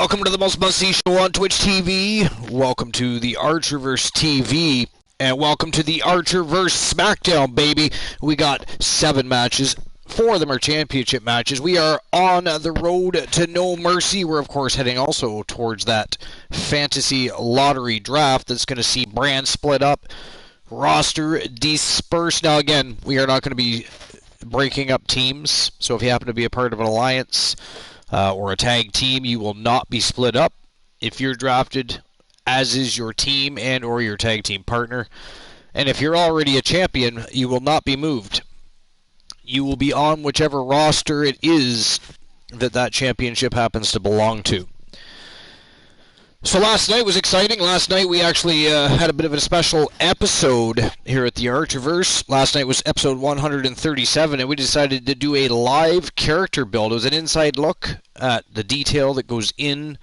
Welcome to the most must-see show on Twitch TV. Welcome to the Archerverse TV. And welcome to the Archerverse SmackDown, baby. We got 7 matches. 4 of them are championship matches. We are on the road to No Mercy. We're, of course, heading also towards that fantasy lottery draft that's going to see brand split up, roster dispersed. Now, again, we are not going to be breaking up teams. So if you happen to be a part of an alliance or a tag team, you will not be split up if you're drafted, as is your team and or your tag team partner. And if you're already a champion, you will not be moved. You will be on whichever roster it is that championship happens to belong to. So last night was exciting. Last night we actually had a bit of a special episode here at the Archerverse. Last night was episode 137, and we decided to do a live character build. It was an inside look at the detail that goes in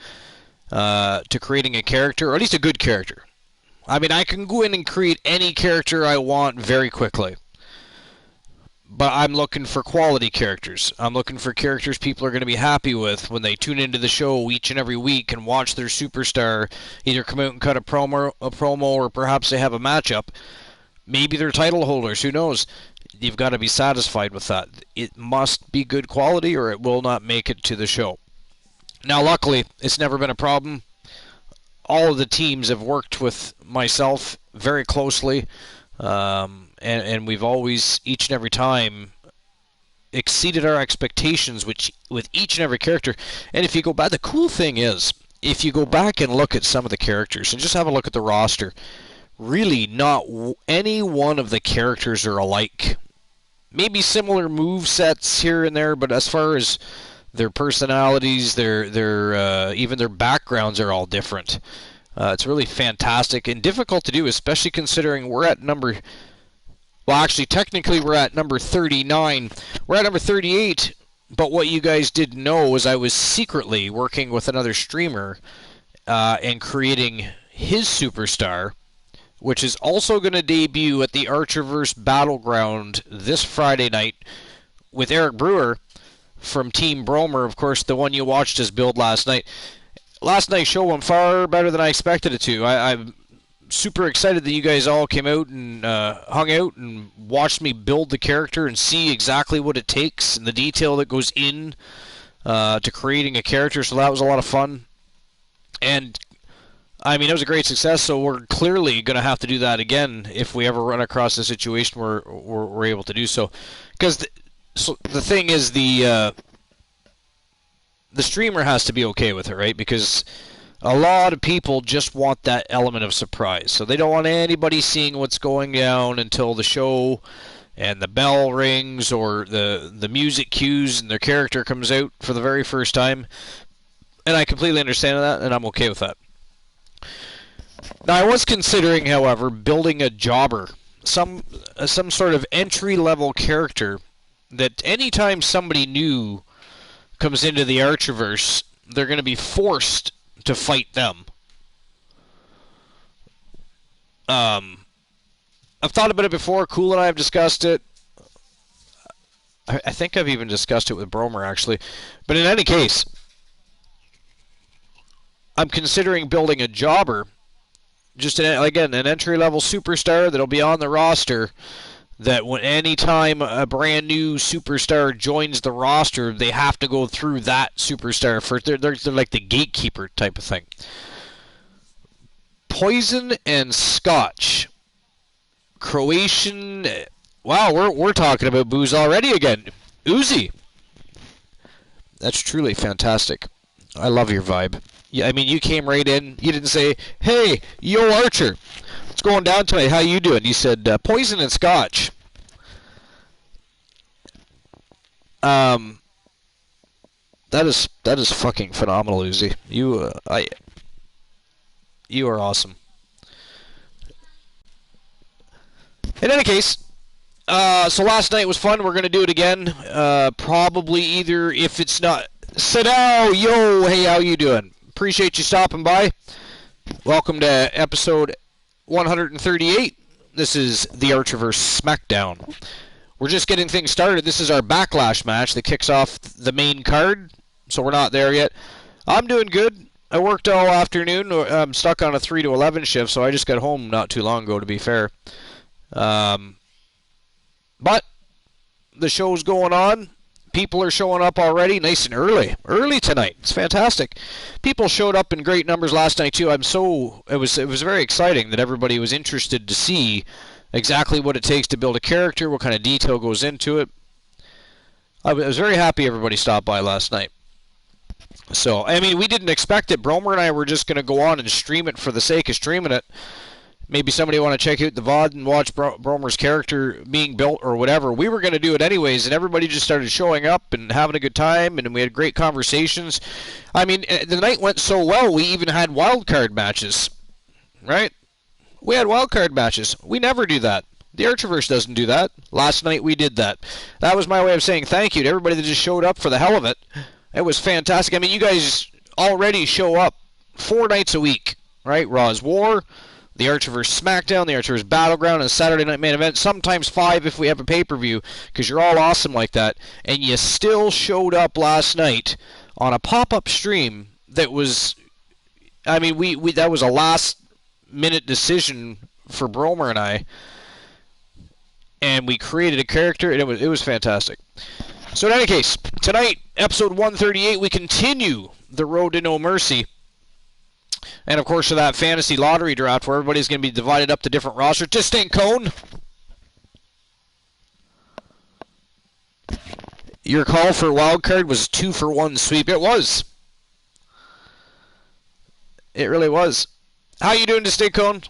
to creating a character, or at least a good character. I mean, I can go in and create any character I want very quickly. But I'm looking for quality characters. I'm looking for characters people are going to be happy with when they tune into the show each and every week and watch their superstar either come out and cut a promo, or perhaps they have a matchup. Maybe they're title holders. Who knows? You've got to be satisfied with that. It must be good quality or it will not make it to the show. Now, luckily, it's never been a problem. All of the teams have worked with myself very closely. And we've always, each and every time, exceeded our expectations with each and every character. And if you go back, the cool thing is, if you go back and look at some of the characters and just have a look at the roster, really not any one of the characters are alike. Maybe similar move sets here and there, but as far as their personalities, their even their backgrounds are all different. It's really fantastic and difficult to do, especially considering we're at number... Well, actually, technically, we're at number 39. We're at number 38, but what you guys didn't know is I was secretly working with another streamer and creating his superstar, which is also going to debut at the Archerverse Battleground this Friday night with Eric Brewer from Team Bromer, of course, the one you watched us build last night. Last night's show went far better than I expected it to. I'm super excited that you guys all came out and hung out and watched me build the character and see exactly what it takes and the detail that goes in to creating a character. So that was a lot of fun. And, I mean, it was a great success, so we're clearly going to have to do that again if we ever run across a situation where we're able to do so. Because the thing is, the streamer has to be okay with it, right? Because a lot of people just want that element of surprise. So they don't want anybody seeing what's going down until the show and the bell rings or the music cues and their character comes out for the very first time. And I completely understand that, and I'm okay with that. Now, I was considering, however, building a jobber, some sort of entry-level character that anytime somebody new comes into the Archerverse, they're going to be forced to fight them. I've thought about it before. Cool and I have discussed it. I think I've even discussed it with Bromer, actually. But in any case, I'm considering building a jobber. Just, again, an entry-level superstar that'll be on the roster, that when any time a brand new superstar joins the roster, they have to go through that superstar first. They're like the gatekeeper type of thing. Poison and Scotch. Croatian. Wow, we're talking about booze already again. Uzi. That's truly fantastic. I love your vibe. Yeah, I mean, you came right in. You didn't say, "Hey, yo, Archer, what's going down tonight? How you doing?" You said, "Poison and Scotch." That is fucking phenomenal, Uzi. You are awesome. In any case, so last night was fun. We're gonna do it again. Probably either if it's not. Sadao, yo, hey, how you doing? Appreciate you stopping by. Welcome to episode 138. This is the Archerverse SmackDown. We're just getting things started. This is our Backlash match that kicks off the main card, so we're not there yet. I'm doing good. I worked all afternoon. I'm stuck on a 3 to 11 shift, so I just got home not too long ago, to be fair. But the show's going on. People are showing up already, nice and early. Early tonight. It's fantastic. People showed up in great numbers last night too. It was very exciting that everybody was interested to see exactly what it takes to build a character, what kind of detail goes into it. I was very happy everybody stopped by last night. So, I mean, we didn't expect it. Bromer and I were just going to go on and stream it for the sake of streaming it. Maybe somebody want to check out the VOD and watch Bromer's character being built or whatever. We were going to do it anyways, and everybody just started showing up and having a good time, and we had great conversations. I mean, the night went so well, we even had wildcard matches, right? We had wildcard matches. We never do that. The Archerverse doesn't do that. Last night we did that. That was my way of saying thank you to everybody that just showed up for the hell of it. It was fantastic. I mean, you guys already show up 4 nights a week, right? Raw's War, the Archerverse SmackDown, the Archerverse Battleground, and Saturday Night Main Event. Sometimes 5 if we have a pay-per-view, because you're all awesome like that. And you still showed up last night on a pop-up stream that was, I mean, that was a last-minute decision for Bromer and I. And we created a character, and it was fantastic. So in any case, tonight, episode 138, we continue the road to No Mercy. And of course, for that fantasy lottery draft where everybody's going to be divided up to different rosters. Distinct Cone. Your call for wildcard was a 2-for-1 sweep. It was. It really was. How you doing, Distinct Cone?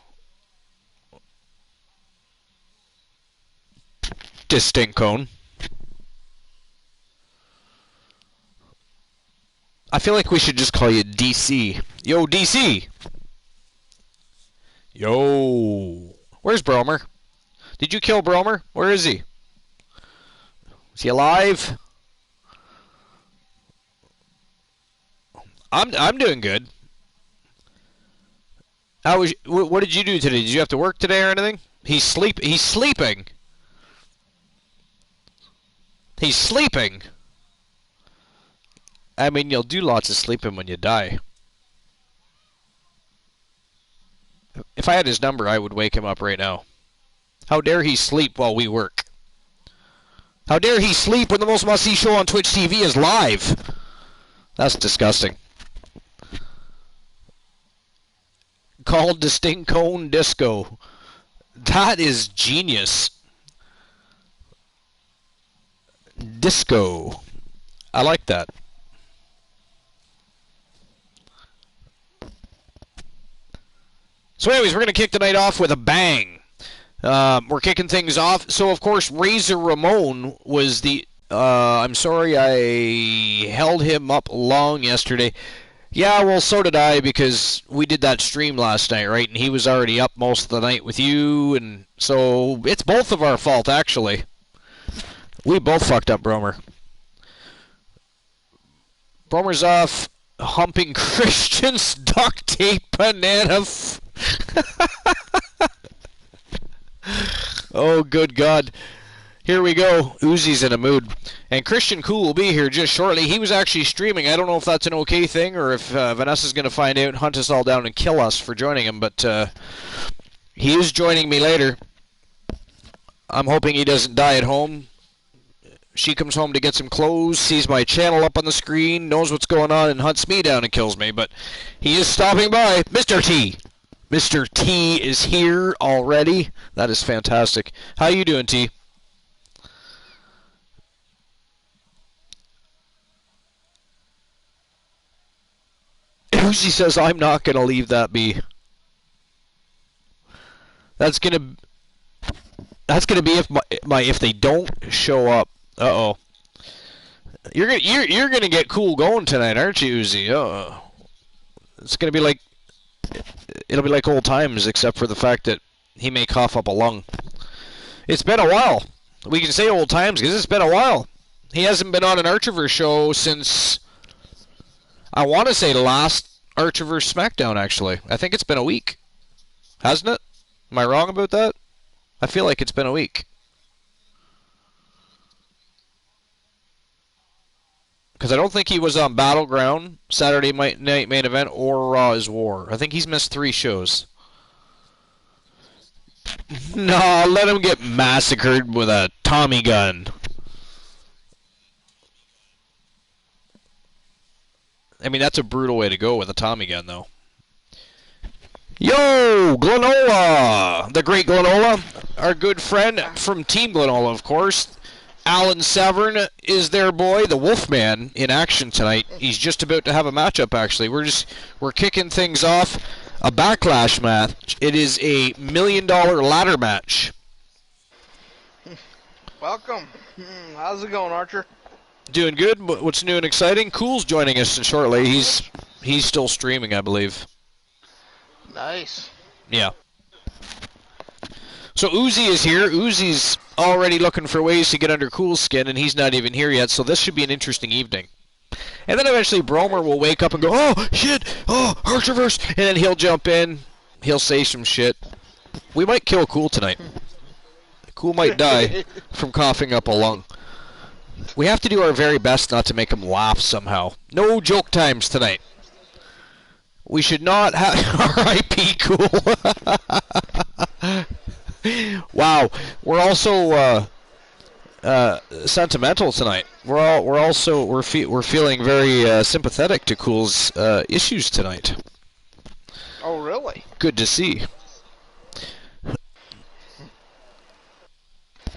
Distinct Cone. I feel like we should just call you DC. Yo, DC! Yo! Where's Bromer? Did you kill Bromer? Where is he? Is he alive? I'm doing good. What did you do today? Did you have to work today or anything? He's sleeping. He's sleeping. He's sleeping. I mean, you'll do lots of sleeping when you die. If I had his number, I would wake him up right now. How dare he sleep while we work? How dare he sleep when the most must-see show on Twitch TV is live? That's disgusting. Called Distinct Cone Disco. That is genius. Disco. I like that. So anyways, we're going to kick the night off with a bang. We're kicking things off. So, of course, Razor Ramon was the... I'm sorry I held him up long yesterday. Yeah, well, so did I, because we did that stream last night, right? And he was already up most of the night with you, and so it's both of our fault, actually. We both fucked up Bromer. Bromer's off humping Christian's duct tape banana... Oh, good God. Here we go. Uzi's in a mood. And Christian Cool will be here just shortly. He was actually streaming. I don't know if that's an okay thing or if Vanessa's going to find out and hunt us all down and kill us for joining him, but he is joining me later. I'm hoping he doesn't die at home. She comes home to get some clothes, sees my channel up on the screen, knows what's going on, and hunts me down and kills me. But he is stopping by. Mr. T. Mr. T is here already. That is fantastic. How you doing, T? Uzi says, I'm not going to leave that be. That's going to be if they don't show up. Uh-oh. You're gonna get cool going tonight, aren't you, Uzi? It's gonna be like it'll be like old times, except for the fact that he may cough up a lung. It's been a while. We can say old times because it's been a while. He hasn't been on an Archerverse show since I want to say the last Archerverse SmackDown. Actually, I think it's been a week, hasn't it? Am I wrong about that? I feel like it's been a week. Because I don't think he was on Battleground, Saturday Night Main Event, or Raw is War. I think he's missed 3 shows. No, let him get massacred with a Tommy gun. I mean, that's a brutal way to go with a Tommy gun, though. Yo, Glenola! The great Glenola, our good friend from Team Glenola, of course. Alan Severn is their boy, the Wolfman, in action tonight. He's just about to have a matchup, actually. We're kicking things off. A backlash match. It is a $1 million ladder match. Welcome. How's it going, Archer? Doing good. What's new and exciting? Cool's joining us shortly. He's still streaming, I believe. Nice. Yeah. So Uzi is here. Uzi's already looking for ways to get under Cool's skin, and he's not even here yet, so this should be an interesting evening. And then eventually Bromer will wake up and go, oh, shit, oh, Archerverse, and then he'll jump in, he'll say some shit. We might kill Cool tonight. Cool might die from coughing up a lung. We have to do our very best not to make him laugh somehow. No joke times tonight. We should not have R.I.P. Cool. Wow, we're also sentimental tonight. We're feeling very sympathetic to Cool's issues tonight. Oh, really? Good to see.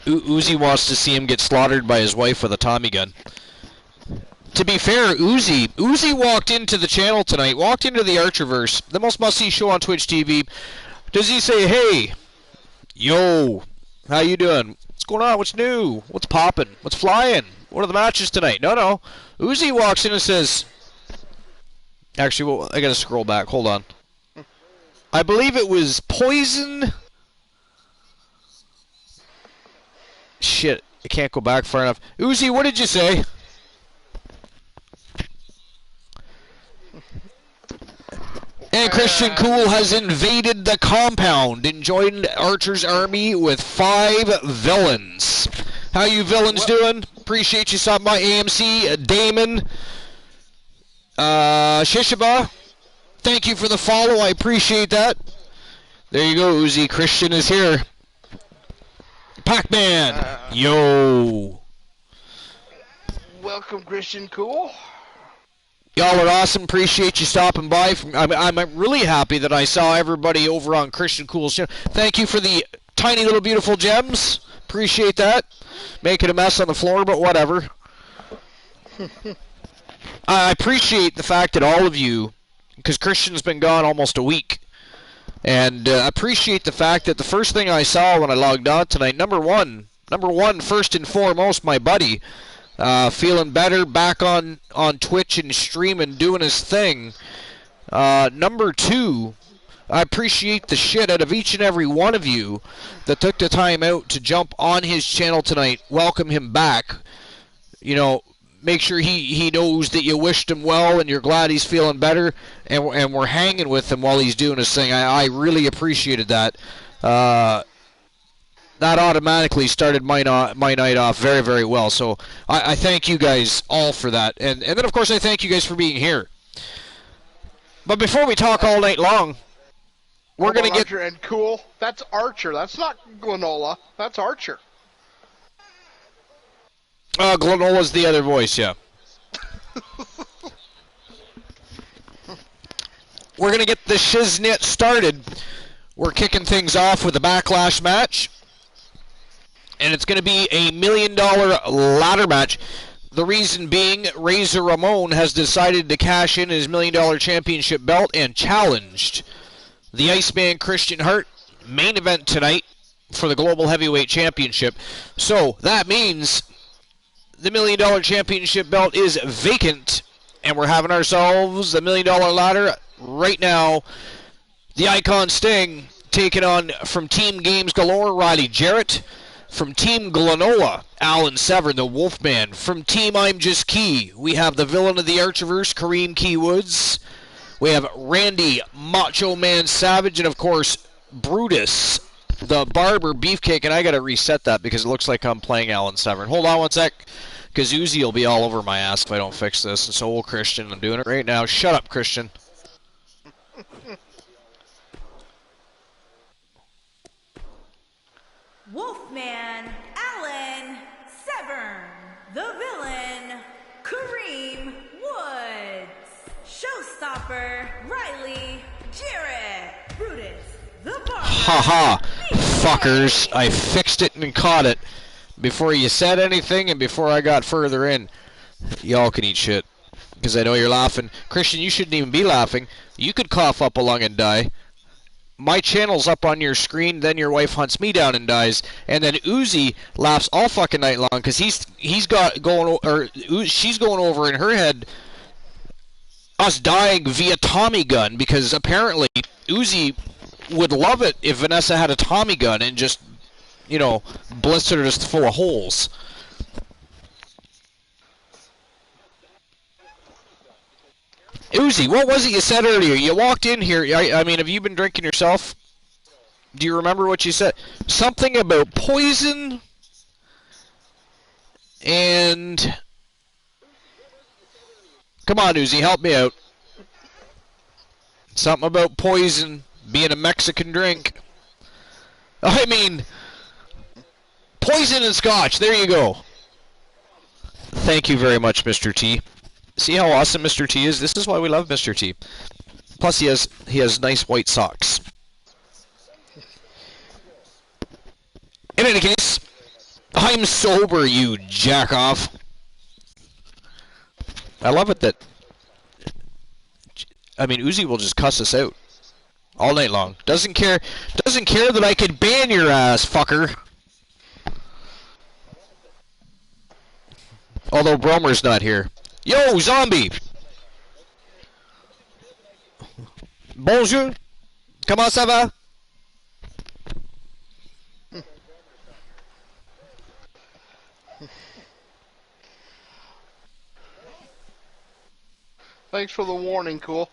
Uzi wants to see him get slaughtered by his wife with a Tommy gun. To be fair, Uzi walked into the channel tonight, walked into the Archerverse, the most must-see show on Twitch TV. Does he say, hey, yo, how you doing? What's going on? What's new? What's popping? What's flying? What are the matches tonight? No. Uzi walks in and says, actually, well, I gotta scroll back. Hold on. I believe it was Poison. Shit, I can't go back far enough. Uzi, what did you say? And Christian Cool has invaded the compound and joined Archer's army with 5 villains. How you villains doing? Appreciate you stopping by. AMC, Damon, Shishaba. Thank you for the follow. I appreciate that. There you go, Uzi. Christian is here. Pac-Man. Yo. Welcome, Christian Cool. Y'all are awesome. Appreciate you stopping by. I'm really happy that I saw everybody over on Christian Cool's channel. Thank you for the tiny little beautiful gems. Appreciate that. Making a mess on the floor, but whatever. I appreciate the fact that all of you, because Christian's been gone almost a week, and I appreciate the fact that the first thing I saw when I logged on tonight, number one, first and foremost, my buddy, feeling better, back on Twitch and streaming, doing his thing. Number 2, I appreciate the shit out of each and every one of you that took the time out to jump on his channel tonight. Welcome him back. You know, make sure he knows that you wished him well and you're glad he's feeling better, and we're hanging with him while he's doing his thing. I really appreciated that. That automatically started my night off very, very well. So I thank you guys all for that. And then, of course, I thank you guys for being here. But before we talk all night long, we're going to get... Archer and Cool. That's Archer. That's not Glenola. That's Archer. Glenola's the other voice, yeah. We're going to get the shiznit started. We're kicking things off with a backlash match. And it's going to be a $1 million ladder match. The reason being, Razor Ramon has decided to cash in his $1 million championship belt and challenged the Iceman Christian Hart main event tonight for the Global Heavyweight Championship. So that means the $1 million championship belt is vacant, and we're having ourselves a $1 million ladder right now. The Icon Sting taking on from Team Games Galore, Riley Jarrett. From Team Glenola, Alan Severn, the Wolfman. From Team I'm Just Key, we have the villain of the Archerverse, Kareem Key Woods. We have Randy, Macho Man Savage, and of course, Brutus, the Barber Beefcake. And I got to reset that because it looks like I'm playing Alan Severn. Hold on one sec. Because Uzi will be all over my ass if I don't fix this, and so will Christian. I'm doing it right now. Shut up, Christian. Wolfman, Allen, Severn, the villain, Kareem Woods, Showstopper, Riley, Jarrett, Brutus, the Barber. Haha, fuckers. I fixed it and caught it before you said anything and before I got further in. Y'all can eat shit. Because I know you're laughing. Christian, you shouldn't even be laughing. You could cough up a lung and die. My channel's up on your screen, then your wife hunts me down and dies, and then Uzi laughs all fucking night long because she's going over in her head us dying via Tommy gun, because apparently Uzi would love it if Vanessa had a Tommy gun and just, you know, blistered us full of holes. Uzi, what was it you said earlier? You walked in here. I mean, have you been drinking yourself? Do you remember what you said? Something about poison and... Come on, Uzi, help me out. Something about poison being a Mexican drink. I mean, poison and scotch. There you go. Thank you very much, Mr. T. See how awesome Mr. T is? This is why we love Mr. T. Plus, he has nice white socks. In any case, I'm sober, you jack-off. I love it that... I mean, Uzi will just cuss us out all night long. Doesn't care that I could ban your ass, fucker. Although Bromer's not here. Yo, zombie! Bonjour! Comment ça va? Thanks for the warning, cool.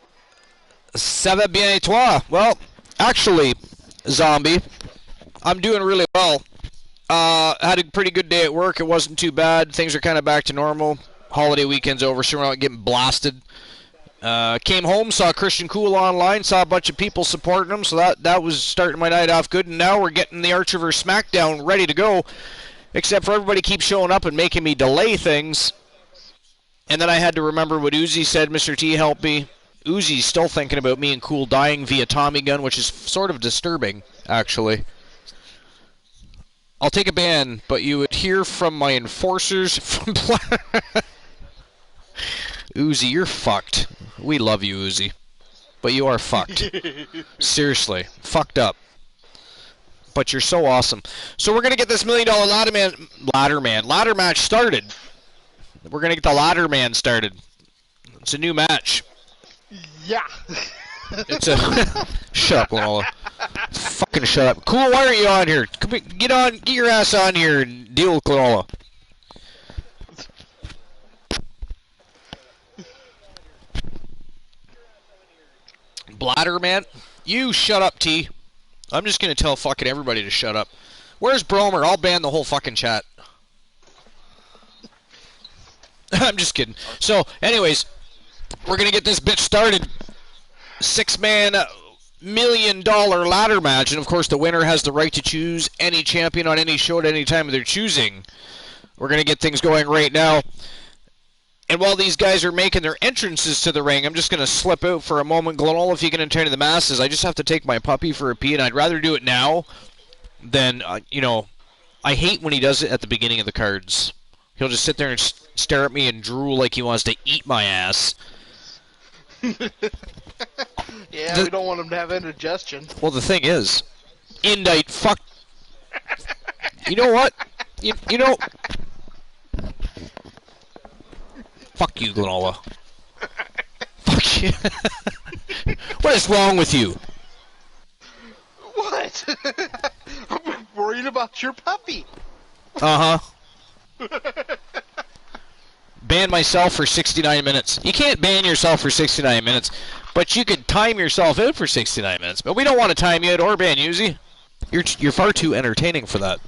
Ça va bien et toi? Well, actually, zombie, I'm doing really well. Had a pretty good day at work. It wasn't too bad. Things are kind of back to normal. Holiday weekend's over, so we're not getting blasted. Came home, saw Christian Cool online, saw a bunch of people supporting him, so that was starting my night off good. And now we're getting the Archer vs. SmackDown ready to go, except for everybody keeps showing up and making me delay things. And then I had to remember what Uzi said. Mr. T helped me. Uzi's still thinking about me and Cool dying via Tommy gun, which is sort of disturbing, actually. I'll take a ban, but you would hear from my enforcers from... Uzi, you're fucked. We love you, Uzi. But you are fucked. Seriously. Fucked up. But you're so awesome. So we're going to get this $1 million ladder match started. We're going to get the ladder man started. It's a new match. Yeah. It's a... Shut up, Lola. Fucking shut up. Cool, why aren't you on here? Come, get your ass on here and deal with Lola. Bladder man? You shut up, T. I'm just gonna tell fucking everybody to shut up. Where's Bromer? I'll ban the whole fucking chat. I'm just kidding. So, anyways, we're gonna get this bitch started. 6-man $1 million ladder match, and of course the winner has the right to choose any champion on any show at any time of their choosing. We're gonna get things going right now. And while these guys are making their entrances to the ring, I'm just going to slip out for a moment. Glenola, if you can entertain the masses, I just have to take my puppy for a pee, and I'd rather do it now than, you know, I hate when he does it at the beginning of the cards. He'll just sit there and stare at me and drool like he wants to eat my ass. Yeah, we don't want him to have indigestion. Well, the thing is, Indite, fuck. You know what? You know... Fuck you, Glenola. Fuck you. What is wrong with you? What? I'm worried about your puppy. Uh-huh. Ban myself for 69 minutes. You can't ban yourself for 69 minutes, but you could time yourself out for 69 minutes. But we don't want to time you out or ban you, Uzi. You're far too entertaining for that.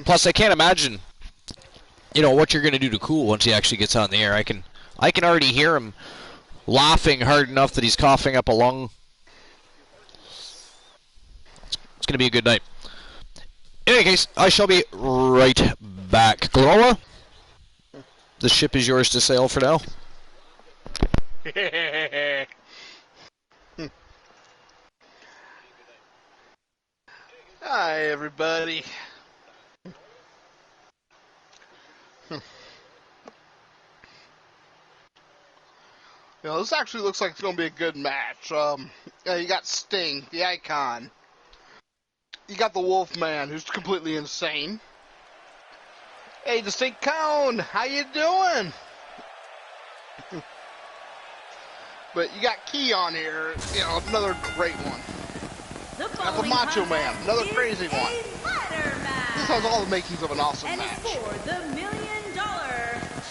Plus, I can't imagine you know, what you're going to do to Cool once he actually gets on the air. I can already hear him laughing hard enough that he's coughing up a lung. It's going to be a good night. In any case, I shall be right back. Glorola, the ship is yours to sail for now. Hi, everybody. You know, this actually looks like it's going to be a good match. You got Sting, the Icon. You got the Wolfman, who's completely insane. Hey, Distinct Cone, how you doing? But you got Key on here, you know, another great one. Got the Macho Man, another crazy one. This has all the makings of an awesome match. And for the $1 Million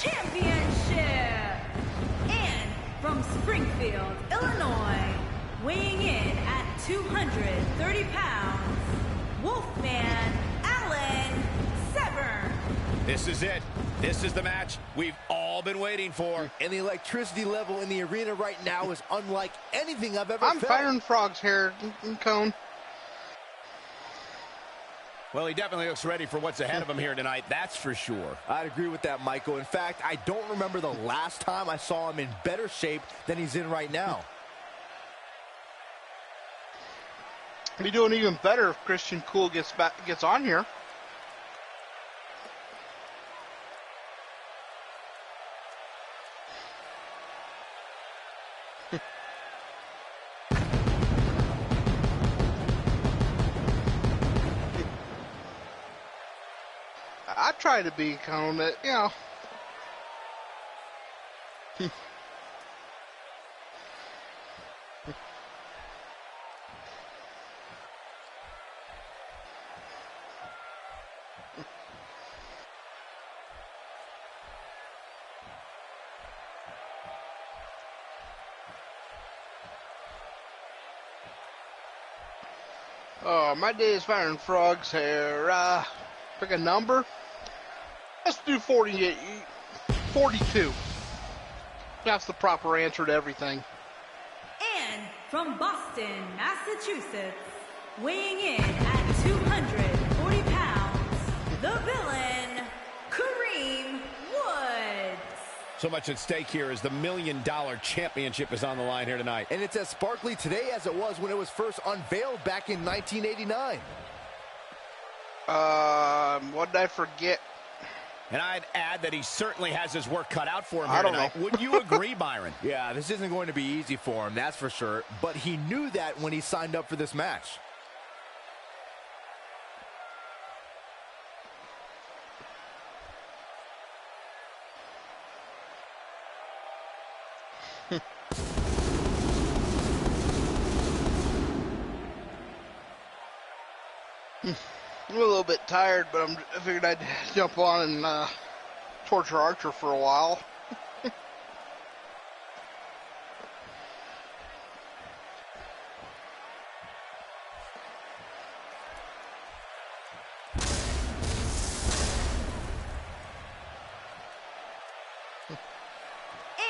Championship. And from Springfield, Illinois, weighing in at 230 pounds, Wolfman Alan Severn. This is it. This is the match we've all been waiting for. And the electricity level in the arena right now is unlike anything I've ever I'm felt. firing frogs here, Cone. Well, he definitely looks ready for what's ahead of him here tonight, that's for sure. I'd agree with that, Michael. In fact, I don't remember the last time I saw him in better shape than he's in right now. Be doing even better if Christian Cool gets on here. I try to be Cone, that, you know. Oh, my day is firing frogs here. Pick a number. Let's do 48, 42. That's the proper answer to everything. And from Boston, Massachusetts, weighing in at 240 pounds, the villain, Kareem Woods. So much at stake here as the $1 Million Championship is on the line here tonight. And it's as sparkly today as it was when it was first unveiled back in 1989. What did I forget? And I'd add that he certainly has his work cut out for him I here don't tonight. know. Wouldn't you agree, Byron? Yeah, this isn't going to be easy for him, that's for sure. But he knew that when he signed up for this match. I'm a little bit tired, but I figured I'd jump on and torture Archer for a while.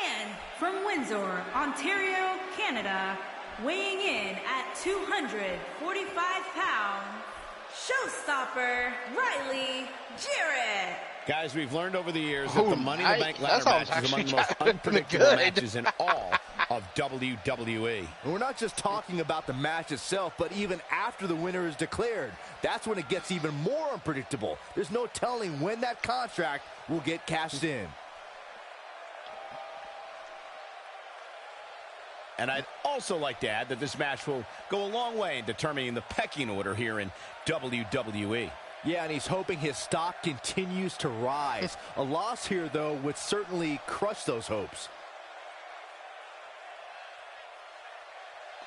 And from Windsor, Ontario, Canada, weighing in at 245 pounds, showstopper, Riley Jarrett. Guys, we've learned over the years that the Money in the Bank ladder that sounds match is among the most actually unpredictable good. matches in all of WWE. And we're not just talking about the match itself, but even after the winner is declared. That's when it gets even more unpredictable. There's no telling when that contract will get cashed in. And I'd also like to add that this match will go a long way in determining the pecking order here in WWE. Yeah, and he's hoping his stock continues to rise. A loss here, though, would certainly crush those hopes.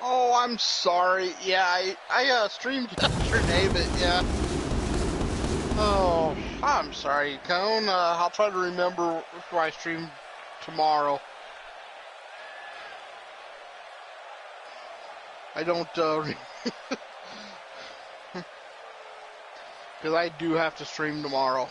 Oh, I'm sorry. Yeah, I streamed yesterday, but yeah. Oh, I'm sorry, Cone. I'll try to remember if I stream tomorrow. I don't, because I do have to stream tomorrow.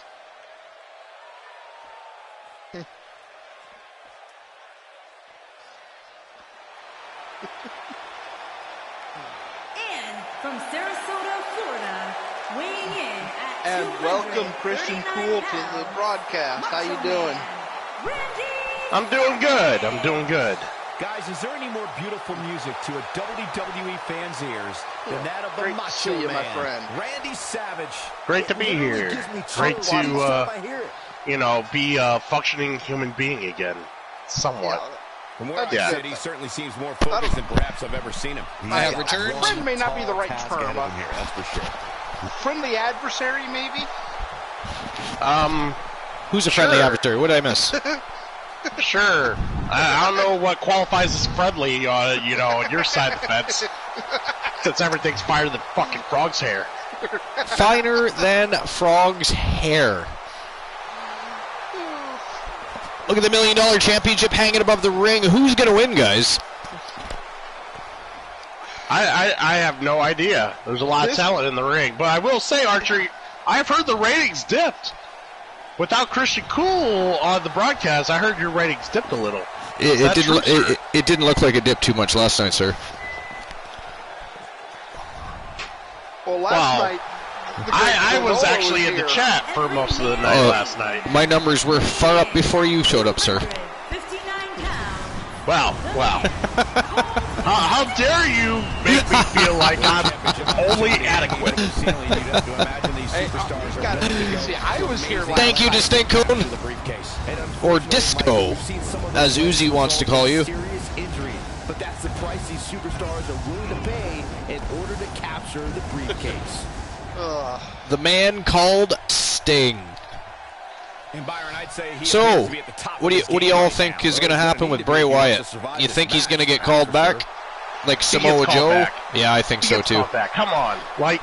And from Sarasota, Florida, weighing in at And welcome Christian 239 Cool to the pounds, broadcast. How you Macho doing? Man, Randy I'm doing good. I'm doing good. Guys, is there any more beautiful music to a WWE fan's ears than that of the Great to Macho see you, Man, my friend. Randy Savage? Great to be here. Great to, be a functioning human being again. Somewhat. From where I Yeah. sit, he certainly seems more focused than perhaps I've ever seen him. I have returned. Friend may not be the right term. Here, that's for sure. Friendly adversary, maybe? Who's a friendly adversary? What did I miss? Sure. I don't know what qualifies as friendly, on your side of the fence. Since everything's finer than fucking frog's hair. Finer than frog's hair. Look at the $1 million championship hanging above the ring. Who's going to win, guys? I have no idea. There's a lot of talent in the ring. But I will say, Archery, I've heard the ratings dipped. Without Christian Cool on the broadcast, I heard your ratings dipped a little. It didn't look like it dipped too much last night, sir. Well, last night... I was actually in the chat for most of the night last night. My numbers were far up before you showed up, sir. 59 pounds. Wow. How dare you make me feel like I'm only adequate? See, I was here last Thank you, night. Distinct Cone. Or Disco, as Uzi wants to call you. Serious injury, but that's the price these superstars are willing to pay in order to capture the briefcase. The man called Sting. And Byron, I'd say he So, appears to be at the top what of his do game y'all right think now. is going to Well, happen he's with gonna Bray need to be able Wyatt? to survive You this think he's match, going to get that's called for back? sure. Like He Samoa gets called Joe? back. Yeah, I think He so gets too. called back. Come on. Like,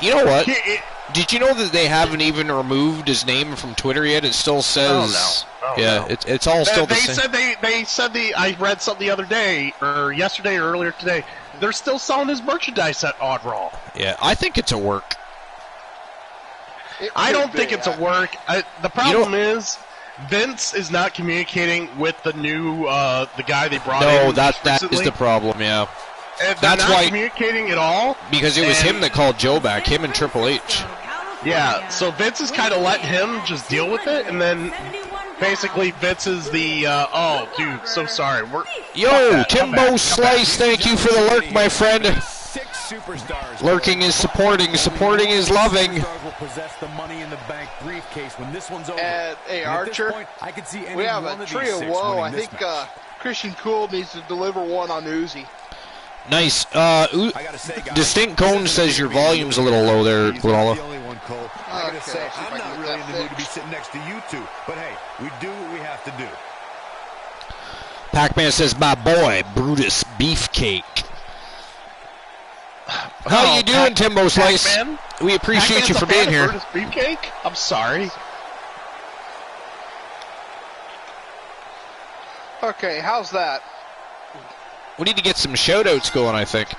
You know what? it- Did you know that they haven't even removed his name from Twitter yet? It still says. Oh, yeah, no. it's all still the they same. said they said I read something the other day, or yesterday or earlier today. They're still selling his merchandise at Odd Raw. Yeah, I think it's a work. I don't think it's a work. The problem is Vince is not communicating with the new the guy they brought in. No, that is recently. the problem. Yeah, And they're that's not why- communicating at all. because it was And- him that called Joe back. Him and Triple H. Yeah, so Vince is kind of letting him just deal with it, and then basically Vince is the oh, dude, so sorry. Yo, Timbo Slice, thank you for the lurk, my friend. 6 superstars. Lurking is supporting is loving. Superstars will possess the Money in the Bank briefcase when this one's over. Hey, And at this Archer, point, I could see any we have one a of tree these of 6 woe. winning I this think match. Christian Cool needs to deliver one on Uzi. Nice. I gotta say, guys, Distinct Cone says your volume's a little low there, He's not Granola. the only one, Cole. I Okay, gotta say, I'll see if I'm I can not get really that in the mood to be fixed. sitting next to you two. But hey, we do what we have to do. Pac-Man says, my boy, Brutus Beefcake. How you doing, Timbo Slice? Pac-Man? We appreciate you Pac-Man's for a fan being of here. Brutus Beefcake? I'm sorry. Okay, how's that? We need to get some shout-outs going, I think.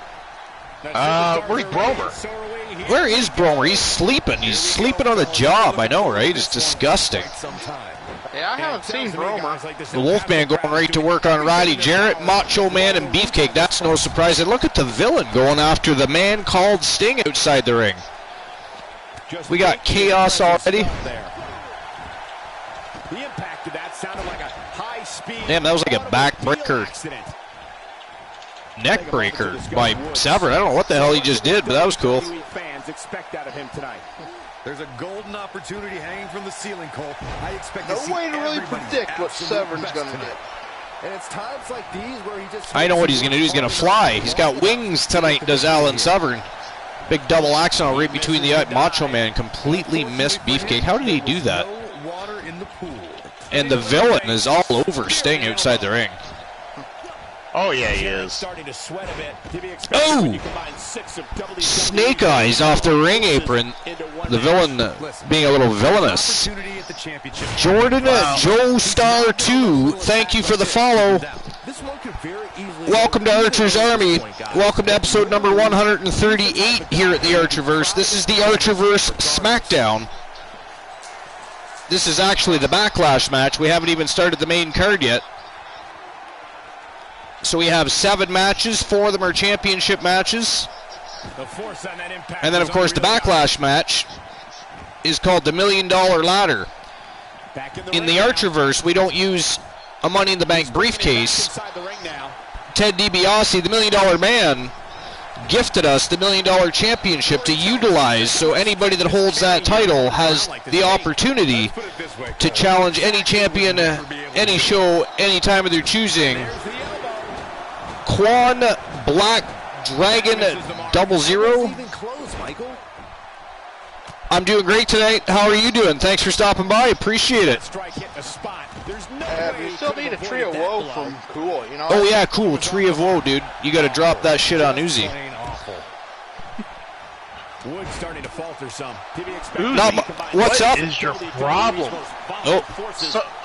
Where's Bromer? Where is Bromer? He's sleeping. He's sleeping on the job. I know, right? It's disgusting. Yeah, I haven't seen Bromer. The Wolfman going right to work on Riley Jarrett, Macho Man, and Beefcake. That's no surprise. And look at the villain going after the man called Sting outside the ring. We got chaos already. The impact of that sounded like a high-speed. Damn, that was like a backbreaker. accident. Neck breaker by Severn. I don't know what the hell he just did, but that was cool. Fans expect out of him tonight. There's a golden opportunity hanging from the ceiling, Cole. I expect No to see way to really everybody's predict what absolute Severn's best going to tonight. do. And it's times like these where he just... I know what he's going to do. He's going to fly. He's got wings tonight, does Alan Severn. Big double accent right between the Macho Man. Completely missed Beefcake. How did he do that? No water in the pool. And the villain is all over Sting outside the ring. Oh, yeah, he is. Starting to sweat a bit. To be expected Oh! when you combine 6 of WWE Snake Eyes off the ring apron. into one The villain being a little villainous. Opportunity at the championship. Jordan Joe Star 2, thank you for the follow. This one could very easily... Welcome to Archer's Army. Welcome to episode number 138 here at the Archerverse. This is the Archerverse SmackDown. This is actually the Backlash match. We haven't even started the main card yet. So we have 7 matches. 4 of them are championship matches. The force on that impact. And then, of course, the Backlash match is called the $1 Million Ladder. In the Archerverse, we don't use a Money in the Bank briefcase. Ted DiBiase, the $1 Million Man, gifted us the $1 Million Championship to utilize, so anybody that holds that title has the opportunity to challenge any champion, any show, any time of their choosing. Quan Black Dragon 00. I'm doing great tonight. How are you doing? Thanks for stopping by. Appreciate it. You still need a Tree of Woe from Cool, you know? Oh yeah, cool. Tree of Woe, dude. You got to drop that shit on Uzi. Wood starting to falter some. What's up? What is your problem? Oh,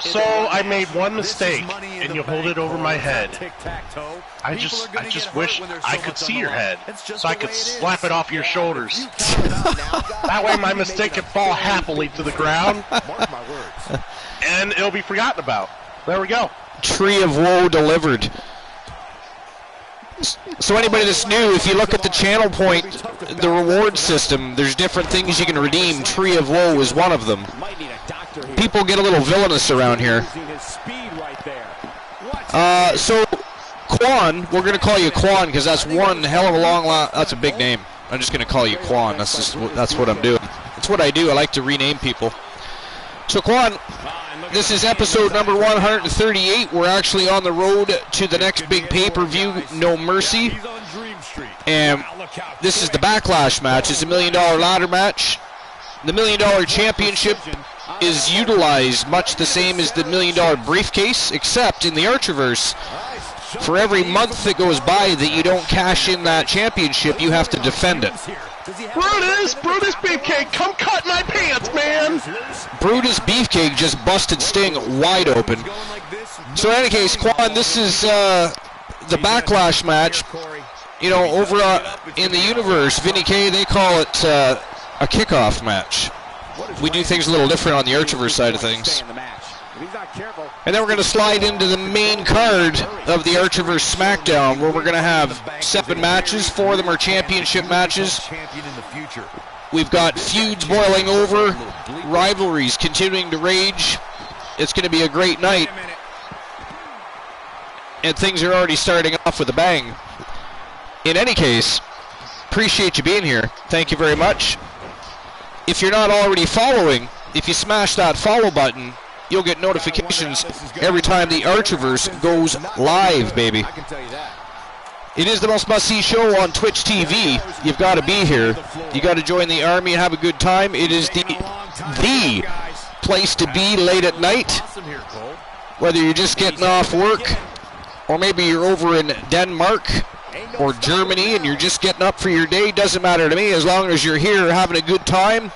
So I made one mistake, and you hold it over my head. I just wish I could see your head, so I could slap it off your shoulders. That way my mistake can fall happily to the ground, and it'll be forgotten about. There we go. Tree of Woe delivered. So anybody that's new, if you look at the channel point, the reward system, there's different things you can redeem. Tree of Woe is one of them. People get a little villainous around here. So Quan, we're going to call you Quan because that's one hell of a long that's a big name. I'm just going to call you Quan. That's what I'm doing. That's what I do. I like to rename people. So Quan, this is episode number 138. We're actually on the road to the next big pay-per-view, No Mercy. And this is the Backlash match. It's a $1 Million Ladder match. The $1 Million Championship is utilized much the same as the $1 Million Briefcase, except in the Archerverse, for every month that goes by that you don't cash in that championship, you have to defend it. Brutus Beefcake, come cut my pants, man! Brutus Beefcake just busted Sting wide open. So in any case, Quan, this is the Backlash match. You know, over in the universe, Vinny K, they call it a kickoff match. We do things a little different on the Archerverse side of things. And then we're going to slide into the main card of the Archerverse SmackDown, where we're going to have 7 matches. 4 of them are championship matches. We've got feuds boiling over, rivalries continuing to rage. It's going to be a great night. And things are already starting off with a bang. In any case, appreciate you being here. Thank you very much. If you're not already following, if you smash that follow button, you'll get notifications every time the Archerverse goes live, baby. It is the most must-see show on Twitch TV. You've got to be here. You got to join the army and have a good time. It is the place to be late at night. Whether you're just getting off work, or maybe you're over in Denmark or Germany and you're just getting up for your day, doesn't matter to me. As long as you're here having a good time,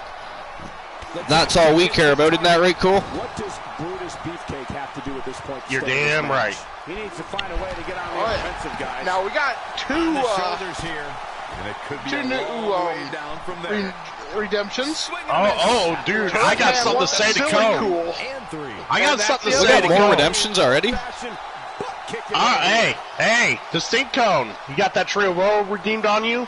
that's all we care about. Isn't that right, Cole? What does Brutus Beefcake have to do with this point? You're damn right. He needs to find a way to get on the offensive guys. Now we got two here, and it could be new down from there. redemptions. Oh, dude, I got something to say to Cole. Cool. I got something to We say got to more Cole. redemptions already? Hey, the Stink Cone. You got that Tree of Woe redeemed on you?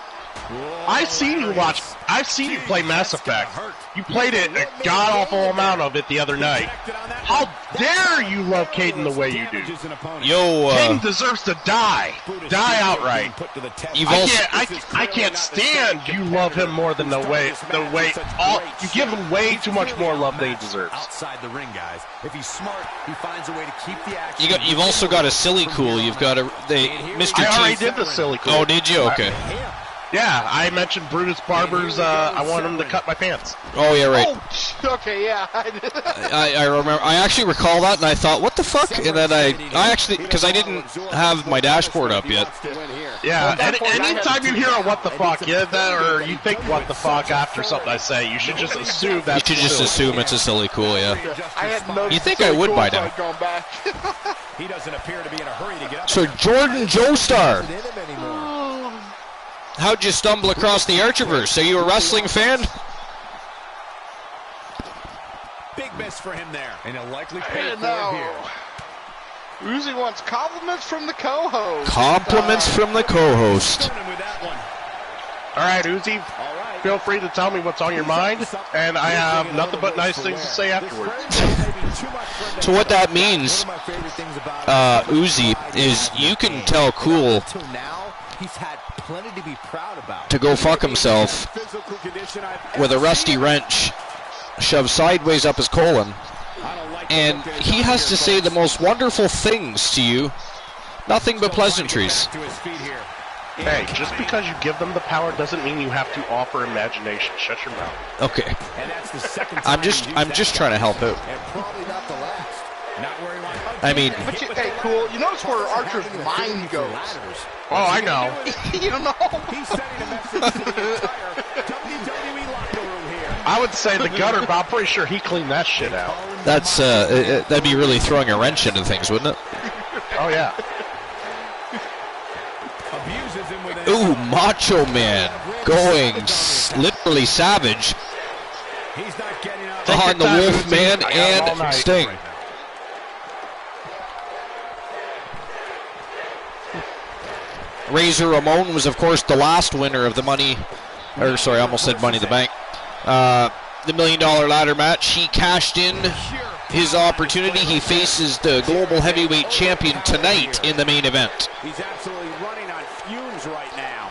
I've seen you play Mass Effect. You played it a god-awful amount of it the other night. How dare you love Caden the way you do? Yo, Caden deserves to die. Die outright. I can't stand you love him more than you give him way too much more love than he deserves. Outside the ring, guys. If he's smart, he finds a way to keep the action. you've also got a silly cool. You've got Mr. I already T. did the silly cool. Oh, did you? Okay. Yeah, I mentioned Brutus Barber's, I want him to cut my pants. Oh, yeah, right. Oh, okay, yeah. I remember. I actually recall that, and I thought, what the fuck? And then I actually, because I didn't have my dashboard up yet. Yeah, anytime you hear a what the fuck, or you think what the fuck after something I say, you should just assume that. You should just assume it's a silly cool, yeah. I had no. You think I would by now? He doesn't appear to be in a hurry to get up. So Jordan Joestar, how'd you stumble across the Archerverse? Are you a wrestling fan? Big miss for him there. And he'll likely I pay don't for it know. here. Uzi wants compliments from the co-host. Compliments from the co-host. All right, Uzi, feel free to tell me what's on your mind, and I have nothing but nice things to say afterwards. So what that means, Uzi, is you can tell Cool to go fuck himself with a rusty wrench shoved sideways up his colon, and he has to say the most wonderful things to you, nothing but pleasantries. Hey, just because you give them the power doesn't mean you have to offer imagination. Shut your mouth. Okay. I'm just trying to help out. I mean, But hey, Cool, you notice where Archer's mind goes. Oh, I know. You know? I would say the gutter, but I'm pretty sure he cleaned that shit out. that's that'd be really throwing a wrench into things, wouldn't it? Oh, yeah. Ooh, Macho Man going literally savage on the Wolfman and Sting. Razor Ramon was, of course, the last winner of the I almost said Money in the Bank. The $1 Million Ladder match. He cashed in his opportunity. He faces the Global Heavyweight Champion tonight in the main event. He's absolutely running on fumes right now.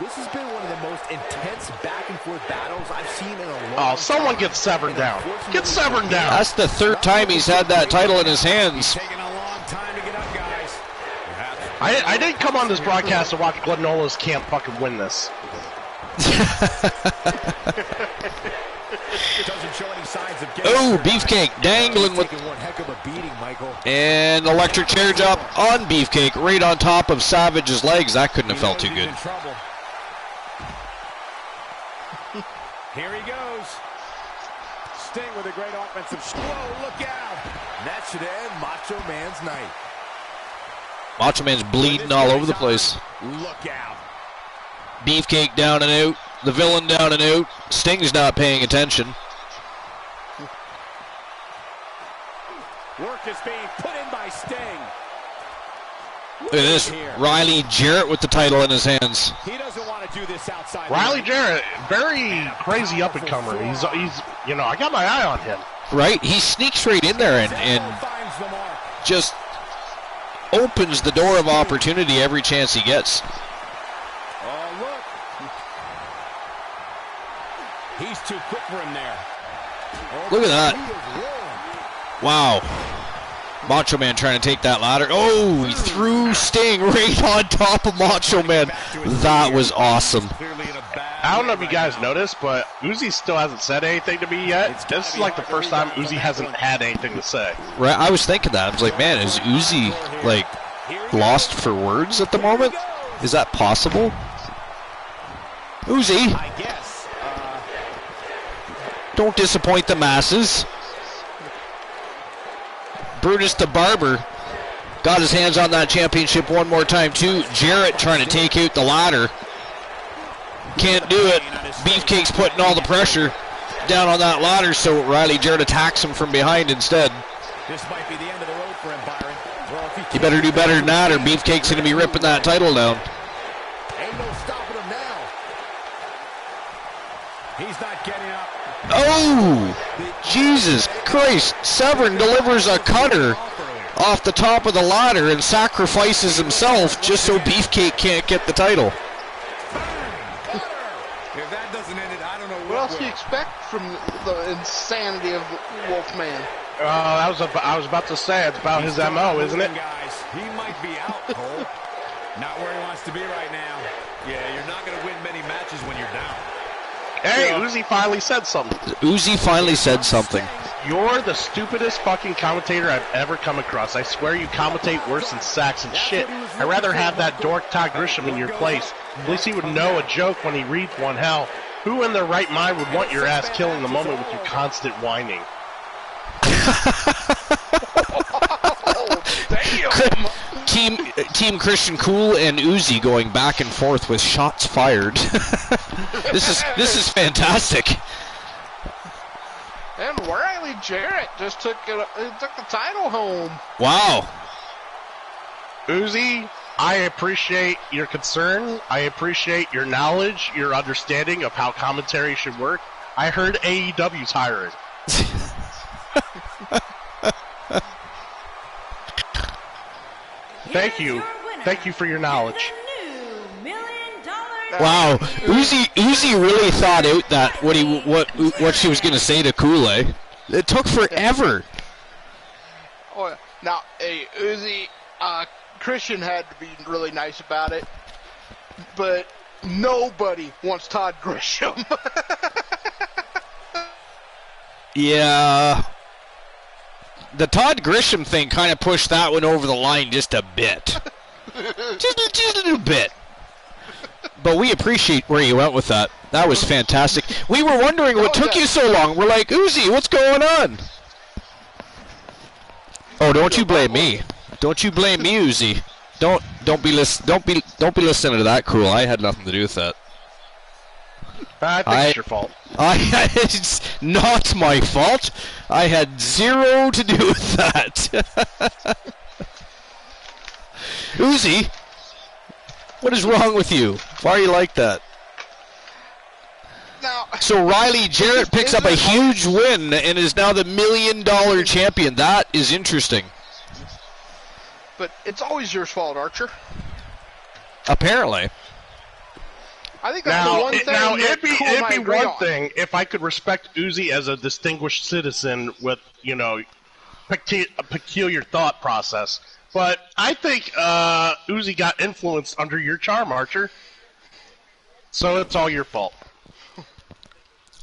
This has been one of the most intense back-and-forth battles I've seen in a long time. Oh, someone gets severed down. Get severed down. That's the third time he's had that title in his hands. I didn't come on this broadcast to watch Glenola's camp fucking win this. Oh, Beefcake dangling with... And electric chair jump on Beefcake right on top of Savage's legs. That couldn't have felt too good. Here he goes. Sting with a great offensive. Whoa, look out. That should end Macho Man's night. Macho Man's bleeding all over the place. Look out. Beefcake down and out. The villain down and out. Sting's not paying attention. Work is being put in by Sting. Look at this. Riley Jarrett with the title in his hands. He doesn't want to do this outside. Riley Jarrett, very crazy up-and-comer. He's, you know, I got my eye on him. Right? He sneaks right in there and just opens the door of opportunity every chance he gets. Oh, look. He's too quick for him there. Look at that. Wow. Macho Man trying to take that ladder. Oh, he threw Sting right on top of Macho Man. That was awesome. I don't know if you guys noticed, but Uzi still hasn't said anything to me yet. This is like the first time Uzi hasn't had anything to say. Right, I was thinking that. I was like, man, is Uzi, like, lost for words at the moment? Is that possible? Uzi, don't disappoint the masses. Brutus the Barber got his hands on that championship one more time, too. Jarrett trying to take out the ladder. Can't do it. Beefcake's putting all the pressure down on that ladder, so Riley Jarrett attacks him from behind instead. This might be the end of the road for him, Byron. Well, if he better do better than that, or Beefcake's going to be ripping that title down. Ain't no stopping him now. He's not getting up. Oh, Jesus Christ. Severn delivers a cutter off the top of the ladder and sacrifices himself just so Beefcake can't get the title. If that doesn't end it, I don't know What else do you expect from the insanity of Wolfman? I was about to say, it's about his MO, isn't it? Guys, he might be out, Cole. Not where he wants to be right now. Yeah, you're not going to win many matches when you're down. Hey, Uzi finally said something. Uzi finally said something. You're the stupidest fucking commentator I've ever come across. I swear you commentate worse than Saxon shit. I'd rather have that dork Todd Grisham in your place. At least he would know a joke when he reads one. Hell, who in their right mind would want your ass killing the moment with your constant whining? Team Christian Cool and Uzi going back and forth with shots fired. This is fantastic. And Riley Jarrett just took the title home. Wow. Uzi, I appreciate your concern. I appreciate your knowledge, your understanding of how commentary should work. I heard AEW's hiring. Thank you. Thank you for your knowledge. Wow, Uzi really thought out that what she was going to say to Kool-Aid. It took forever. Oh, now, hey, Uzi, Christian had to be really nice about it, but nobody wants Todd Grisham. Yeah. The Todd Grisham thing kind of pushed that one over the line just a bit. just a little bit. But we appreciate where you went with that. That was fantastic. We were wondering what took you so long. We're like, Uzi, what's going on? Oh, don't you blame me. Don't you blame me, Uzi. Don't be listening to that, Cool. I had nothing to do with that. I think it's your fault. It's not my fault. I had zero to do with that. Uzi, what is wrong with you? Why are you like that? Now, so Riley Jarrett picks up a huge win and is now the $1 million champion. That is interesting. But it's always your fault, Archer. Apparently. I think that's the one thing. Now, it'd be one thing if I could respect Uzi as a distinguished citizen with, a peculiar thought process. But I think Uzi got influenced under your charm, Archer. So it's all your fault.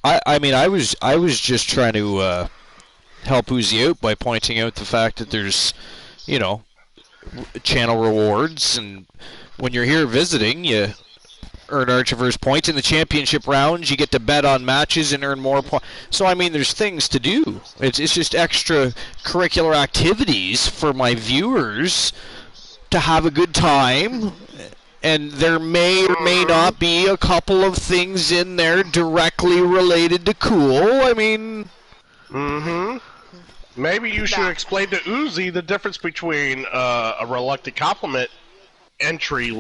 I mean, I was just trying to help Uzi out by pointing out the fact that there's, channel rewards, and when you're here visiting, you earn Archerverse points. In the championship rounds, you get to bet on matches and earn more points. So, I mean, there's things to do. It's just extra curricular activities for my viewers to have a good time. And there may or may not be a couple of things in there directly related to Cool. I mean... Mm-hmm. Maybe you should explain to Uzi the difference between a reluctant compliment entry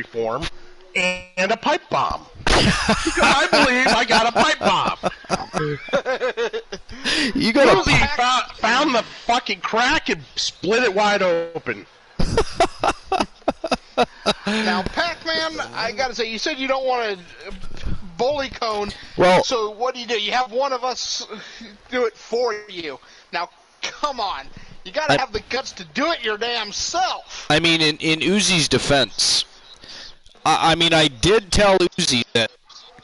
form and a pipe bomb. Because I believe I got a pipe bomb. You got Uzi found the fucking crack and split it wide open. Now, Pac-Man, I gotta say, you said you don't want to bully cone. Well, so what do? You have one of us do it for you. Now, come on. You gotta have the guts to do it your damn self. I mean, in Uzi's defense, I mean, I did tell Uzi that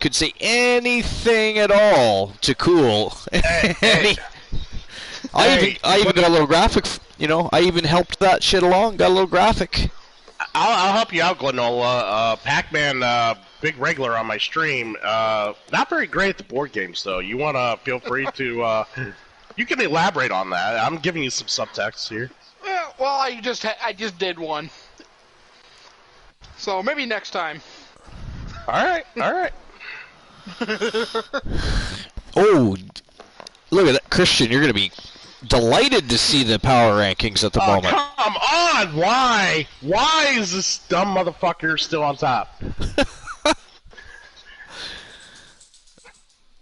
could say anything at all to Cool. I even got a little graphic, I even helped that shit along, got a little graphic. I'll help you out, Glenola. Pac-Man, big regular on my stream. Not very great at the board games, though. You want to feel free to... you can elaborate on that. I'm giving you some subtext here. Yeah, well, I just did one. So maybe next time. All right. Oh, look at that. Christian, you're going to be delighted to see the power rankings at the moment. Come on! Why? Why is this dumb motherfucker still on top?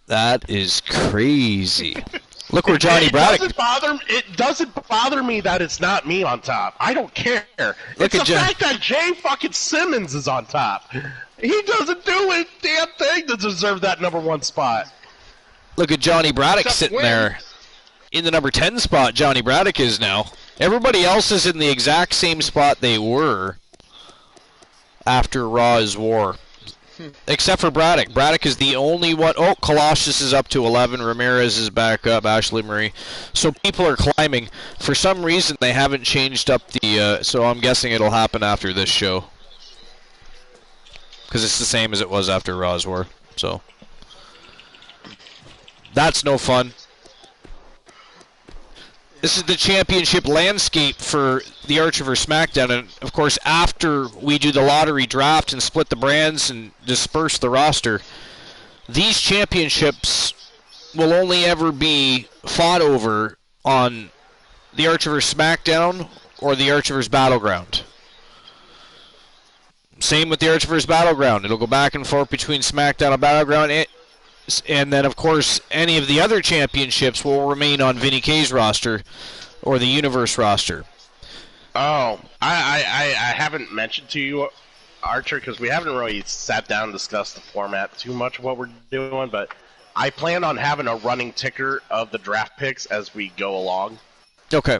That is crazy. Look where Johnny Braddock... It doesn't bother me that it's not me on top. I don't care. It's the fact that Jay fucking Simmons is on top. He doesn't do a damn thing to deserve that #1 spot. Look at Johnny Braddock sitting there. In the number 10 spot, Johnny Braddock is now. Everybody else is in the exact same spot they were after Raw's War. Except for Braddock. Braddock is the only one. Oh, Colossus is up to 11. Ramirez is back up. Ashley Marie. So people are climbing. For some reason, they haven't changed up the... so I'm guessing it'll happen after this show. Because it's the same as it was after Raw's War. So that's no fun. This is the championship landscape for the Archerverse SmackDown, and of course after we do the lottery draft and split the brands and disperse the roster, these championships will only ever be fought over on the Archerverse SmackDown or the Archerverse Battleground. Same with the Archerverse Battleground. It'll go back and forth between SmackDown and Battleground. And then, of course, any of the other championships will remain on Vinny K's roster or the Universe roster. Oh, I haven't mentioned to you, Archer, because we haven't really sat down and discussed the format too much of what we're doing, but I plan on having a running ticker of the draft picks as we go along. Okay.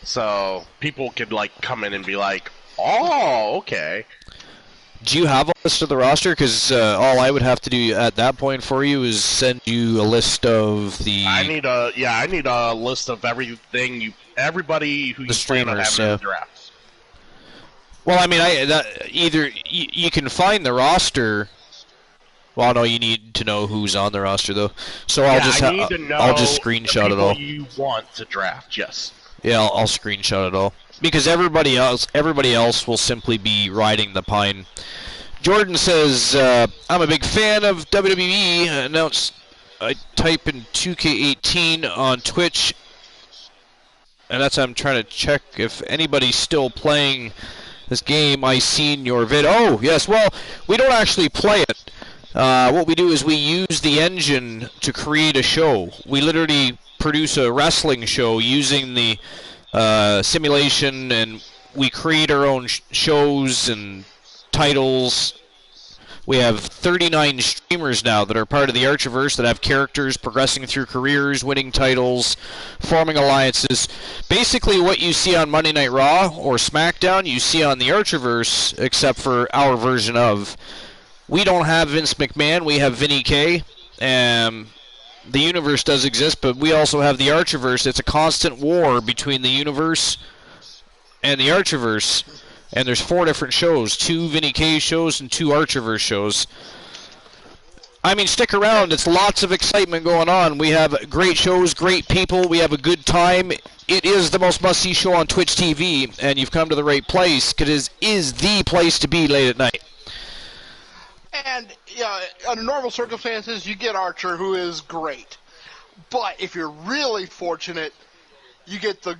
So people could, like, come in and be like, oh, okay. Do you have a list of the roster? Because all I would have to do at that point for you is send you a list of the... I need a list of everybody who you plan on having in the draft. Well, I mean, either you can find the roster. Well, no, you need to know who's on the roster though. So I'll just screenshot it all. You want to draft? Yes. Yeah, I'll screenshot it all because everybody else will simply be riding the pine. Jordan says, "I'm a big fan of WWE." Announced, I type in 2K18 on Twitch, and I'm trying to check if anybody's still playing this game. I seen your vid. Oh, yes. Well, we don't actually play it. What we do is we use the engine to create a show. We literally produce a wrestling show using the simulation, and we create our own shows and titles. We have 39 streamers now that are part of the Archerverse that have characters progressing through careers, winning titles, forming alliances. Basically what you see on Monday Night Raw or SmackDown, you see on the Archerverse, except for our version of. We don't have Vince McMahon, we have Vinny K. The Universe does exist, but we also have the Archerverse. It's a constant war between the Universe and the Archerverse. And there's 4 different shows, 2 Vinny K shows and 2 Archerverse shows. I mean, stick around. It's lots of excitement going on. We have great shows, great people. We have a good time. It is the most must-see show on Twitch TV, and you've come to the right place because it is the place to be late at night. And, yeah, under normal circumstances, you get Archer, who is great. But if you're really fortunate, you get the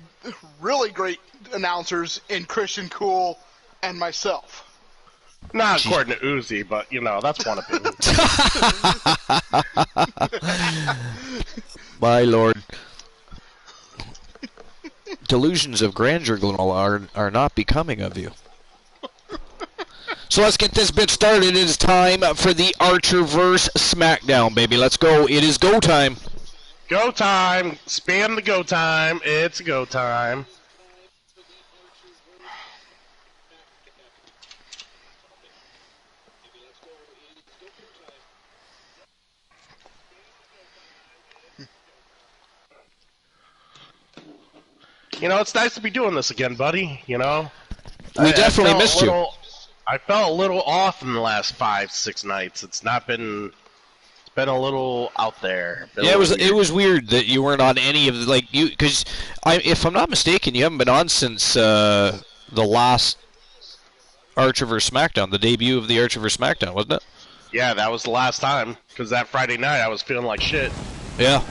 really great announcers in Christian Cool and myself. Not according to Uzi, but, that's one opinion. My lord. Delusions of grandeur, Glenol, are not becoming of you. So let's get this bit started. It is time for the Archerverse SmackDown, baby. Let's go. It is go time. Go time. Spam the go time. It's go time. It's nice to be doing this again, buddy. We definitely missed you. I felt a little off in the last 5-6 nights. It's been a little out there. Yeah, it was weird that you weren't on any of the, because if I'm not mistaken, you haven't been on since the last Archerverse SmackDown, the debut of the Archerverse SmackDown, wasn't it? Yeah, that was the last time, because that Friday night I was feeling like shit. Yeah.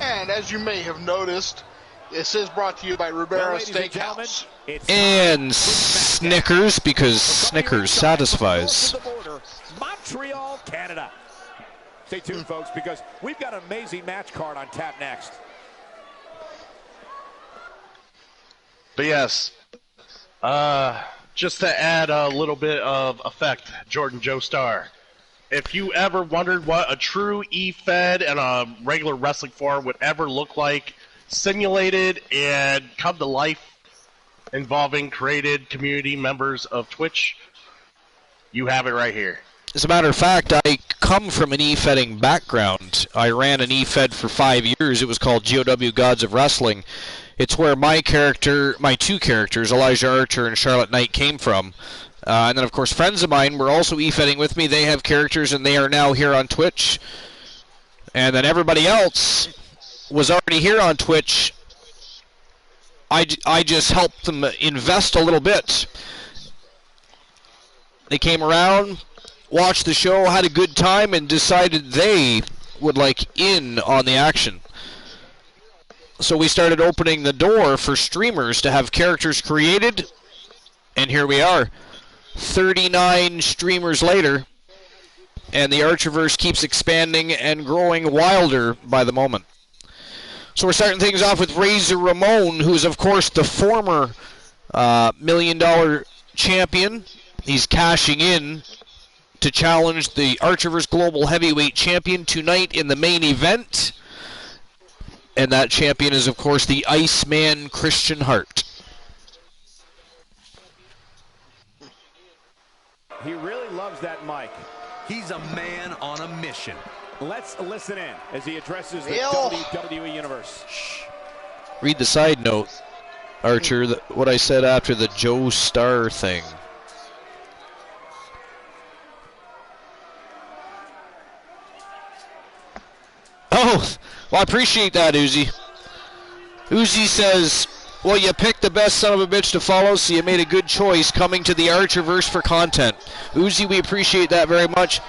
And as you may have noticed, this is brought to you by Ribera Steakhouse. And Snickers, because Snickers satisfies. Montreal, Canada. Stay tuned, folks, because we've got an amazing match card on tap next. But yes, just to add a little bit of effect, Jordan Joe Star. If you ever wondered what a true E-Fed and a regular wrestling forum would ever look like, simulated and come to life involving created community members of Twitch, you have it right here. As a matter of fact, I come from an E-Fedding background. I ran an E-Fed for 5 years. It was called GOW Gods of Wrestling. It's where my 2 characters, Elijah Archer and Charlotte Knight, came from. And then, of course, friends of mine were also E-Fedding with me. They have characters, and they are now here on Twitch. And then everybody else was already here on Twitch. I just helped them invest a little bit. They came around, watched the show, had a good time, and decided they would like in on the action. So we started opening the door for streamers to have characters created, and here we are, 39 streamers later, and the Archerverse keeps expanding and growing wilder by the moment. So we're starting things off with Razor Ramon, who is, of course, the former $1 million champion. He's cashing in to challenge the Archerverse Global Heavyweight Champion tonight in the main event. And that champion is, of course, the Iceman Christian Hart. He really loves that mic. He's a man on a mission. Let's listen in as he addresses the Bill. WWE Universe. Read the side note, Archer, what I said after the Joe Starr thing. Oh, well, I appreciate that, Uzi. Uzi says, well, you picked the best son of a bitch to follow, so you made a good choice coming to the Archerverse for content. Uzi, we appreciate that very much.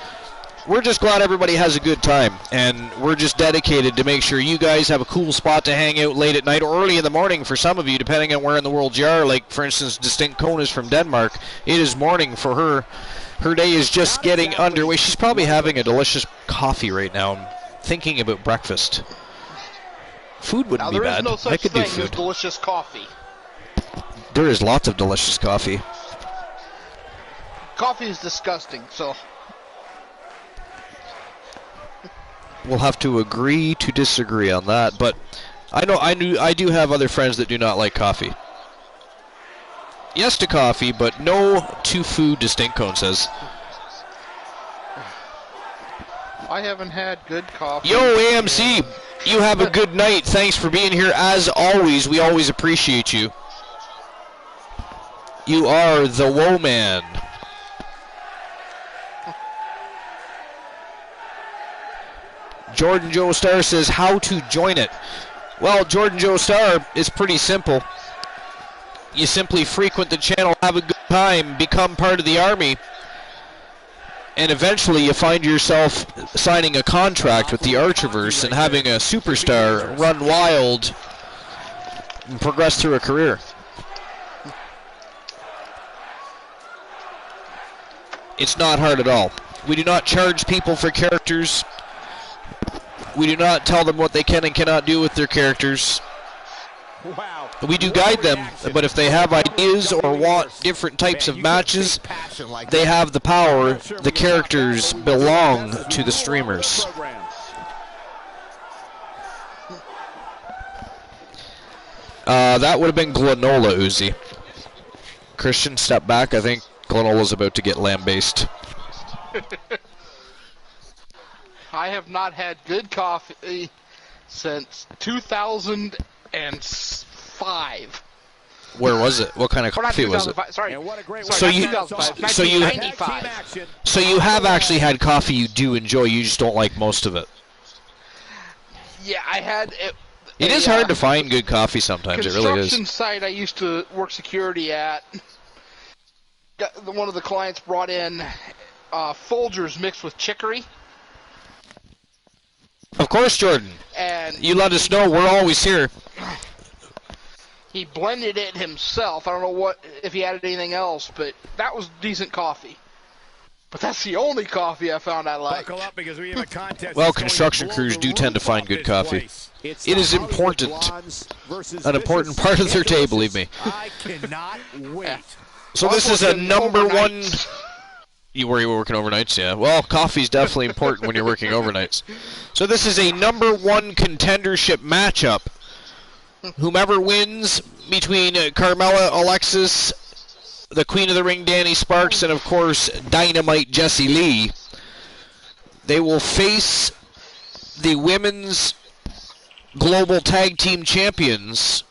We're just glad everybody has a good time, and we're just dedicated to make sure you guys have a cool spot to hang out late at night or early in the morning for some of you, depending on where in the world you are. Like, for instance, Distinct Cone is from Denmark. It is morning for her. Her day is just getting underway. She's probably having a delicious coffee right now. I'm thinking about breakfast. Food wouldn't be bad. There is no I such could do thing as food. delicious coffee. There is lots of delicious coffee. Coffee is disgusting, so... We'll have to agree to disagree on that, but I do have other friends that do not like coffee. Yes to coffee, but no to food, Distinct Cone says. I haven't had good coffee. Yo, AMC, you have a good night. Thanks for being here as always. We always appreciate you. You are the Woe Man. Jordan Joe Star says, how to join it. Well, Jordan Joe Star is pretty simple. You simply frequent the channel, have a good time, become part of the army, and eventually you find yourself signing a contract with the Archerverse and having a superstar run wild and progress through a career. It's not hard at all. We do not charge people for characters. We do not tell them what they can and cannot do with their characters. Wow. We do guide them, but if they have ideas or want different types of matches, they have the power. The characters belong to the streamers. That would have been Glanola, Uzi. Christian, step back. I think Glanola's about to get lambasted. I have not had good coffee since 2005. Where was it? What kind of Or not coffee was it? 2005. Sorry. And what a great So way to you- start off so you- 1995. So you have actually had coffee you do enjoy, you just don't like most of it. Yeah, I had it. It is hard to find good coffee sometimes, it really is. Construction site I used to work security at. One of the clients brought in Folgers mixed with chicory. Of course, Jordan. And You let us know, we're always here. he blended it himself. I don't know if he added anything else, but that was decent coffee. But that's the only coffee I found I liked. Buckle up because we have a contest Well, that's going construction to blow crews the do tend to roof find off good this coffee. place. It's It the is Hollywood important. Blondes versus An important Vicious part of their and day, Delicious. believe me. I cannot wait. So this is a Working number one... overnights. You were working overnights, yeah. Well, coffee's definitely important when you're working overnights. So this is a number one contendership matchup. Whomever wins between Carmella, Alexis, the Queen of the Ring, Danny Sparks, and of course Dynamite Jessie Lee, they will face the Women's Global Tag Team Champions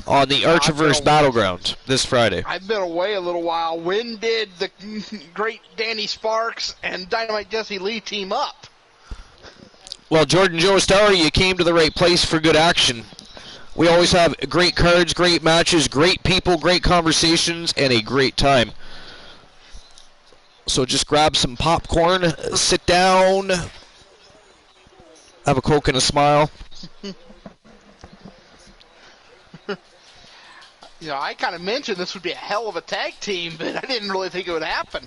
on the Archerverse Battleground this Friday. I've been away a little while. When did the great Danny Sparks and Dynamite Jessie Lee team up? Well, Jordan Joe Star, you came to the right place for good action. We always have great cards, great matches, great people, great conversations, and a great time. So just grab some popcorn, sit down, have a Coke and a smile, You know, I kind of mentioned this would be a hell of a tag team, but I didn't really think it would happen.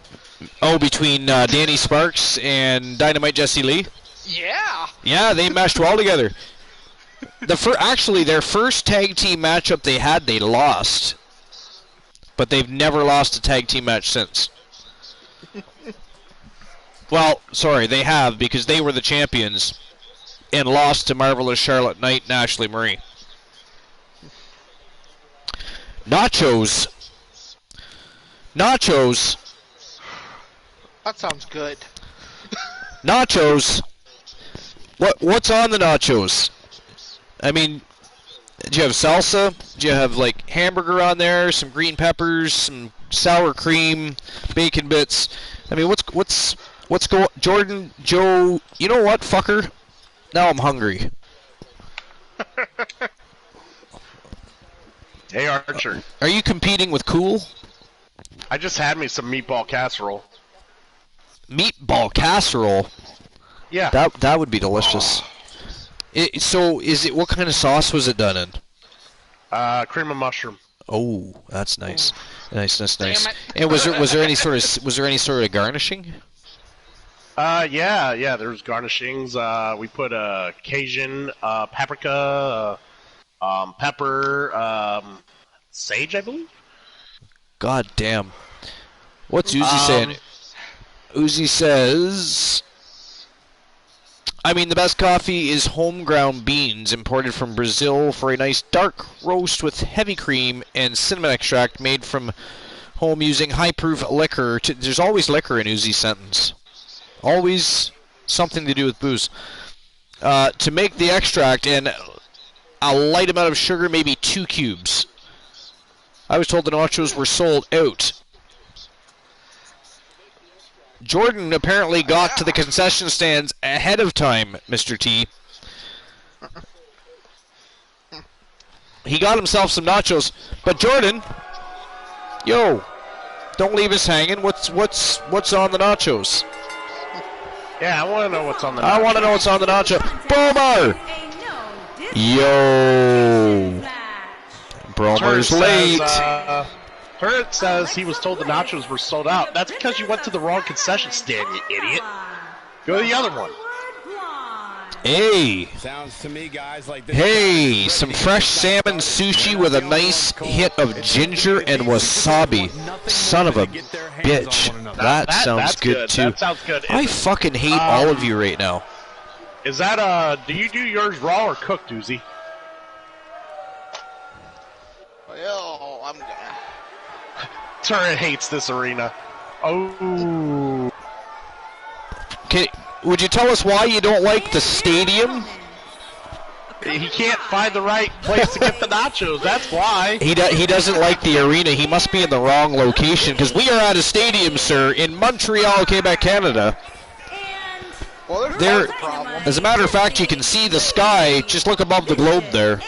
Oh, between Danny Sparks and Dynamite Jesse Lee? Yeah. Yeah, they meshed well together. Actually, their first tag team matchup they had, they lost. But they've never lost a tag team match since. Well, sorry, they have, because they were the champions and lost to Marvelous Charlotte Knight and Ashley Marie. Nachos. That sounds good. Nachos. What's on the nachos? I mean, do you have salsa? Do you have like hamburger on there? Some green peppers, some sour cream, bacon bits. I mean, what's going? Jordan, Joe, you know what, fucker? Now I'm hungry. Hey, Archer. Are you competing with Cool? I just had me some meatball casserole. Meatball casserole? Yeah. That would be delicious. What kind of sauce was it done in? Cream of mushroom. Oh, that's nice. Nice. Damn it. And was there any sort of garnishing? Yeah, there's garnishings. We put Cajun, paprika, pepper, sage, I believe. God damn. What's Uzi saying? Uzi says, I mean, the best coffee is home ground beans imported from Brazil for a nice dark roast with heavy cream and cinnamon extract made from home using high proof liquor. There's always liquor in Uzi's sentence. Always something to do with booze. To make the extract and a light amount of sugar, maybe 2 cubes. I was told the nachos were sold out. Jordan apparently got to the concession stands ahead of time, Mr. T. He got himself some nachos, but Jordan, yo, don't leave us hanging. What's on the nachos? Yeah, I want to know what's on the nachos. I want to know what's on the nacho. Boomer! Yo! Bromer's late. Turret says he was told the nachos were sold out. That's because you went to the wrong concession stand, you idiot. Go to the other one. Hey! Sounds to me, guys, like this. Hey! Some fresh salmon sushi with a nice hit of ginger and wasabi. Son of a bitch. That sounds good too. That sounds good. I fucking hate all of you right now. Is that, do you do yours raw or cooked, Uzi? Well, I'm gonna... Turret hates this arena. Oh. Okay, would you tell us why you don't like the stadium? He can't find the right place to get the nachos. That's why. He doesn't like the arena. He must be in the wrong location because we are at a stadium, sir, in Montreal, Quebec, Canada. Well, There, the problem. as a matter of fact, you can see the sky. Just look above the globe there.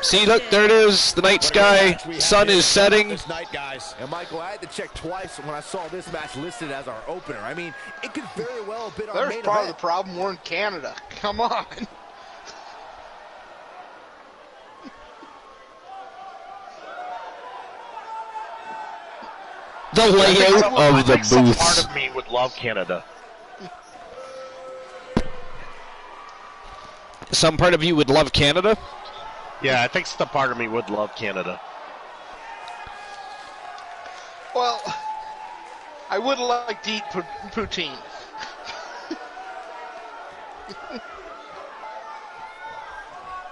See, look, there it is, the night sky. Sun is setting. This night, guys. And Michael, I had to check twice when I saw this match listed as our opener. I mean, it could very well have been our There's main part of the event. problem. We're in Canada. Come on. The layout of the Some booths. part of me would love Canada. Some part of you would love Canada? Yeah, I think some part of me would love Canada. Well, I would like to eat poutine.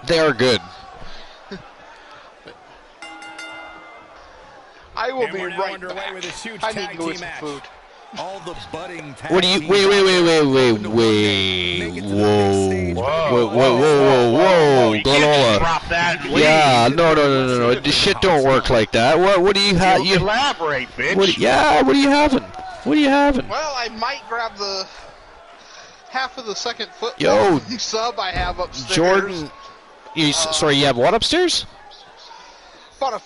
They are good. I will And be we're now right underway back. with this huge I need tag to go team get some match. food. All the budding tag What do you? teams Wait! out there Whoa! You can't Glanola. drop that and leave. Yeah, no. This shit don't work like that. What do you have? You elaborate, bitch. What are you having? What are you having? Well, I might grab the half of the second foot Yo. sub I have upstairs. Jordan, sorry, you have what upstairs? Bought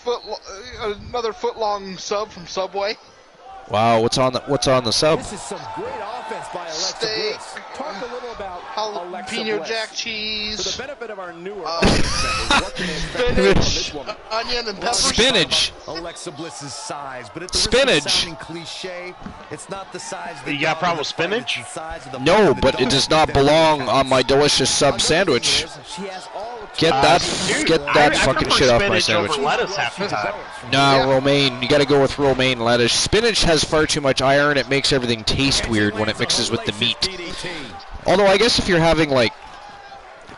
another foot long sub from Subway. Wow, what's on the sub? This is some great offense by Alexa Steak. Bliss. Talk a little about jalapeno jack For cheese, the benefit of our newer audience members, what can they expect from this woman? onion and pepper. Spinach. Alexa Bliss's size, but at the Spinach. risk of sounding cliche, it's not the size of the You got a dog problem in with the fight, spinach? it's the size of the No, bite of the but it dog does not that belong really on my counts. delicious sub Another sandwich. thing is, she has all the Get tools that, to Dude, get that I fucking prefer shit off my spinach sandwich. over lettuce half the time. Nah, Yeah. romaine. You gotta go with romaine lettuce. Spinach has far too much iron. It makes everything taste weird when it mixes with the meat. Although I guess if you're having like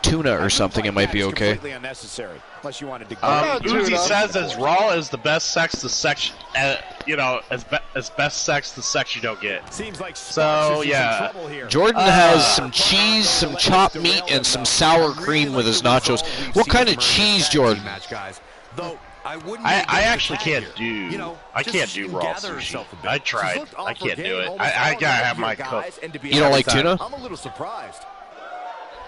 tuna or something, it might be okay. Completely unnecessary, unless you wanted to go. Uzi says as raw as the best sex, the sex, as best sex, the sex you don't get. Seems like So, yeah. trouble here. Jordan has some cheese, some chopped meat, and some sour cream with his nachos. What kind of cheese, Jordan? Match, guys. Though I wouldn't. I actually can't do. I can't do raw sushi. I tried. I can't do it. I gotta have my cook. You don't like tuna? I'm a little surprised.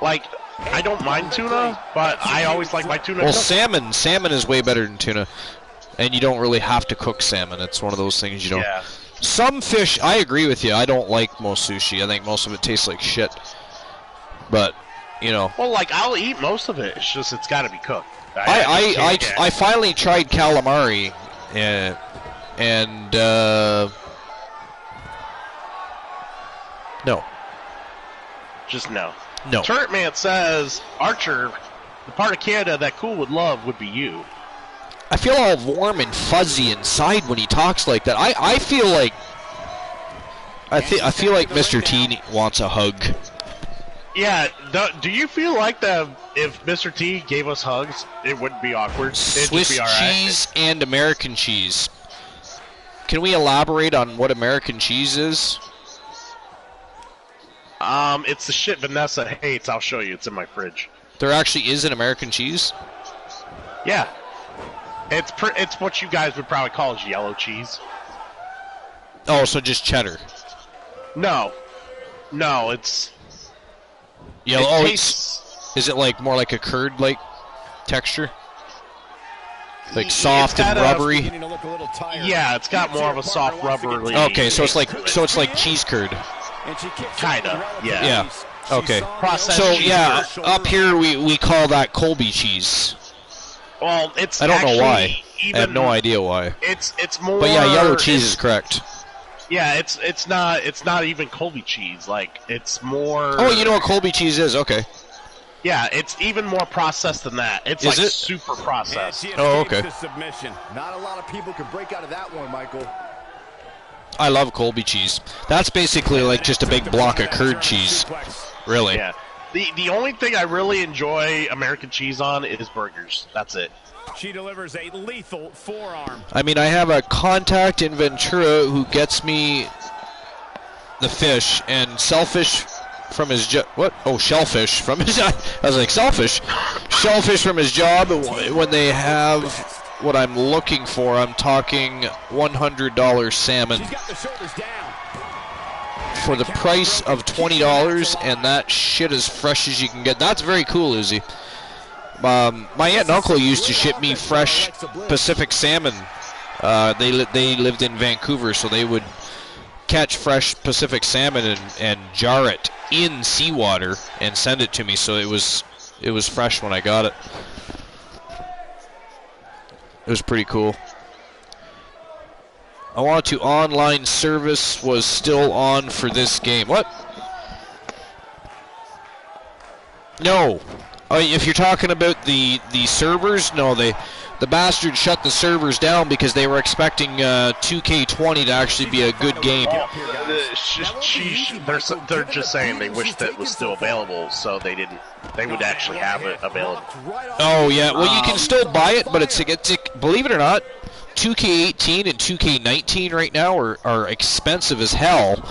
Like, I don't mind tuna, but I always like my tuna. Well, cooked. salmon is way better than tuna, and you don't really have to cook salmon. It's one of those things you don't. Yeah. Some fish, I agree with you. I don't like most sushi. I think most of it tastes like shit. But, you know. Well, like I'll eat most of it. It's just it's got to be cooked. I finally tried calamari, and no. Just no. No. Turret Man says, Archer, the part of Canada that Cool would love would be you. I feel all warm and fuzzy inside when he talks like that. I feel like I feel like Mr. T wants a hug. Yeah, do you feel like that if Mr. T gave us hugs, it wouldn't be awkward? It'd Swiss just be all right. cheese and American cheese. Can we elaborate on what American cheese is? It's the shit Vanessa hates. I'll show you. It's in my fridge. There actually is an American cheese? Yeah. It's what you guys would probably call as yellow cheese. Oh, so just cheddar. No, it's Yellow. it Oh, tastes. is it like more like a curd-like texture? Like It's soft and got a- rubbery? Beginning to look a little tired. Yeah, it's got more of a soft rubbery. Okay, so it's like cheese curd. And she kicks Kinda, it with yeah. relative Yeah, ease. okay. She saw the Processed So cheese yeah, curd. up here we call that Colby cheese. Well, it's I don't know actually why. Even, I have no idea why. It's more. But yeah, yellow cheese is correct. Yeah, it's not even Colby cheese. Like it's more. Oh, you know what Colby cheese is? Okay. Yeah, it's even more processed than that. It's Is like it? super And processed. she Oh, escapes okay. the submission. Not a lot of people can break out of that one, Michael. I love Colby cheese. That's basically like just a big block of curd cheese. Really. Yeah. The only thing I really enjoy American cheese on is burgers. That's it. She delivers a lethal forearm. I mean, I have a contact in Ventura who gets me the fish, and Selfish from his what? Oh, Shellfish from his. I was like Selfish, Shellfish from his job. When they have what I'm looking for, I'm talking $100 salmon She's got the shoulders down. for the price of $20, and that shit as fresh as you can get. That's very cool, Uzi. My aunt and uncle used to ship me fresh Pacific salmon. They lived in Vancouver, so they would catch fresh Pacific salmon and jar it in seawater and send it to me. So it was fresh when I got it. It was pretty cool. I wanted to online service was still on for this game. What? No. Oh, if you're talking about the servers, no, the bastards shut the servers down because they were expecting 2K20 to actually be a good game. They're just saying they wish that it was still available, so they would actually have it available. Oh yeah, well you can still buy it, but it's believe it or not, 2K18 and 2K19 right now are expensive as hell.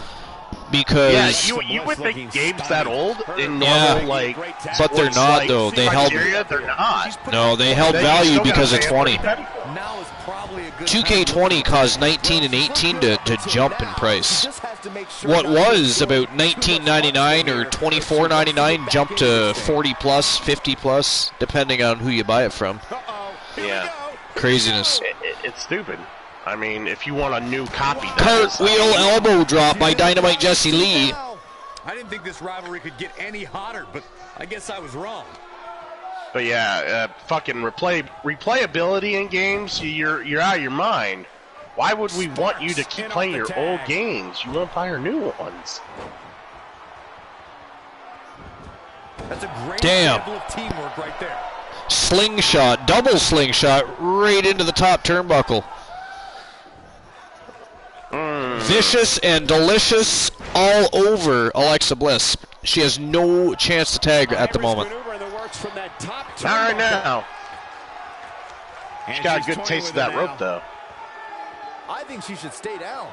Because you would think games that old in normal yeah, but they're not though. They held they're not. No, they held value because of 20. Now is probably a good 2K20 caused 19 and 18 to jump in price. What was about $19.99 or $24.99 jumped to 40 plus, 50 plus, depending on who you buy it from. Yeah, craziness. It's stupid. I mean, if you want a new copy, Cartwheel elbow drop by Dynamite Jesse Lee. I didn't think this rivalry could get any hotter, but I guess I was wrong. But yeah, fucking replayability in games, you're out of your mind. Why would we want you to keep playing your old games? You want to play your new ones. That's a great Damn. example of teamwork right there. Slingshot, double slingshot, right into the top turnbuckle. Vicious and delicious all over Alexa Bliss. She has no chance to tag at the moment. Not right now. She's got a good taste of that rope, though. I think she should stay down.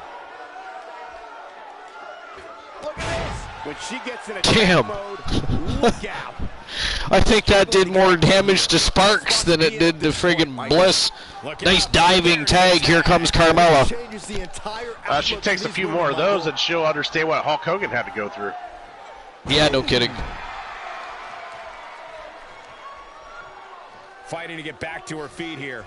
Look at this. When she gets in a Damn. mode, look out. I think that did more damage to Sparks than it did to friggin' Bliss. Nice diving tag. Here comes Carmella. She takes a few more of those and she'll understand what Hulk Hogan had to go through. Yeah, no kidding. Fighting to get back to her feet here.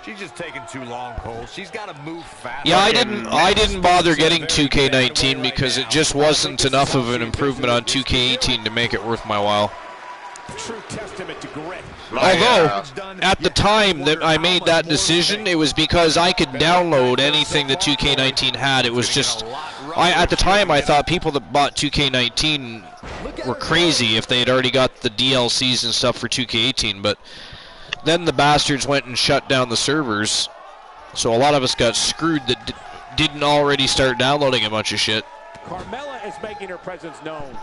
She's just taking too long, Cole. She's got to move fast. Yeah, I didn't bother getting 2K19 because it just wasn't enough of an improvement on 2K18 to make it worth my while. True testament to grit. Although, at the time that I made that decision, it was because I could download anything that 2K19 had. It was just, at the time I thought people that bought 2K19 were crazy if they had already got the DLCs and stuff for 2K18, but then the bastards went and shut down the servers, so a lot of us got screwed that didn't already start downloading a bunch of shit. Carmella is making her presence known.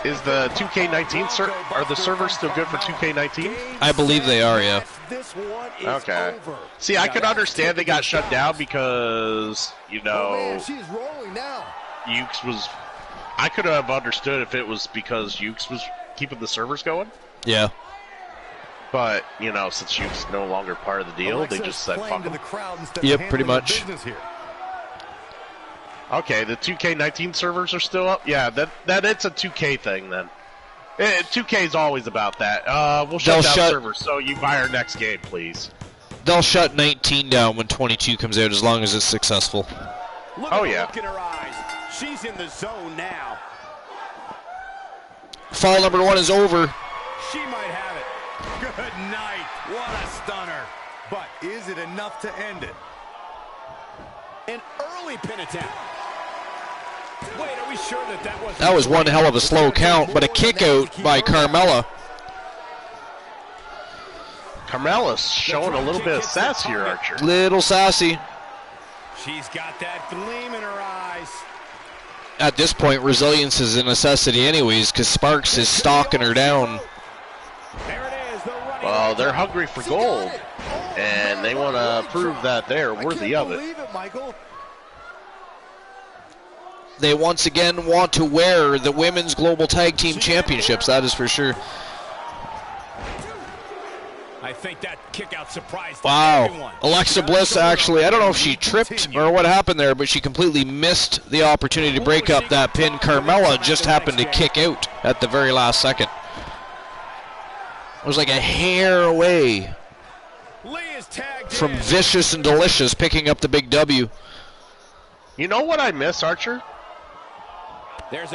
Is the 2K19 are the servers still good for 2K19? I believe they are, yeah. Okay. See, I could understand they got shut down because, you know, she's rolling now. Ukes was. I could have understood if it was because Ukes was keeping the servers going. Yeah. But, you know, since Ukes no longer part of the deal, they just said fuck them. Yep, pretty much. Okay, the 2K19 servers are still up? Yeah, that it's a 2K thing then. 2K is always about that. We'll shut down servers, so you buy our next game, please. They'll shut 19 down when 22 comes out as long as it's successful. Oh, yeah. Look in her eyes. She's in the zone now. Fall number 1 is over. She might have it. Good night. What a stunner. But is it enough to end it? An early pin attempt. Wait, are we sure that That was one hell of a slow count, but a kick out by Carmella. Carmella's showing a little bit of sass here, Archer. Little sassy. She's got that gleam in her eyes. At this point, resilience is a necessity anyways, because Sparks is stalking her down. There it is, well, they're hungry for gold, and they want to prove that they're worthy of it. They once again want to wear the Women's Global Tag Team Championships, that is for sure. I think that kick out surprised wow. Alexa Bliss actually, I don't know if she tripped or what happened there, but she completely missed the opportunity to break up that pin. Carmella just happened to kick out at the very last second. It was like a hair away from Vicious and Delicious picking up the big W. You know what I miss, Archer? In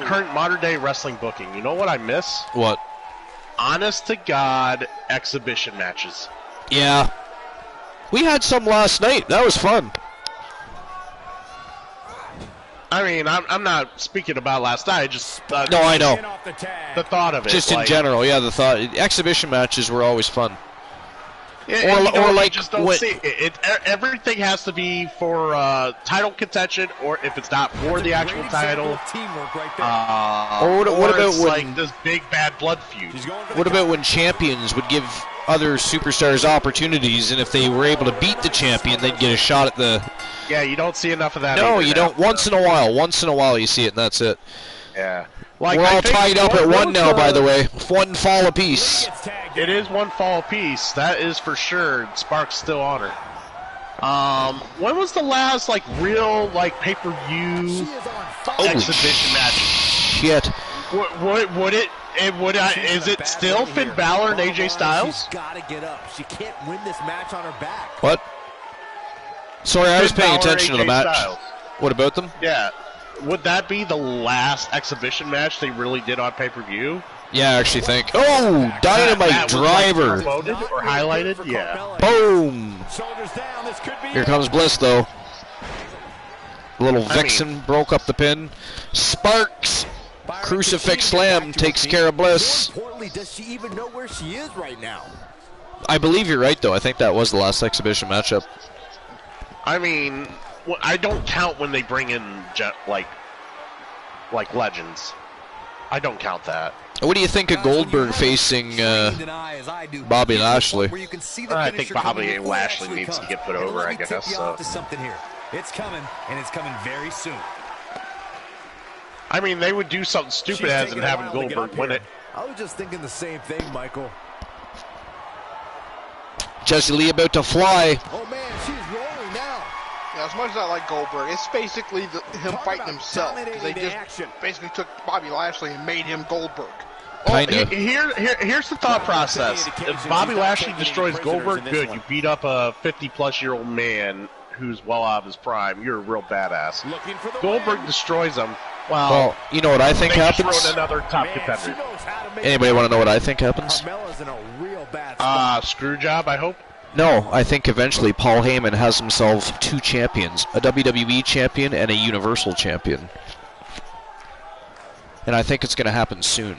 current modern day wrestling booking, you know what I miss? What? Honest to God exhibition matches. Yeah. We had some last night. That was fun. I mean, I'm not speaking about last night. Just no, I know. The thought of it. Just in general, yeah. The thought. Exhibition matches were always fun. Or like just don't see it. Everything has to be for title contention, or if it's not for the actual title. What about when, like this big bad blood feud? What about when champions would give other superstars opportunities, and if they were able to beat the champion, they'd get a shot at the. Yeah, you don't see enough of that. No, you don't. Once in a while, you see it, and that's it. Yeah. Like, we're all tied up at 1 now, by the way. 1 fall apiece. It is 1 fall apiece. That is for sure. Spark's still on her. When was the last real pay-per-view exhibition match? Shit. Is it still Finn Balor and AJ Styles? She's got to get up. She can't win this match on her back. What? Sorry, I was paying attention to the match. What about them? Yeah. Would that be the last exhibition match they really did on pay-per-view? Yeah, I actually think. Oh, Dynamite That was, Driver. like, promoted or highlighted? Yeah. Boom. Shoulders down. This could be Here it. comes Bliss, though. Little Vixen broke up the pin. Sparks. Crucifix Slam takes care of Bliss. More importantly, does she even know where she is right now? I believe you're right, though. I think that was the last exhibition matchup. I mean, I don't count when they bring in like legends. I don't count that. What do you think of Goldberg facing Bobby Lashley? I think Bobby Lashley needs to get put over, I guess. So. It's coming, and it's coming very soon. I mean, they would do something stupid as in having Goldberg win it. I was just thinking the same thing, Michael. Jesse Lee about to fly. Oh, man, she's rolling now. Yeah, as much as I like Goldberg, it's basically him fighting himself. Because they just basically took Bobby Lashley and made him Goldberg. Kinda. Here's the thought process. If Bobby Lashley destroys Goldberg, good. You beat up a 50-plus-year-old man who's well out of his prime. You're a real badass. Goldberg destroys him. Well, you know what I think they happens? just wrote another top contender. Anybody want to know what I think happens? Carmella's in a real bad spot. Screw job, I hope. No, I think eventually Paul Heyman has himself two champions, a WWE champion and a Universal champion. And I think it's going to happen soon.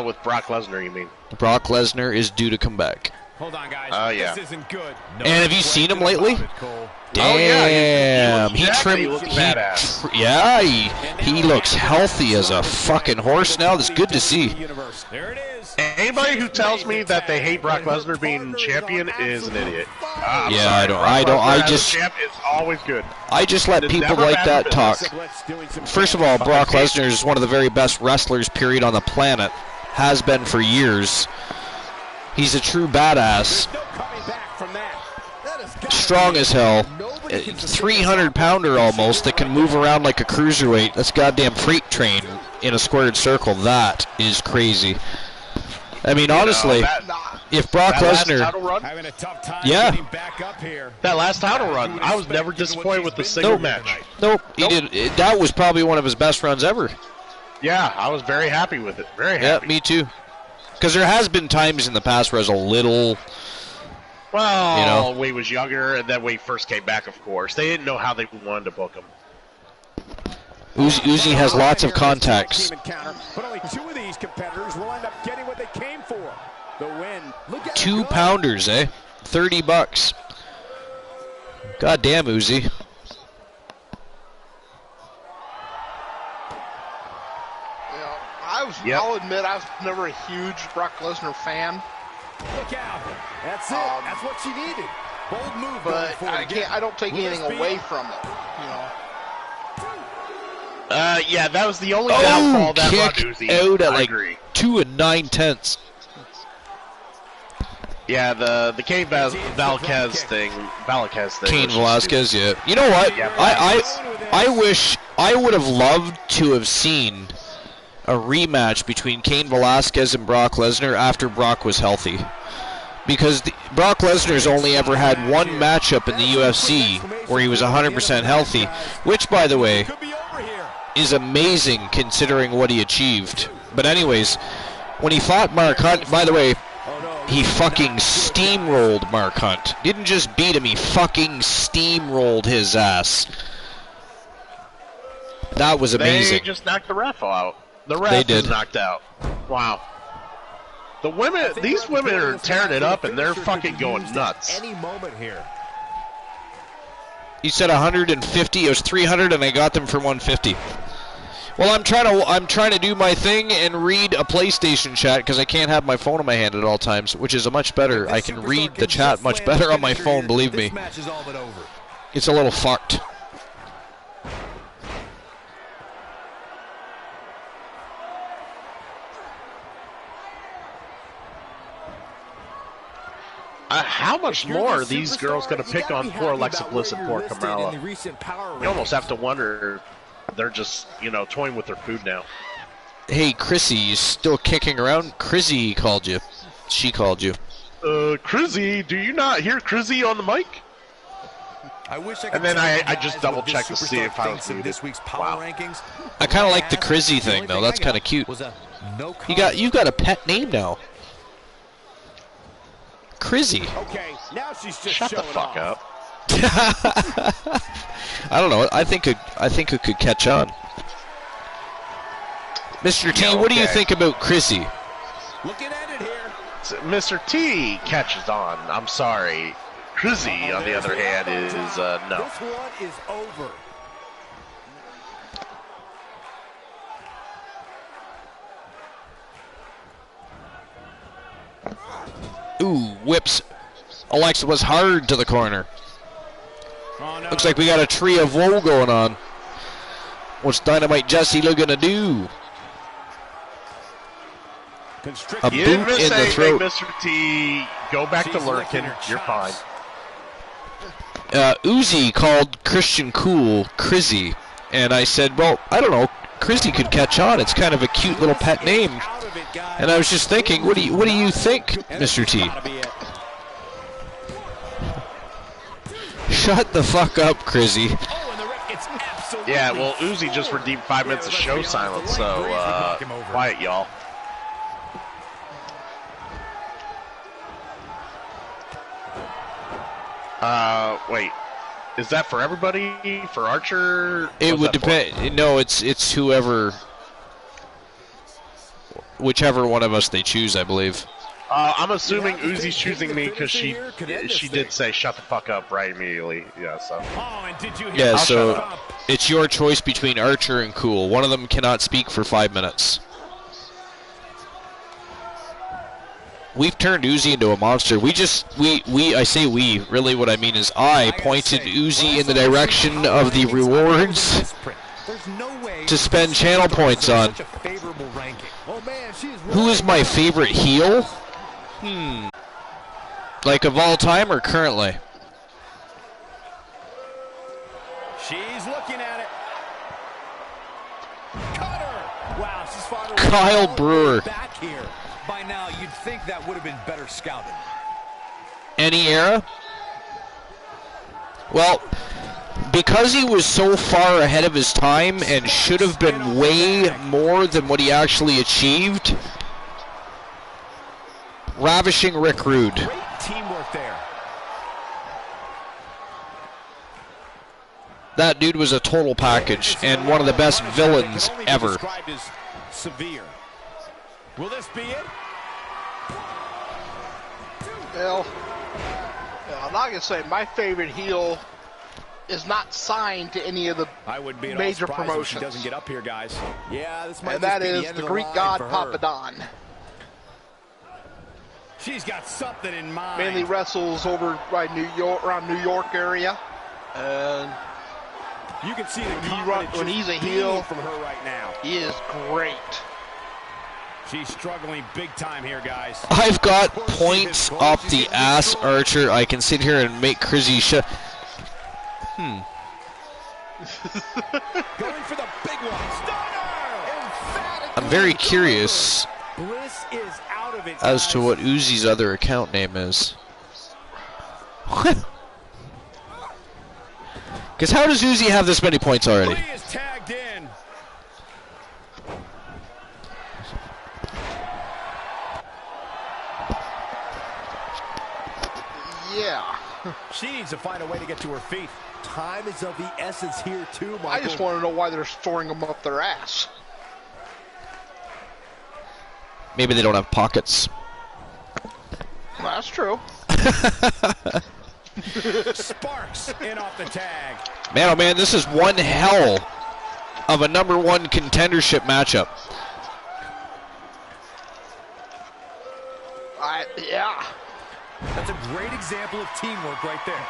With Brock Lesnar, you mean? Brock Lesnar is due to come back. Hold on, guys. Yeah. This isn't good. And have you seen him lately? yeah, Damn, he trimmed. looks badass. He looks healthy as a fucking horse now. That's good to see. There it is. Anybody who tells me that they hate Brock Lesnar being champion is an idiot. Yeah, I don't. I just. Champ is always good. I just let people like that talk. First of all, Brock Lesnar is one of the very best wrestlers, period, on the planet. Has been for years. He's a true badass. Strong as hell. 300-pounder almost that can move around like a cruiserweight. That's a goddamn freight train in a squared circle. That is crazy. I mean, honestly, if Brock Lesnar... Having a tough time getting back up here. That last title run, I was never disappointed with the single match. Nope, he did. That was probably one of his best runs ever. Yeah, I was very happy with it. Very happy. Yeah, me too. Because there has been times in the past where I was a little... Well, when he was younger, and then when he first came back, of course. They didn't know how they wanted to book him. Uzi has lots of contacts. But only two of these competitors will end up getting what they came for. The win. 2-pounders, eh? $30. God damn, Uzi. I'll admit I was never a huge Brock Lesnar fan. Look out. That's it. That's what she needed. Bold move. But I don't take anything away from it, you know. Yeah, that was the only downfall that kick Uzi. out at I like agree. 2 9/10. Yeah, the Cain Velasquez thing. Cain Velasquez, yeah. You know what? Yeah, I wish I would have loved to have seen a rematch between Cain Velasquez and Brock Lesnar after Brock was healthy. Because Brock Lesnar's only ever had one matchup in the UFC where he was 100% healthy, which, by the way, is amazing considering what he achieved. But anyways, when he fought Mark Hunt, by the way, he fucking steamrolled Mark Hunt. Didn't just beat him, he fucking steamrolled his ass. That was amazing. They just knocked the ref out. The ref was knocked out. Wow. The women, these women are tearing it up, and they're fucking going nuts. Any moment here. You said 150. It was 300, and I got them for 150. Well, I'm trying to do my thing and read a PlayStation chat because I can't have my phone in my hand at all times, which is a much better. I can read the chat much better on my phone. Believe me. It's a little fucked. How much more are these girls going to pick on poor Alexa Bliss and poor Carmella? You almost have to wonder they're just, toying with their food now. Hey, Chrissy, you still kicking around? Chrissy called you. She called you. Chrissy, do you not hear Chrissy on the mic? I wish I could And then tell you I just guys double what this checked to see superstar if I was thinks of muted. this week's power Wow. rankings. I kind of like the The Crizzy thing, only though. I That's kind of got cute. was a no You've got a pet name now. Crizzy. Okay, now she's just Shut the showing fuck off. up. I don't know. I think it could catch on. Mr. T, Yeah, what do you okay. think about Crizzy? Looking at it here. So Mr. T catches on. I'm sorry. Crizzy, on the other hand, is no. This one is over. Ooh, whips. Alexa was hard to the corner. Oh, no. Looks like we got a tree of woe going on. What's Dynamite Jesse looking to do? A Constricted. You didn't boot miss in the anything, throat. Mr. T. Go back to She's lurking. licking her You're fine. chops. Uzi called Christian Cool Crizzy, and I said, well, I don't know, Crizzy could catch on. It's kind of a cute little pet name. Out of it, guys. And I was just thinking, what do you think, Mr. T? Gotta be it. Shut the fuck up, Crizzy. Oh, and the ref gets absolutely Yeah, well, Uzi just redeemed 5 minutes of show silence, so quiet, y'all. Wait. Is that for everybody? For Archer? It What's would that for? depend. No, it's whoever, whichever one of us they choose, I believe. I'm assuming Yeah, Uzi's choosing me because she Tremendous did say shut the fuck up right immediately. Yeah, so. Oh, and did you hear Yeah, I'll so shut up. it's your choice between Archer and Cool. One of them cannot speak for 5 minutes. We've turned Uzi into a monster. I say we, really what I mean is I pointed Uzi in the direction of the rewards There's no way to spend channel points on. such a favorable ranking. Oh man, she's Who is my favorite heel? Like of all time or currently? She's looking at it. Cutter. Wow, she's fought her way Kyle all Brewer. back here. By now, you'd think that would have been better scouted. Any era? Well, because he was so far ahead of his time and should have been way more than what he actually achieved, Ravishing Rick Rude. Great teamwork there. That dude was a total package and one of the best villains ever. Described as severe. Will this be it? Well, I'm not gonna say my favorite heel is not signed to any of the I would be at major all surprised if promotions. she doesn't get up here, guys. Yeah, this might and just that be is the end the of Greek line god for her. Papadon. She's got something in mind. Mainly wrestles over by New York, around New York area, and You can see the When confidence he's just a heel- beaming from her right now. he is great. She's struggling big time here, guys. I've got points up the ass, Archer. I can sit here and make Crizzy shut. Going for the big one. Stunner! I'm very curious Bliss is out of it, as to guys. what Uzi's other account name is. Because how does Uzi have this many points already? Lee is tagged in. Yeah. She needs to find a way to get to her feet. Time is of the essence here too, Michael. I just want to know why they're storing them up their ass. Maybe they don't have pockets. Well, that's true. Sparks in off the tag. Man, oh man, this is one hell of a #1 contendership matchup. Yeah. That's a great example of teamwork right there.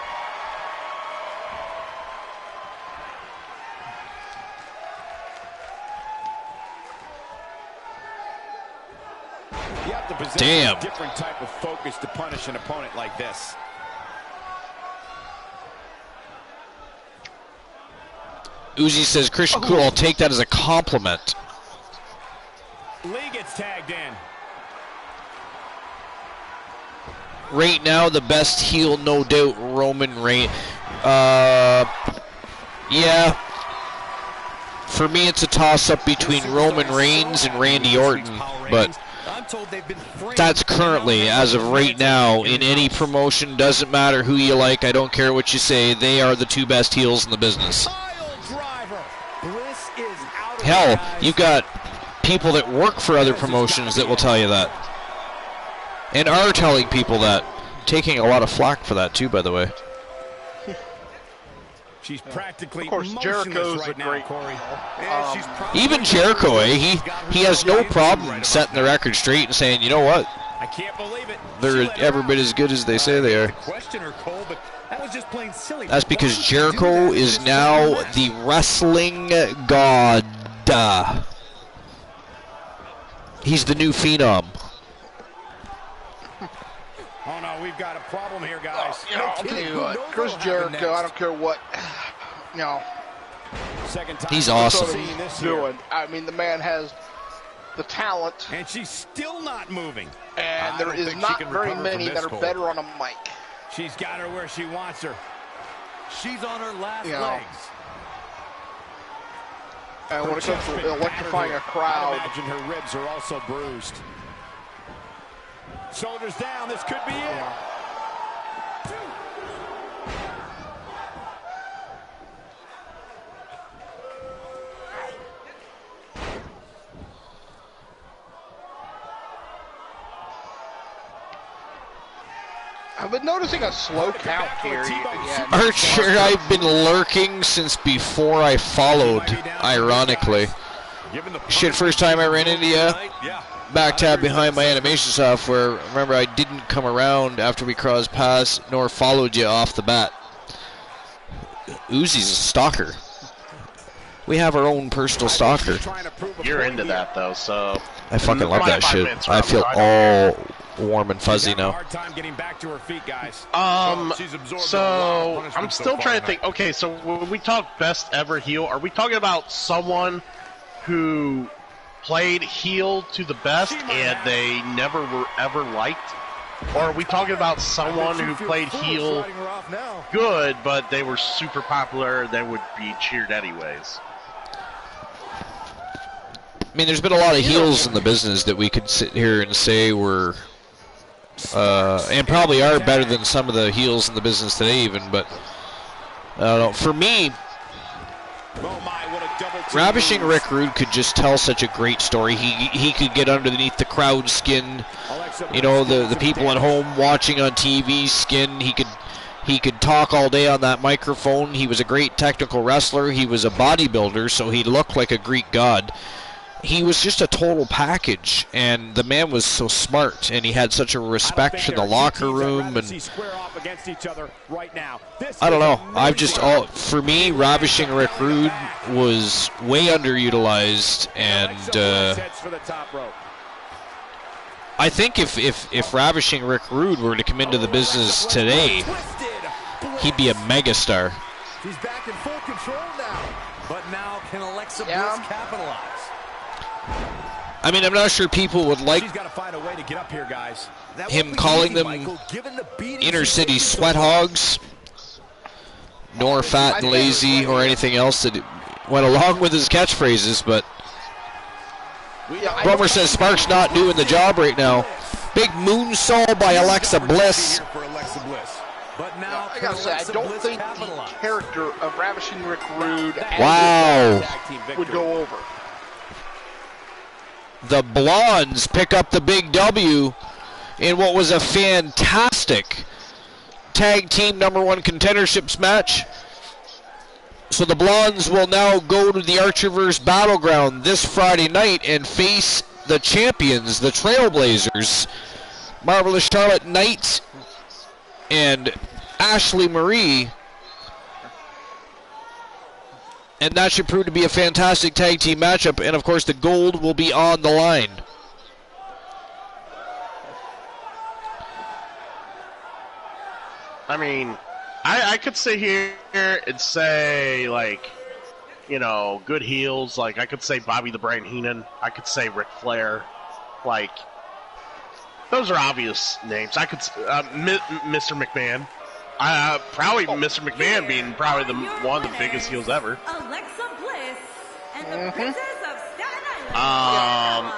You have to possess Damn. a different type of focus to punish an opponent like this. Uzi says, Christian Cool, I'll take that as a compliment. Lee gets tagged in. Right now, the best heel, no doubt, Roman Reigns. Yeah. For me, it's a toss-up between Roman Reigns and Randy Orton, but that's currently, as of right now, in any promotion. Doesn't matter who you like. I don't care what you say. They are the two best heels in the business. Hell, you've got people that work for other promotions that will tell you that, and are telling people that. Taking a lot of flack for that too, by the way. She's practically of course, Jericho's right a great. now, Corey. Even Jericho, he has no problem setting the record straight and saying, you know what? I can't believe it. They're every bit as good as they say they are. That's because Jericho is now the wrestling god. He's the new Phenom. Oh no, we've got a problem here, guys. I'll tell you what, Chris Jericho, I don't care what, Second time he's awesome. seeing this doing. I mean, the man has the talent, and she's still not moving. and there is not very many that are better on a mic. She's got her where she wants her. She's on her last Yeah. legs. And when it comes to electrifying a crowd, I imagine her ribs are also bruised. Shoulders down, this could be it. I've been noticing a slow count here. Yeah. Archer, I've been lurking since before I followed, ironically. Shit, first time I ran into you, back tab behind my animation software. Remember, I didn't come around after we crossed paths, nor followed you off the bat. Uzi's a stalker. We have our own personal stalker. You're into that, though, so... I fucking love that shit. I feel all warm and fuzzy now. So I'm still trying to think. Okay, so when we talk best ever heel, are we talking about someone who played heel to the best and they never were ever liked? Or are we talking about someone who played heel good, but they were super popular, they would be cheered anyways? I mean, there's been a lot of heels in the business that we could sit here and say were, and probably are better than some of the heels in the business today even, but I don't know. For me, Ravishing Rick Rude could just tell such a great story. He could get underneath the crowd skin, you know, the people at home watching on TV skin. He could talk all day on that microphone. He was a great technical wrestler. He was a bodybuilder, so he looked like a Greek god. He was just a total package, and the man was so smart, and he had such a respect in the locker room, and I don't know. For me, Ravishing Rick Rude was way underutilized, and I think if Ravishing Rick Rude were to come into the business today, he'd be a megastar. She's back in full control now. But now can Alexa Bliss capitalize? I mean, I'm not sure people would like him calling them inner city sweat hogs, nor fat and lazy, or anything else that went along with his catchphrases, but Romer says Spark's not doing the job right now. Big moonsault by Alexa Bliss. I gotta say, I don't think the character of Ravishing Rick Rude would go over. The Blondes pick up the big W in what was a fantastic tag team #1 contenderships match. So the Blondes will now go to the Archerverse Battleground this Friday night and face the champions, the Trailblazers, Marvelous Charlotte Knight and Ashley Marie. And that should prove to be a fantastic tag team matchup. And, of course, the gold will be on the line. I mean, I could sit here and say, like, you know, good heels. Like, I could say Bobby the Brain Heenan. I could say Ric Flair. Like, those are obvious names. I could, Mr. McMahon. Probably Mr. McMahon being probably one of the biggest heels ever. Alexa Bliss and the Princess of Staten Island.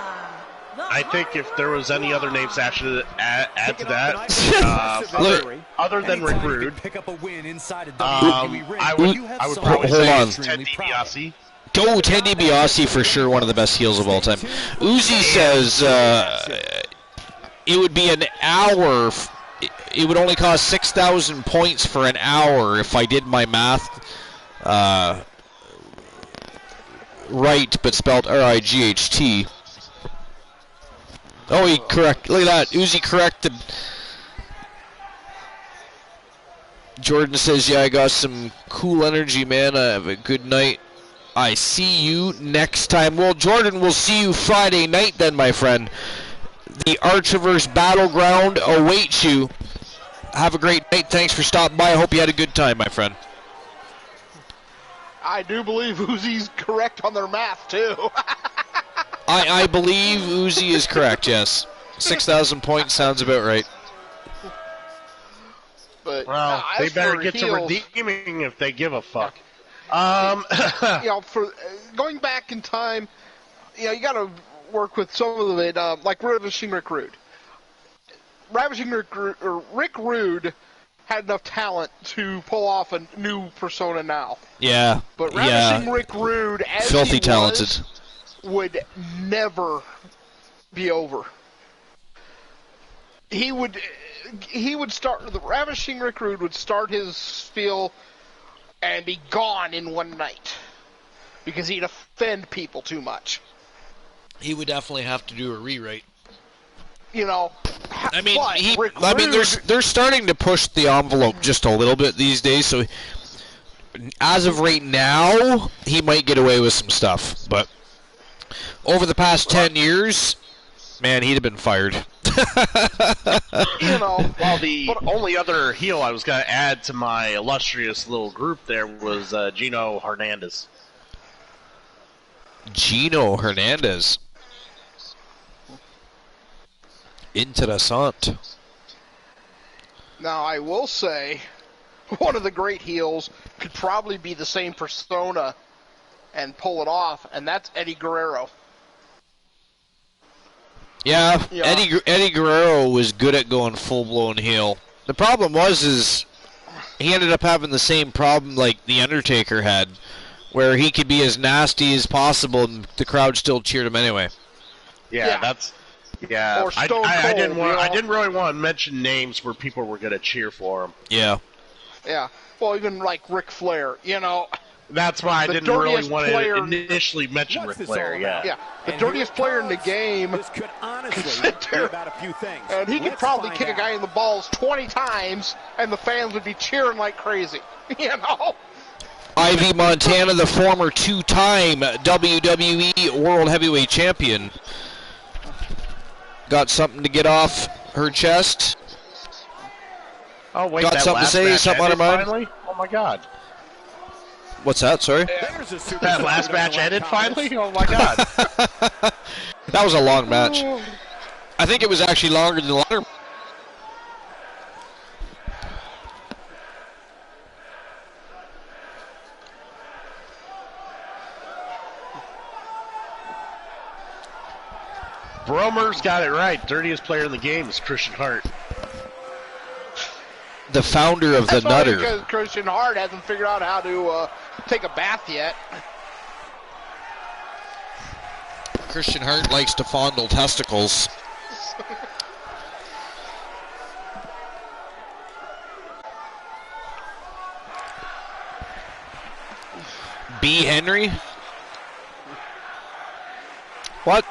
I think if there was any other names to add to that, other than Rick Rude, pick up a win inside a I would probably say it's Ted DiBiase. Oh, Ted DiBiase for sure, one of the best heels of all time. Uzi says it would be an hour. It would only cost 6,000 points for an hour if I did my math right, but spelled R-I-G-H-T. Oh, he correct. Look at that. Uzi corrected. Jordan says, yeah, I got some cool energy, man. Have a good night. I see you next time. Well, Jordan, we'll see you Friday night then, my friend. The Archiverse Battleground awaits you. Have a great night. Thanks for stopping by. I hope you had a good time, my friend. I do believe Uzi's correct on their math, too. I believe Uzi is correct, yes. 6,000 points sounds about right. But, well, they better get to redeeming if they give a fuck. For going back in time, you got to work with some of it, like Ravishing Rick Rude. Rick Rude had enough talent to pull off a new persona now. Yeah. But Ravishing Rick Rude, as filthy talented, would never be over. He would start, the Ravishing Rick Rude would start his spiel and be gone in one night because he'd offend people too much. He would definitely have to do a rewrite. I mean, they're starting to push the envelope just a little bit these days. So, as of right now, he might get away with some stuff. But over the past 10 years, man, he'd have been fired. Well, the only other heel I was going to add to my illustrious little group there was Gino Hernandez. Gino Hernandez. Interessant. Now, I will say, one of the great heels could probably be the same persona and pull it off, and that's Eddie Guerrero. Yeah. Eddie Guerrero was good at going full-blown heel. The problem is he ended up having the same problem like The Undertaker had, where he could be as nasty as possible and the crowd still cheered him anyway. Yeah. Or Stone Cold, I didn't really want to mention names where people were going to cheer for him. Yeah. Yeah. Well, even like Ric Flair, That's why I didn't really want to initially mention Ric Flair. Yeah. The dirtiest player in the game. This could honestly be about a few things. And he could probably kick a guy in the balls 20 times, and the fans would be cheering like crazy. Ivy Montana, the former two-time WWE World Heavyweight Champion, got something to get off her chest. Oh wait, got something to say? Something on her mind? Finally? Oh my God. What's that? Sorry. That last match ended finally. Oh my God. That was a long match. I think it was actually longer than the latter. Bromer's got it right. Dirtiest player in the game is Christian Hart. The founder of the Nutter. Because Christian Hart hasn't figured out how to take a bath yet. Christian Hart likes to fondle testicles. B. Henry? What?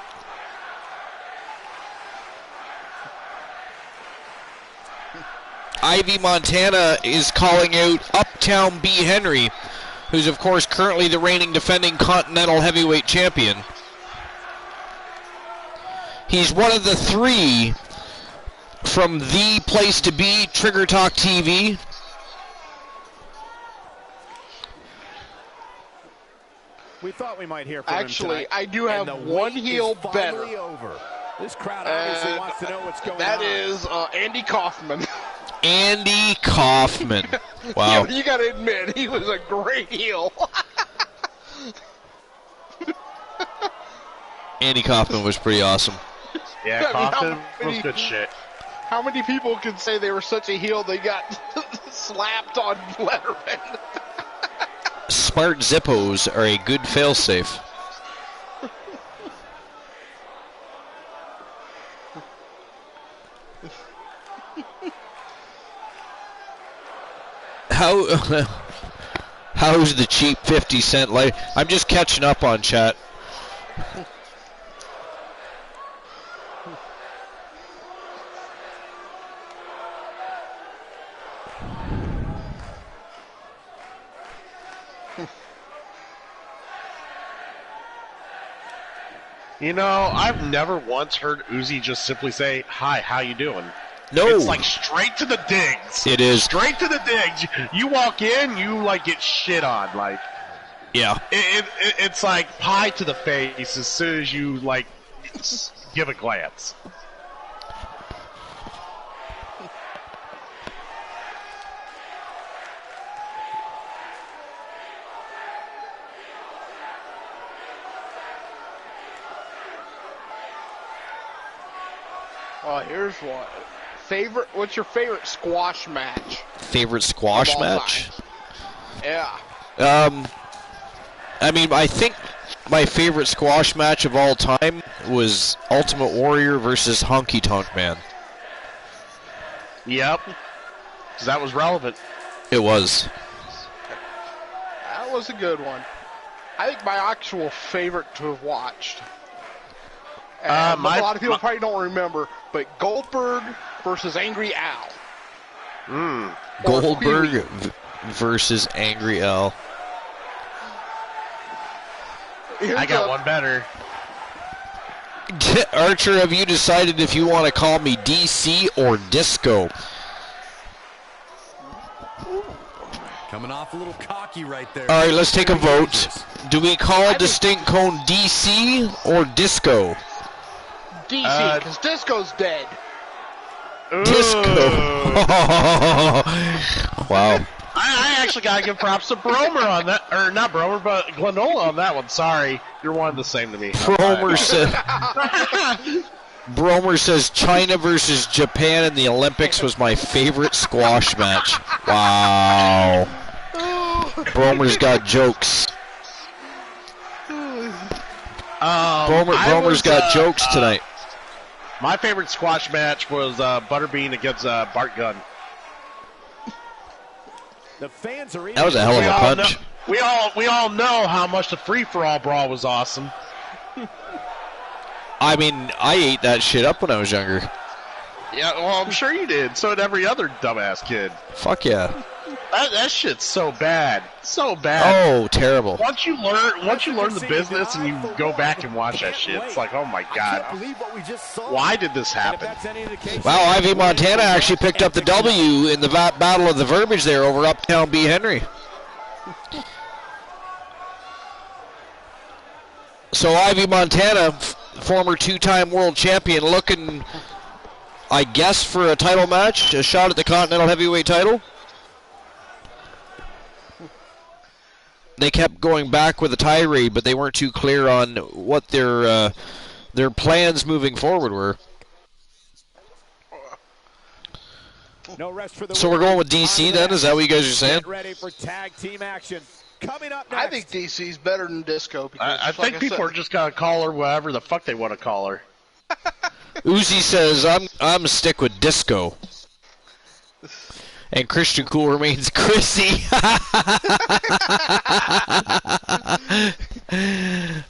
Ivy Montana is calling out Uptown B. Henry, who's of course currently the reigning defending Continental Heavyweight Champion. He's one of the three from the place to be, Trigger Talk TV. We thought we might hear from Actually, him tonight, I do have one heel better. Over. This crowd obviously wants to know what's going on. That is Andy Kaufman. Andy Kaufman. Wow. You gotta admit, he was a great heel. Andy Kaufman was pretty awesome. Yeah, Kaufman was good shit. How many people can say they were such a heel they got slapped on Letterman? Smart Zippos are a good failsafe. How's the cheap 50 cent light? I'm just catching up on chat. You know, I've never once heard Uzi just simply say, "Hi, how you doing?" No. It's like straight to the digs. It is. Straight to the digs. You walk in, you like get shit on. Like, Yeah. it's like pie to the face as soon as you like give a glance. Well, here's what. What's your favorite squash match? Favorite squash match? Yeah. I mean, I think my favorite squash match of all time was Ultimate Warrior versus Honky Tonk Man. Yep. 'Cause that was relevant. It was. That was a good one. I think my actual favorite to have watched. And a lot of people probably don't remember, but Goldberg versus Angry Al. Goldberg versus Angry Al. I got one better. Archer, have you decided if you want to call me DC or Disco? Coming off a little cocky right there. All right, let's take a vote. Do we call Distinct Cone DC or Disco? DC, because Disco's dead. Disco. Wow. I actually got to give props to Bromer on that. Or not Bromer, but Glenola on that one. Sorry. You're one and the same to me. Bromer says China versus Japan in the Olympics was my favorite squash match. Wow. Bromer's got jokes. Bromer's got jokes tonight. My favorite squash match was Butterbean against Bart Gunn. The fans are that was a hell of a punch. We all know how much the free-for-all brawl was awesome. I mean, I ate that shit up when I was younger. Yeah, well, I'm sure you did. So did every other dumbass kid. Fuck yeah. That shit's so bad. So bad. Oh, terrible. Once you learn the business and you go back and watch that shit, it's like, oh my god. Why did this happen? Wow, Ivy Montana actually picked up the W in the Battle of the Verbiage there over Uptown B. Henry. So Ivy Montana, former two-time world champion, looking, I guess, for a title match, a shot at the Continental Heavyweight title. They kept going back with a tirade, but they weren't too clear on what their plans moving forward were. No rest for the so we're going with DC then? Is that what you guys are saying? Get ready for tag team action. Coming up next. I think DC's better than Disco. Because, I think people are just gonna call her whatever the fuck they want to call her. Uzi says I'm stick with Disco. And Christian Cool remains Chrissy.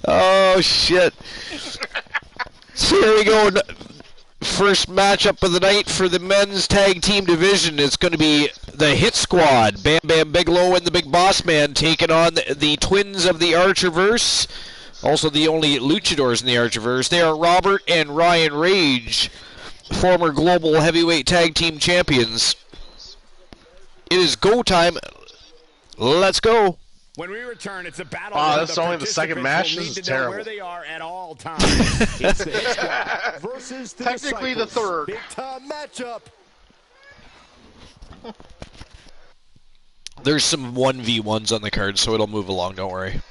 Oh, shit. So here we go. First matchup of the night for the men's tag team division. It's going to be the Hit Squad. Bam Bam Bigelow and the Big Boss Man taking on the twins of the Archerverse. Also the only luchadors in the Archerverse. They are Robert and Ryan Rage, former global heavyweight tag team champions. It is go time. Let's go. When we return, it's a battle. That's only the second match. This is terrible. Where they are at all times. It's the Hit Squad versus the technically the third. Big time matchup. There's some 1v1s on the card, so it'll move along. Don't worry.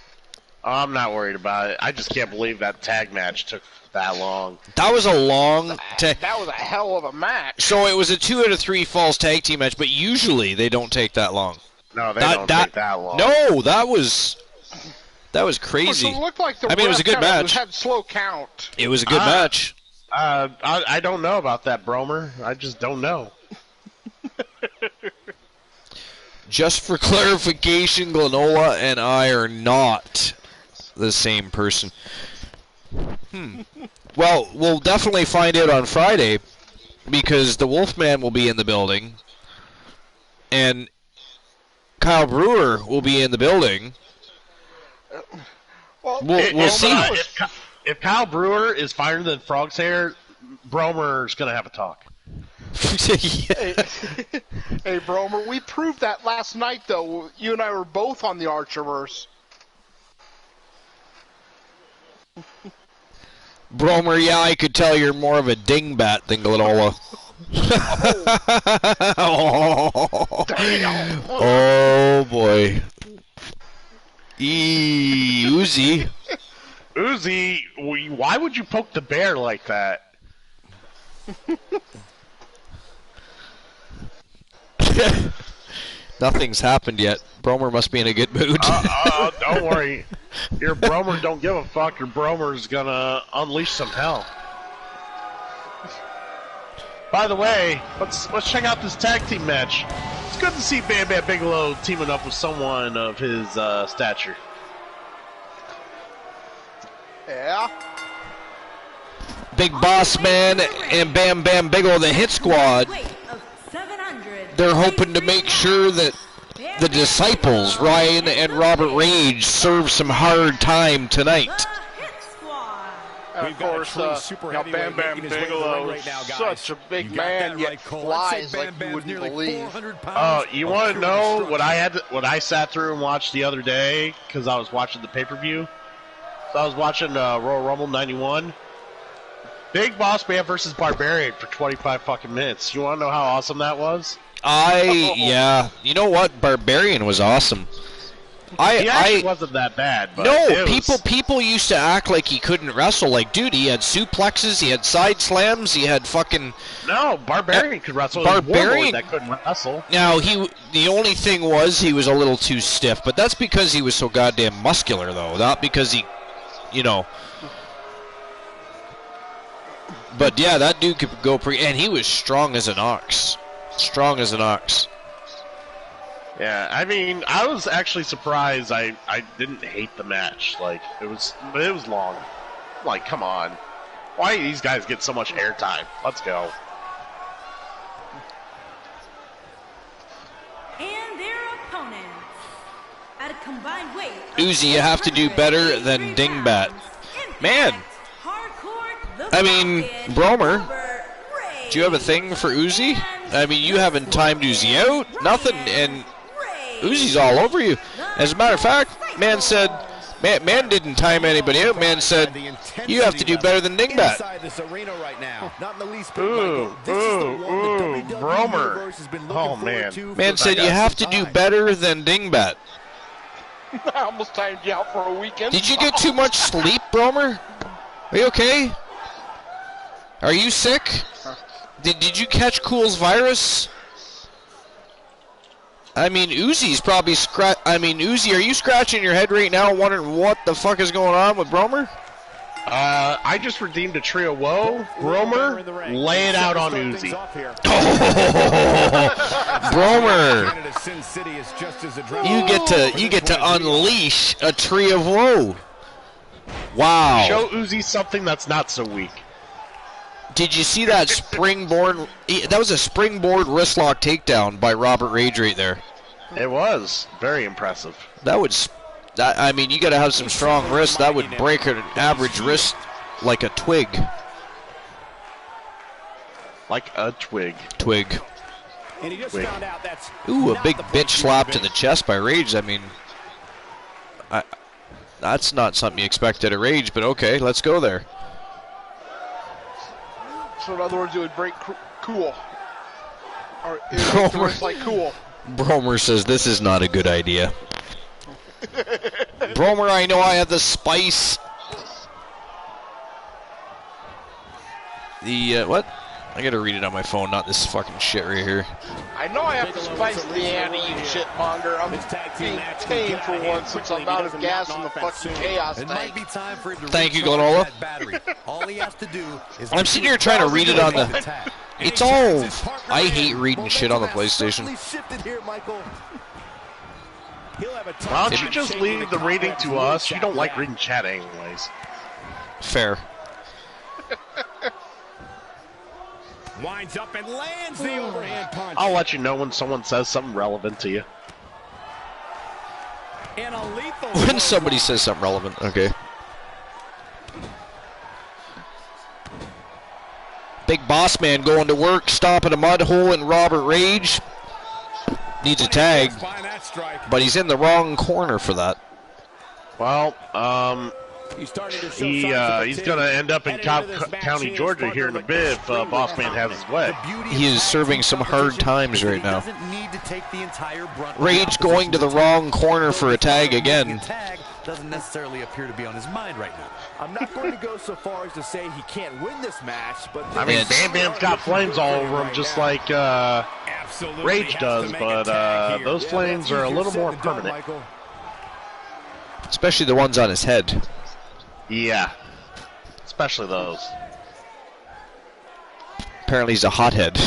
I'm not worried about it. I just can't believe that tag match took that long. That was a long tag. That was a hell of a match. So it was a 2 out of 3 falls tag team match, but usually they don't take that long. No, they don't take that long. No, that was crazy. It looked like it was a good match. Had slow count. It was a good match. I don't know about that, Bromer. I just don't know. Just for clarification, Glenola and I are not the same person. Well, we'll definitely find out on Friday because the Wolfman will be in the building and Kyle Brewer will be in the building. We'll see. If Kyle Brewer is finer than Frog's hair, Bromer's going to have a talk. Hey, Bromer, we proved that last night, though. You and I were both on the Archerverse. Bromer, yeah, I could tell you're more of a dingbat than Glenola. Oh boy. Uzi. Uzi, why would you poke the bear like that? Nothing's happened yet. Bromer must be in a good mood. Don't worry. Your Bromer don't give a fuck. Your Bromer's gonna unleash some hell. By the way, let's check out this tag team match. It's good to see Bam Bam Bigelow teaming up with someone of his stature. Yeah. Big Boss Man and Bam Bam Bigelow, the Hit Squad. They're hoping to make sure that the Disciples, Ryan and Robert Rage, serve some hard time tonight. Of course, Bam Bam Bigelow is such a big man, yet flies like you wouldn't believe. Oh, you want to know what I sat through and watched the other day because I was watching the pay-per-view? So I was watching Royal Rumble 91. Big Boss Man versus Barbarian for 25 fucking minutes. You want to know how awesome that was? Yeah. You know what? Barbarian was awesome. He actually wasn't that bad. But no, people used to act like he couldn't wrestle. Like, dude, he had suplexes, he had side slams, he had fucking... No, Barbarian could wrestle. Barbarian that couldn't wrestle. Now, the only thing was he was a little too stiff, but that's because he was so goddamn muscular, though. Not because he, But, yeah, that dude could go and he was strong as an ox. Strong as an ox. Yeah, I mean, I was actually surprised. I didn't hate the match. Like, it was long. Like, come on. Why do these guys get so much airtime? Let's go. And their opponents at a combined weight. Uzi, you have to do better than Dingbat. Man. I mean, Bromer, do you have a thing for Uzi? I mean, you haven't timed Uzi out, nothing, and Uzi's all over you. As a matter of fact, man said, man didn't time anybody out. Man said, you have to do better than Dingbat. Bromer. Oh, man. Man said, you have to do better than Dingbat. I almost timed you out for a weekend. Did you get too much sleep, Bromer? Are you okay? Are you sick? Did you catch Cool's virus? I mean, Uzi's probably Uzi, are you scratching your head right now wondering what the fuck is going on with Bromer? I just redeemed a Trio Woe. Bromer, lay it out on Uzi. Bromer, you get to unleash a Tree of Woe. Wow. Show Uzi something that's not so weak. Did you see that springboard? That was a springboard wristlock takedown by Robert Rage right there. It was very impressive. I mean, you got to have some strong wrists. That would break an average wrist like a twig. Like a twig. Twig. Ooh, a big bitch slap to the chest by Rage. I mean, that's not something you expect at a Rage, but okay, let's go there. So in other words, it would break Cool. Or it's like cool. Bromer says this is not a good idea. Bromer, I know I have the spice. What? I gotta read it on my phone, not this fucking shit right here. I know I have to spice the ante, you shitmonger. I'm being tame for once since I'm out of gas in the fucking chaos tank. Thank you, Glenola. I'm sitting here trying to read it on the... It's all... I hate reading shit on the PlayStation. Why don't you just leave the reading to us? You don't like reading chat anyways. Fair. Winds up and lands the overhand punch. I'll let you know when someone says something relevant to you. And a lethal When somebody says something relevant, okay. Big Boss Man going to work, stomping a mud hole in Robert Rage. Needs a tag, but he's in the wrong corner for that. Well, he's going to end up in Cobb County, Georgia here in a bit if Boss Man has his way. He is serving some hard times right now. Rage going to the wrong corner for a tag again. Doesn't necessarily appear to be on his mind right now. I'm not going to go so far as to say he can't win this match, but I mean, Bam Bam's got flames all over him, just like Rage does, but those flames are a little more permanent. Especially the ones on his head. Yeah, especially those. Apparently he's a hothead.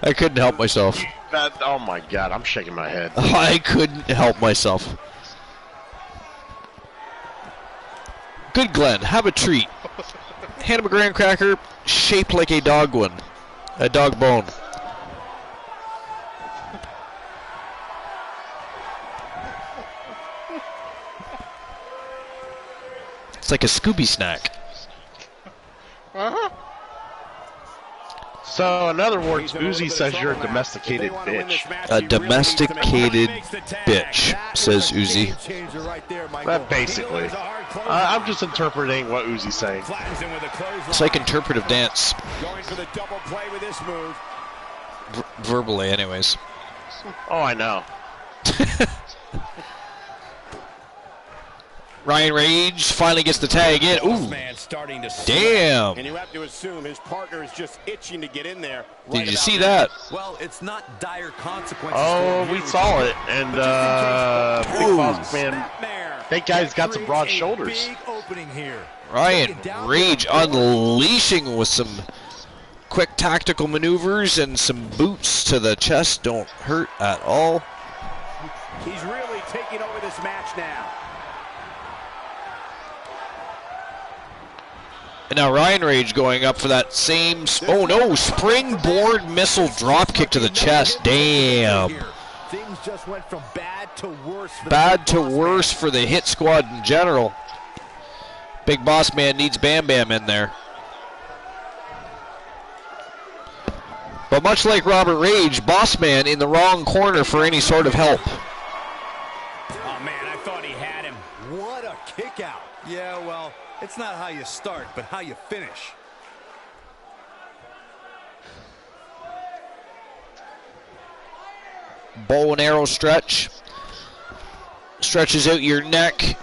I couldn't help myself. Oh my god, I'm shaking my head. I couldn't help myself. Good Glenn, have a treat. Hand him a graham cracker shaped like a dog one. A dog bone. It's like a Scooby snack. Uh-huh. So, in other words, Uzi says you're a domesticated bitch. A domesticated bitch, says Uzi. Basically. I'm just interpreting what Uzi's saying. It's like interpretive dance. Going for the double play with this move. Verbally, anyways. Oh, I know. Ryan Rage finally gets the tag in. Ooh. Damn. And you have to assume his partner is just itching to get in there. Did you see that? Well, it's not dire consequences. Oh, we saw it. And, Big Boss Man, that guy's got some broad shoulders. Big opening here. Ryan Rage unleashing with some quick tactical maneuvers and some boots to the chest. Don't hurt at all. He's really taking over this match now. And now Ryan Rage going up for that same... Oh no, springboard missile drop kick to the chest. Damn. Things just went from bad to worse. Bad to worse for the Hit Squad in general. Big Boss Man needs Bam Bam in there. But much like Robert Rage, Boss Man in the wrong corner for any sort of help. Oh man, I thought he had him. What a kick out. Yeah, well, it's not how you start, but how you finish. Bow and arrow stretch. Stretches out your neck,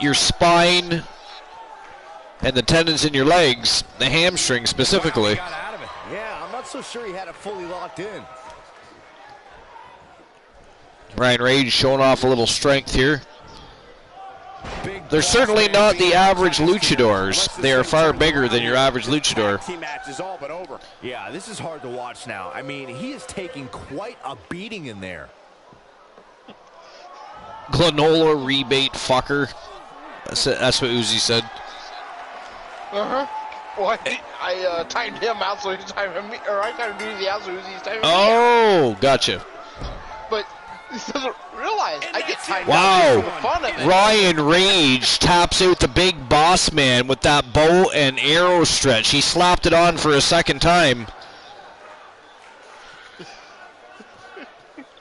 your spine, and the tendons in your legs, the hamstring specifically. Yeah, I'm not so sure he had it fully locked in. Ryan Rage showing off a little strength here. They're certainly not the average luchadors. They are far bigger than your average luchador. Team match is all but over. Yeah, this is hard to watch now. I mean, he is taking quite a beating in there. Glenola rebate fucker. That's what Uzi said. Uh-huh. Well, I timed him out, so he's timing me, or I timed Uzi out, so Uzi's timing me out. Oh, gotcha. But he doesn't realize I get timed out Wow. for the fun of it. Ryan Rage taps out the Big Boss Man with that bow and arrow stretch. He slapped it on for a second time.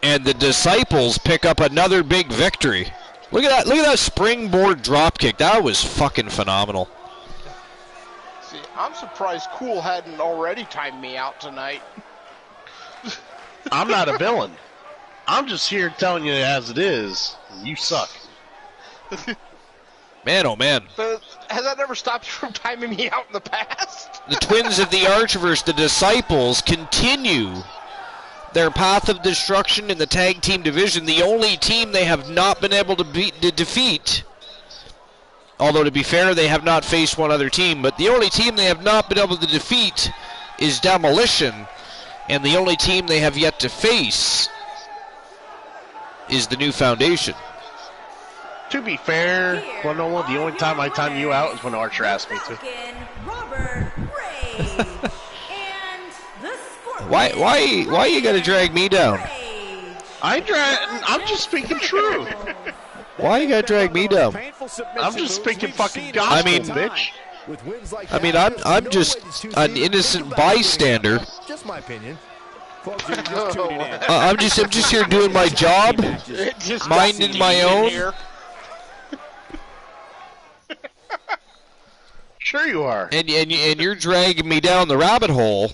And the Disciples pick up another big victory. Look at that springboard drop kick. That was fucking phenomenal. I'm surprised Cool hadn't already timed me out tonight. I'm not a villain. I'm just here telling you as it is. You suck. Man, oh man. But has that never stopped you from timing me out in the past? The twins of the Archerverse, the Disciples, continue their path of destruction in the tag team division. The only team they have not been able to defeat, although to be fair, they have not faced one other team, but the only team they have not been able to defeat is Demolition, and the only team they have yet to face is the New Foundation. To be fair, well, no, the only time I time you out is when Archer asked me to. Robert Rage. And the Scorpion. Why you gotta drag me down? I'm just speaking truth. Why you gotta drag me down? I'm just speaking fucking gospel, bitch. I'm just an innocent bystander. Just my opinion. I'm just here doing my job, minding my own. Sure you are. And you're dragging me down the rabbit hole.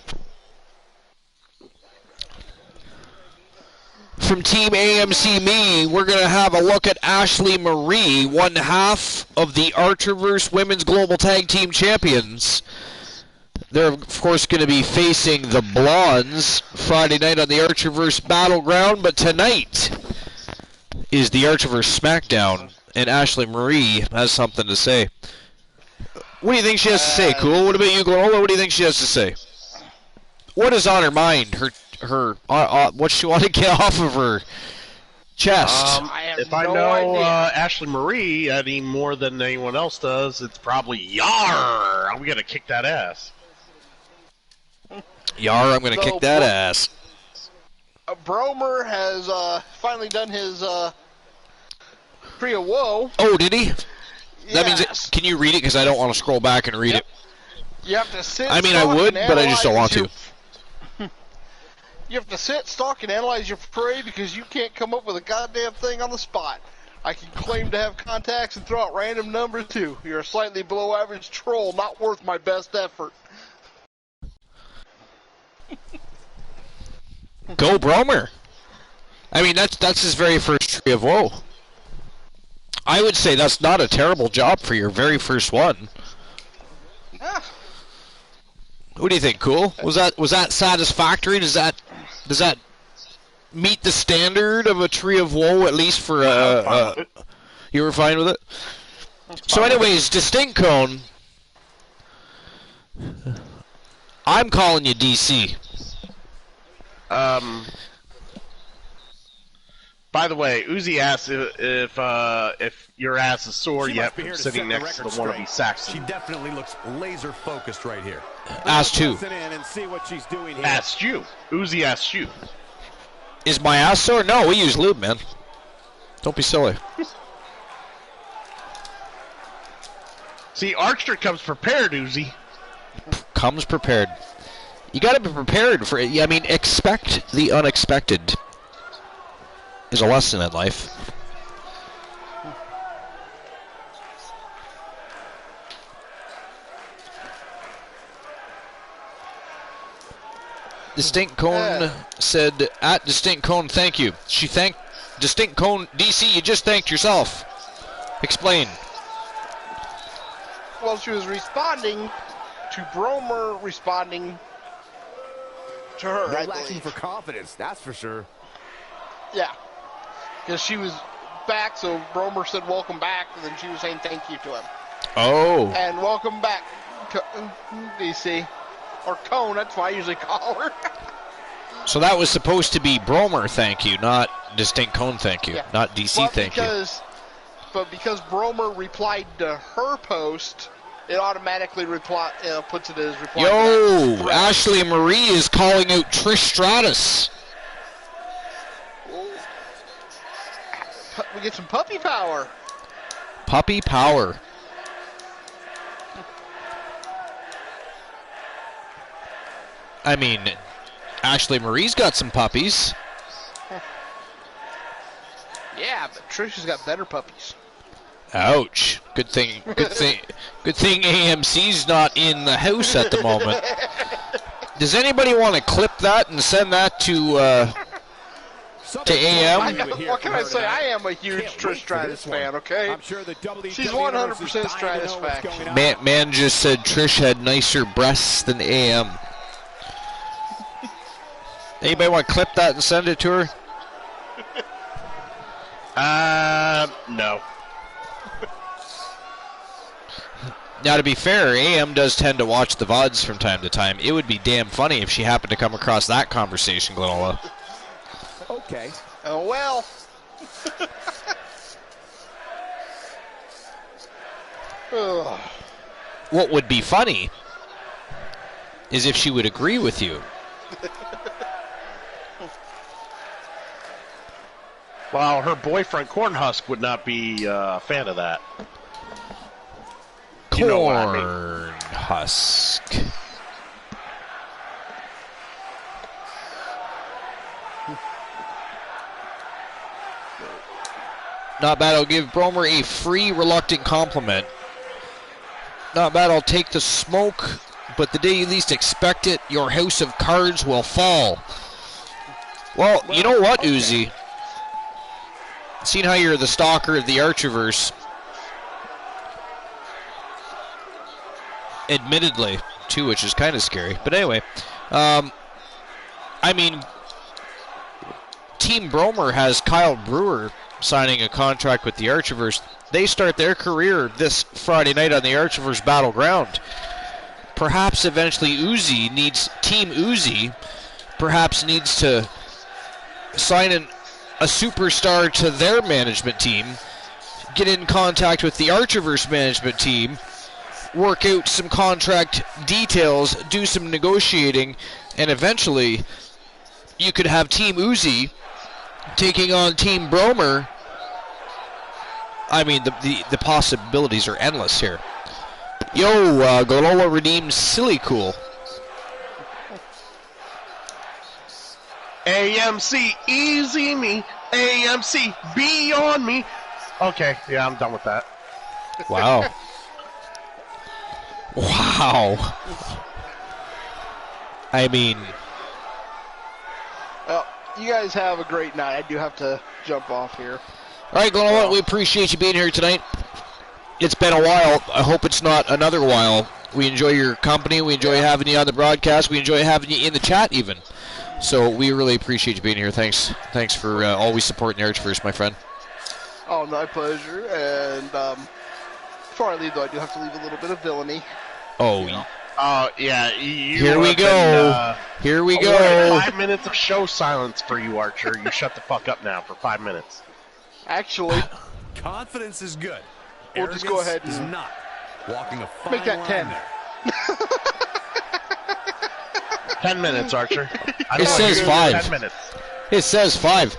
From Team AMC Me, we're going to have a look at Ashley Marie, one half of the Archerverse Women's Global Tag Team Champions. They're, of course, going to be facing the Blondes Friday night on the Archerverse Battleground, but tonight is the Archerverse SmackDown, and Ashley Marie has something to say. What do you think she has to say, Cool? What about you, Glorola? What do you think she has to say? What is on her mind? What she want to get off of her chest? If I know Ashley Marie any more than anyone else does, it's probably Yar. I'm gonna kick that ass. Yar, I'm gonna kick that ass. Bromer has finally done his Priya Woe. Oh, did he? That Yes. means can you read it? Because I don't want to scroll back and read it. You have to sit. I mean, I would, but I just don't want to. You have to sit, stalk, and analyze your prey because you can't come up with a goddamn thing on the spot. I can claim to have contacts and throw out random numbers too. You're a slightly below average troll, not worth my best effort. Go Bromer. I mean, that's his very first Tree of Woe. I would say that's not a terrible job for your very first one. Yeah. What do you think, Cool? Was that satisfactory? Does that meet the standard of a Tree of Woe, at least for you were fine with it? So anyways, Distinct Cone, I'm calling you DC. By the way, Uzi asked if your ass is sore yet from sitting next to the wannabe Saxon. She definitely looks laser focused right here. Asked who? Asked you. Uzi asked you. Is my ass sore? No, we use lube, man. Don't be silly. See, Archer comes prepared, Uzi. Comes prepared. You got to be prepared for it. I mean, expect the unexpected is a lesson in life. Distinct Cone said, at Distinct Cone, thank you. She thanked Distinct Cone, DC, you just thanked yourself. Explain. Well, she was responding to Bromer responding to her, They're I lacking believe. for confidence, that's for sure. Yeah. Because she was back, so Bromer said welcome back, and then she was saying thank you to him. Oh. And welcome back, DC. Or Cone, that's what I usually call her. So that was supposed to be Bromer, thank you, not Distinct Cone, thank you. Yeah. Not DC, thank you. But because Bromer replied to her post, it automatically puts it as reply. Yo, Ashley Marie is calling out Trish Stratus. We get some puppy power. Puppy power. I mean, Ashley Marie's got some puppies. Yeah, but Trish has got better puppies. Ouch. Good thing AMC's not in the house at the moment. Does anybody want to clip that and send that to AM? What can I say? I am a huge Trish Stratus fan, okay? She's 100% Stratus faction. Man just said Trish had nicer breasts than AM. Anybody want to clip that and send it to her? No. Now, to be fair, AM does tend to watch the VODs from time to time. It would be damn funny if she happened to come across that conversation, Glenola. Okay. Oh, well. Ugh. What would be funny is if she would agree with you. Well, her boyfriend Cornhusk would not be a fan of that. You know what I mean. Cornhusk. Not bad. I'll give Bromer a free reluctant compliment. Not bad. I'll take the smoke, but the day you least expect it, your house of cards will fall. Well, you know what, Uzi? Seeing how you're the stalker of the Archerverse, admittedly, too, which is kind of scary. But anyway, I mean, Team Bromer has Kyle Brewer signing a contract with the Archerverse. They start their career this Friday night on the Archerverse Battleground. Perhaps eventually Team Uzi perhaps needs to sign a superstar to their management team, get in contact with the Archerverse management team, work out some contract details, do some negotiating, and eventually you could have Team Uzi taking on Team Bromer. I mean, the possibilities are endless here. Yo, Glenola redeemed Silly Cool. AMC, easy me. AMC, be on me. Okay, yeah, I'm done with that. Wow. Wow. I mean... Well, you guys have a great night. I do have to jump off here. All right, Glenola, we appreciate you being here tonight. It's been a while. I hope it's not another while. We enjoy your company. We enjoy having you on the broadcast. We enjoy having you in the chat even. So we really appreciate you being here. Thanks for always supporting the Archverse, my friend. Oh, my pleasure. And before I leave, though, I do have to leave a little bit of villainy. Oh, yeah. Here we go. Here we go. 5 minutes of show silence for you, Archer. You shut the fuck up now for 5 minutes. Actually, Confidence is good. We'll just go ahead and is not. Walking a fine make that line 10. there. 10 minutes, Archer. It says 5. 10 minutes. It says 5.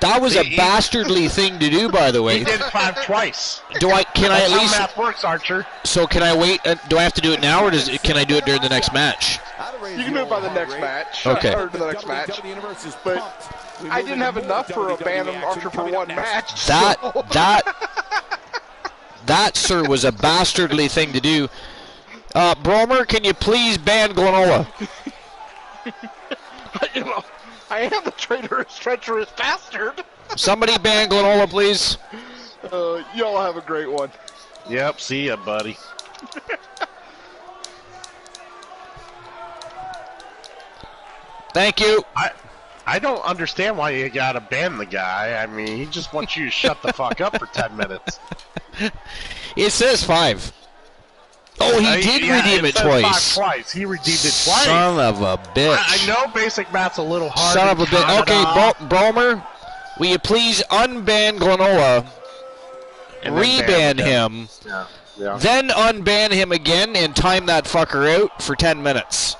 That was a bastardly thing to do, by the way. He did 5 twice. Can I at That's least? how math works, Archer. So can I wait? Do I have to do it now, or can I do it during the next match? You can do it by the next match. Okay. Or the next match. But I didn't have enough for a band of Archer for one match. That, sir, was a bastardly thing to do. Bromer, can you please ban Glenola? You know, I am a traitorous, treacherous bastard. Somebody ban Glenola, please. Y'all have a great one. Yep, see ya, buddy. Thank you. I don't understand why you gotta ban the guy. I mean, he just wants you to shut the fuck up for 10 minutes. It says 5. Oh, he did redeem it twice. 5 twice. He redeemed it twice. Son of a bitch. I know basic math's a little hard. Son of a bitch. Okay, Bromer, will you please unban Glenola, reban him, yeah. then unban him again and time that fucker out for 10 minutes?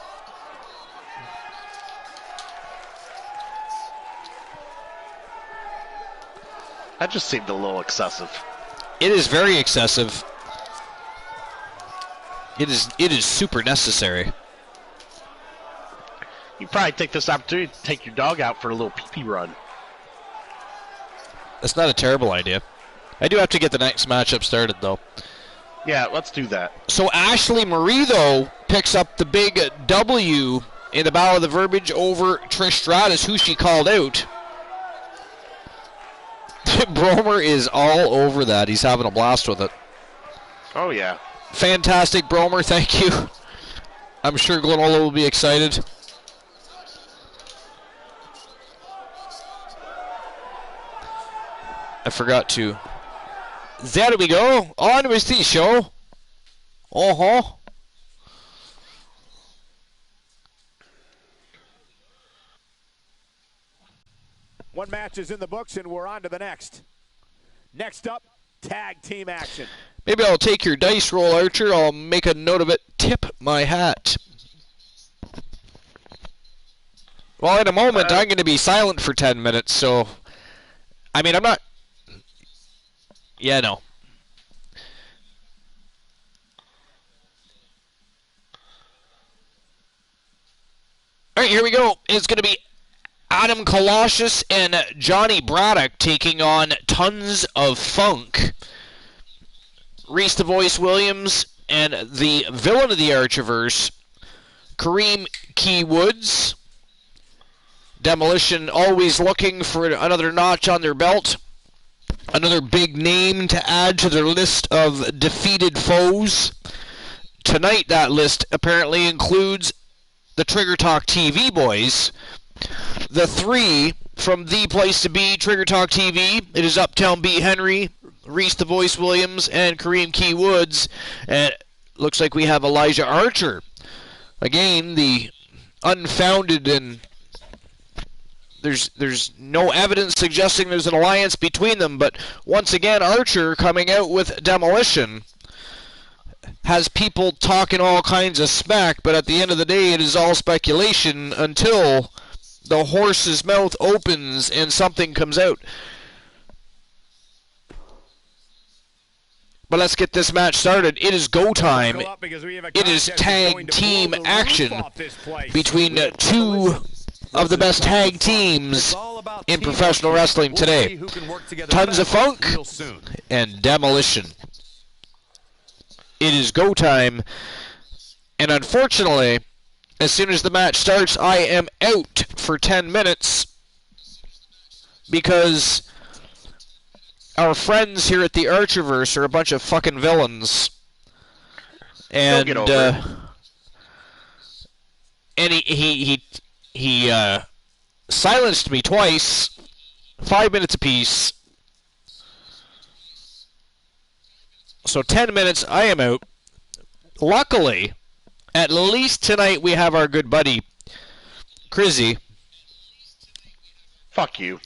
That just seemed a little excessive. It is very excessive. It is super necessary. You probably take this opportunity to take your dog out for a little pee-pee run. That's not a terrible idea. I do have to get the next matchup started, though. Yeah, let's do that. So Ashley Marie, though, picks up the big W in the Battle of the Verbiage over Trish Stratus, who she called out. Bromer is all over that. He's having a blast with it. Oh, yeah. Fantastic, Bromer. Thank you. I'm sure Glenola will be excited. I forgot to. There we go. On with the show. Uh-huh. One match is in the books, and we're on to the next. Next up, tag team action. Maybe I'll take your dice roll, Archer. I'll make a note of it. Tip my hat. Well, in a moment, I'm going to be silent for 10 minutes, so... I mean, I'm not... Yeah, no. All right, here we go. It's going to be Adam Colossus and Johnny Braddock taking on Tons of Funk. Reese the Voice Williams and the villain of the Archiverse, Kareem Key Woods. Demolition always looking for another notch on their belt. Another big name to add to their list of defeated foes. Tonight that list apparently includes the Trigger Talk TV boys. The three from The Place to Be, Trigger Talk TV. It is Uptown B. Henry, Reese the Voice Williams, and Kareem Key Woods. And it looks like we have Elijah Archer. Again, the unfounded and there's no evidence suggesting there's an alliance between them, but once again, Archer coming out with Demolition has people talking all kinds of smack, but at the end of the day, it is all speculation until the horse's mouth opens and something comes out. But let's get this match started. It is go time. It is tag team action between two of the best tag teams in professional wrestling today. Tons of Funk and Demolition. It is go time. And unfortunately, as soon as the match starts, I am out for 10 minutes because our friends here at the Archiverse are a bunch of fucking villains. And he silenced me twice, 5 minutes apiece. So 10 minutes, I am out. Luckily, at least tonight we have our good buddy, Crizzy. Fuck you.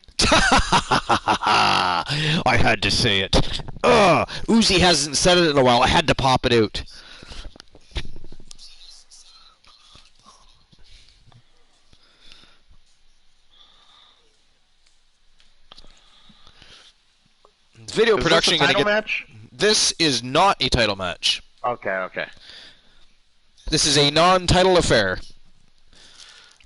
I had to say it. Uzi hasn't said it in a while. I had to pop it out. Video production. Is this a title match? This is not a title match. Okay. This is a non-title affair.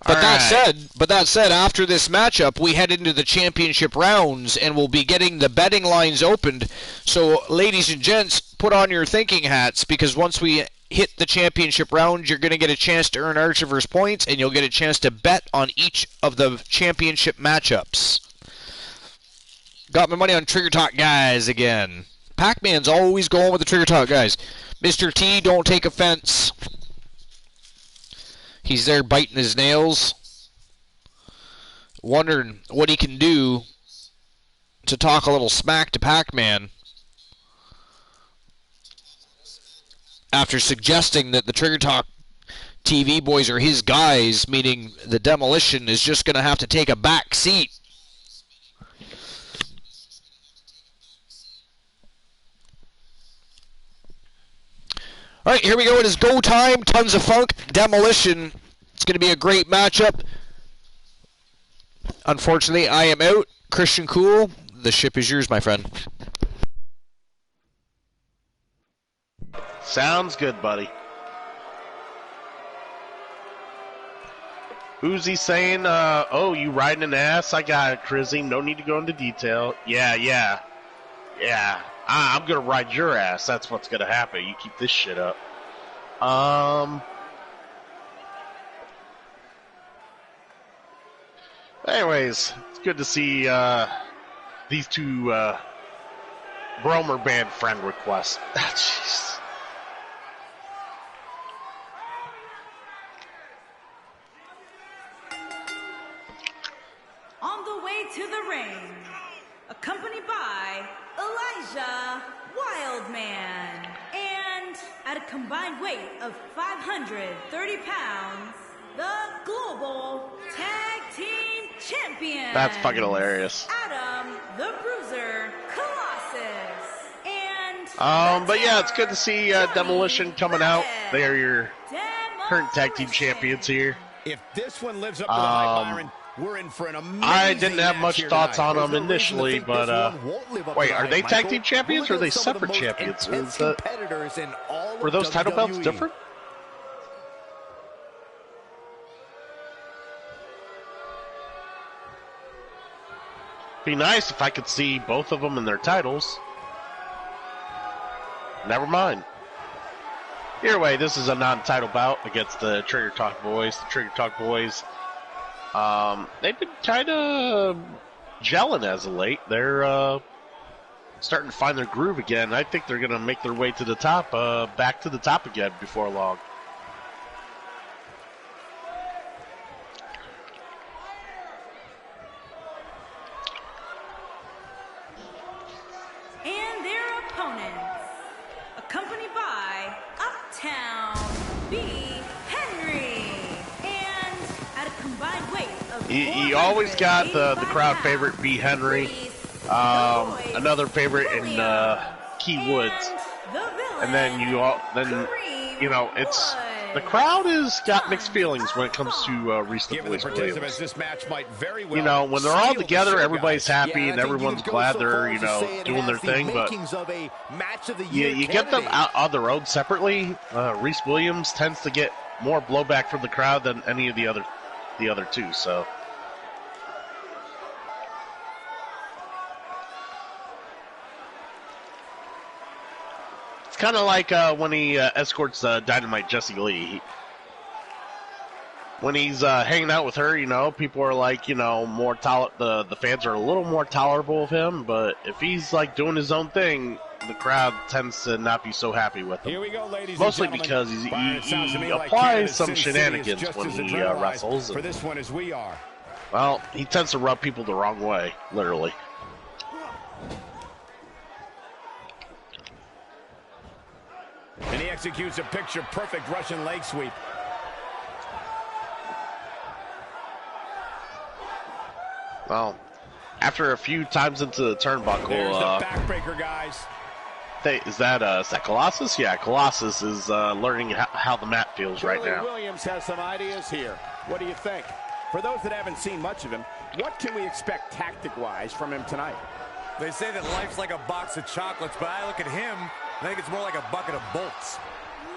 But that said, after this matchup, we head into the championship rounds, and we'll be getting the betting lines opened. So, ladies and gents, put on your thinking hats, because once we hit the championship round, you're going to get a chance to earn Archiver's points, and you'll get a chance to bet on each of the championship matchups. Got my money on Trigger Talk guys again. Pac-Man's always going with the Trigger Talk guys. Mr. T, don't take offense. He's there biting his nails, wondering what he can do to talk a little smack to Pac-Man after suggesting that the Trigger Talk TV boys are his guys, meaning the Demolition is just going to have to take a back seat. All right, here we go. It is go time. Tons of Funk, Demolition. It's going to be a great matchup. Unfortunately, I am out. Christian Cool, the ship is yours, my friend. Sounds good, buddy. Uzi saying, oh, you riding an ass? I got it, Crizzy. No need to go into detail. Yeah. Yeah, I'm going to ride your ass. That's what's going to happen. You keep this shit up. Anyways, it's good to see these two Bromer band friend requests. Jeez. On the way to the ring, accompanied by Elijah Wildman, and at a combined weight of 530 pounds, the Global Tag Team Champions. That's fucking hilarious. Adam the Bruiser Colossus. And but yeah, it's good to see Demolition coming out. They are your current tag team champions here. If this one lives up to the hype, Byron, we're in for an amazing I didn't have match much here thoughts tonight. on them initially, but wait, are they tag team champions or are they separate champions? Were those title belts different? Be nice if I could see both of them in their titles. Never mind. Either way, this is a non-title bout against the Trigger Talk Boys. The Trigger Talk Boys, they've been kind of gelling as of late. They're starting to find their groove again. I think they're going to make their way to the top, back to the top again before long. And their opponents, accompanied by Uptown B. Henry, and at a combined weight of You always got the crowd favorite, B. Henry. Another favorite in Key Woods. And then it's the crowd has got mixed feelings when it comes to Reese the Voice Williams. This match might very well when they're all together, everybody's happy and everyone's glad they're doing their thing. But you get them out on their own separately. Reese Williams tends to get more blowback from the crowd than any of the other two. So. Kind of like when he escorts Dynamite Jesse Lee. When he's hanging out with her, people are like, more the fans are a little more tolerable of him. But if he's like doing his own thing, the crowd tends to not be so happy with him. Here we go, ladies Mostly and because he like applies some shenanigans when he wrestles. For this one as we are. Well, he tends to rub people the wrong way, literally. And he executes a picture-perfect Russian leg sweep. Well, after a few times into the turnbuckle, there's the backbreaker, guys. Is that Colossus? Yeah, Colossus is learning how the mat feels right now. Williams has some ideas here. What do you think? For those that haven't seen much of him, what can we expect tactic-wise from him tonight? They say that life's like a box of chocolates, but I look at him, I think it's more like a bucket of bolts.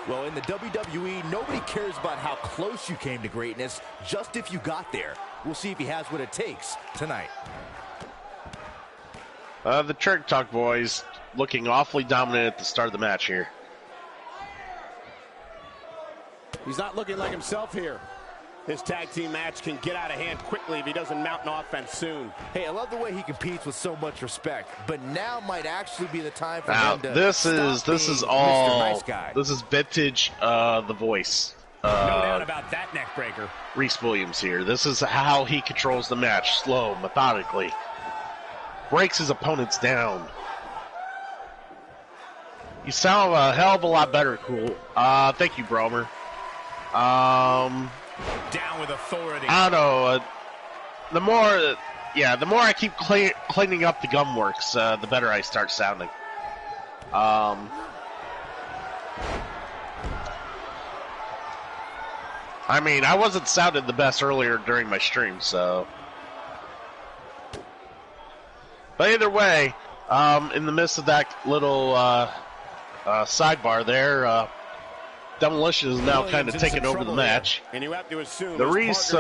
Well, in the WWE, nobody cares about how close you came to greatness, just if you got there. We'll see if he has what it takes tonight. The Trigger Talk Boys looking awfully dominant at the start of the match here. He's not looking like himself here. His tag team match can get out of hand quickly if he doesn't mount an offense soon. Hey, I love the way he competes with so much respect, but now might actually be the time for now, him to this is all Nice Guy. This is vintage The Voice. No doubt about that neck breaker. Reese Williams here. This is how he controls the match, slow, methodically. Breaks his opponents down. You sound a hell of a lot better, Cool. Thank you, Bromer. Down with authority. I don't know. The more I keep cleaning up the gum works, the better I start sounding. I mean, I wasn't sounding the best earlier during my stream, so. But either way, in the midst of that little sidebar there, Demolition is now kind of taking over the match. And you have to assume the Reese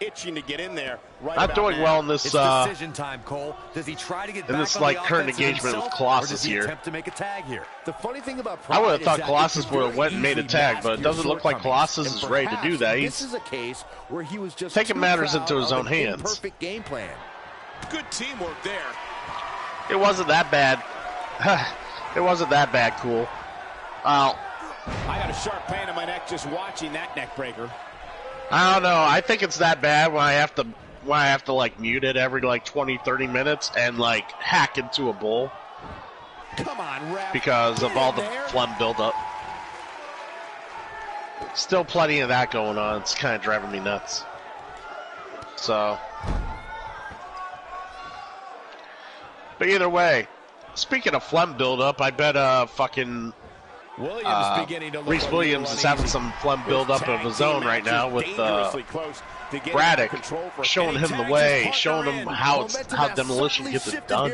itching to get in there not doing well in this decision time, Cole. Does he try to get in back this on like the current offense engagement with himself, Colossus or does he here. attempt to make a tag here? The funny thing about I would have thought Pride is that Colossus it would can have went and very made a easily tag, mask but it your doesn't look like shortcomings. Colossus is And ready to do perhaps that. This is a case where he was just taking too matters proud into his of own an hands. Imperfect game plan. Good teamwork there. It wasn't that bad. It wasn't that bad, cool. I got a sharp pain in my neck just watching that neck breaker. I don't know. I think it's that bad when I have to like mute it every like 20-30 minutes and like hack into a bull. Come on, ref. Because of all the phlegm buildup. Still plenty of that going on. It's kind of driving me nuts. So, but either way, speaking of phlegm buildup, I bet fucking Reese Williams is having some phlegm buildup of his own right now with Braddock showing him the way, showing him how Demolition gets it done.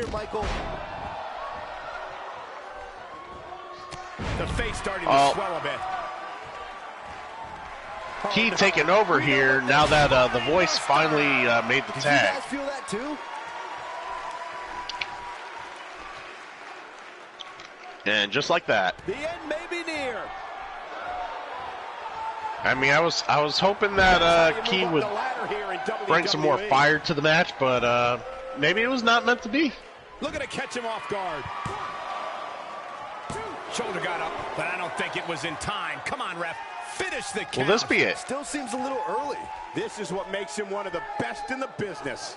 The face starting to swell a bit. Key taking over here now that the Voice finally made the tag. Did you guys feel that too? And just like that. The end may be near. I mean, I was hoping that Key would bring some more fire to the match, but maybe it was not meant to be. Looking to catch him off guard. Shoulder got up, but I don't think it was in time. Come on, ref. Finish the count. Will this be it? Still seems a little early. This is what makes him one of the best in the business.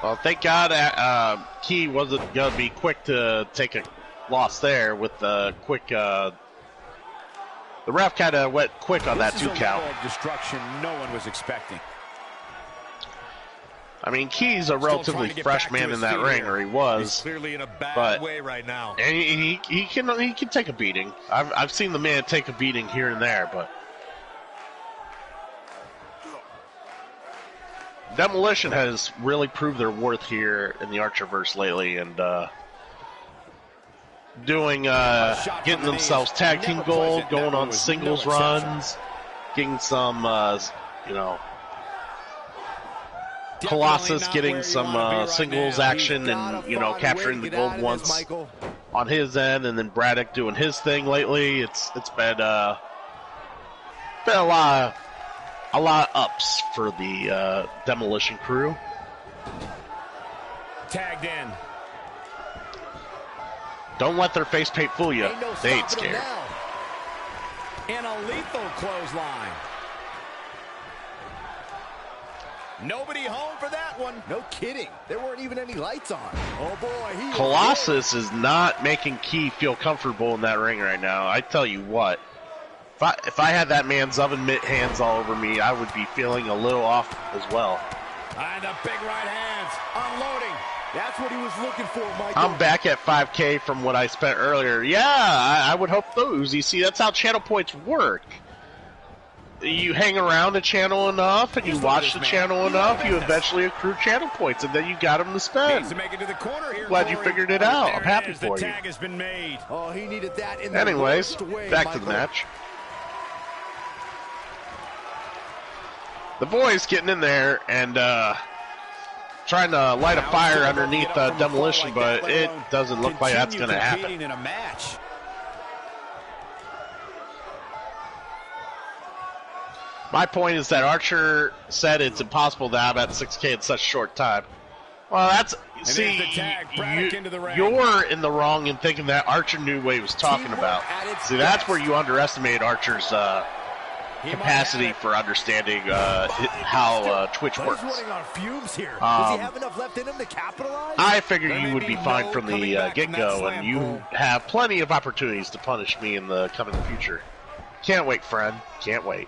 Well, thank God Key wasn't going to be quick to take a loss there with the quick. The ref kind of went quick on that 2 count. Of destruction no one was expecting. I mean, Key's a relatively fresh man in that ring, or he was. He's clearly in a bad way right now. And he can take a beating. I've seen the man take a beating here and there, but Demolition has really proved their worth here in the Archerverse lately, and getting themselves tag team gold, going on singles runs, getting some Colossus getting some singles action and, capturing the gold once on his end, and then Braddock doing his thing lately. It's been a lot of ups for the Demolition crew. Tagged in. Don't let their face paint fool you. They ain't scared. And a lethal clothesline. Nobody home for that one. No kidding. There weren't even any lights on. Oh, boy. Colossus is not making Key feel comfortable in that ring right now. I tell you what. If I had that man's oven mitt hands all over me, I would be feeling a little off as well. And the big right hands. Unloading. That's what he was looking for, Michael. I'm back at 5K from what I spent earlier. Yeah, I would hope those. You see, that's how channel points work. You hang around a channel enough, and you watch the channel enough, you eventually accrue channel points, and then you got them to spend. Needs to make it to the corner here, glad you figured it out. I'm happy for you. The tag has been made. Oh, he needed that in the Anyways, worst way, back Michael. to the match. The boys getting in there and trying to light a fire underneath Demolition, but it doesn't look like that's going to happen. In a match. My point is that Archer said it's impossible to have at 6K in such a short time. Well, that's... See, you're in the wrong in thinking that Archer knew what he was talking about. See, that's where you underestimate Archer's capacity for understanding how Twitch works. He's running on fumes here. Does he have enough left in him to capitalize? I figured you would be fine from the get-go, and you have plenty of opportunities to punish me in the coming future. Can't wait, friend. Can't wait.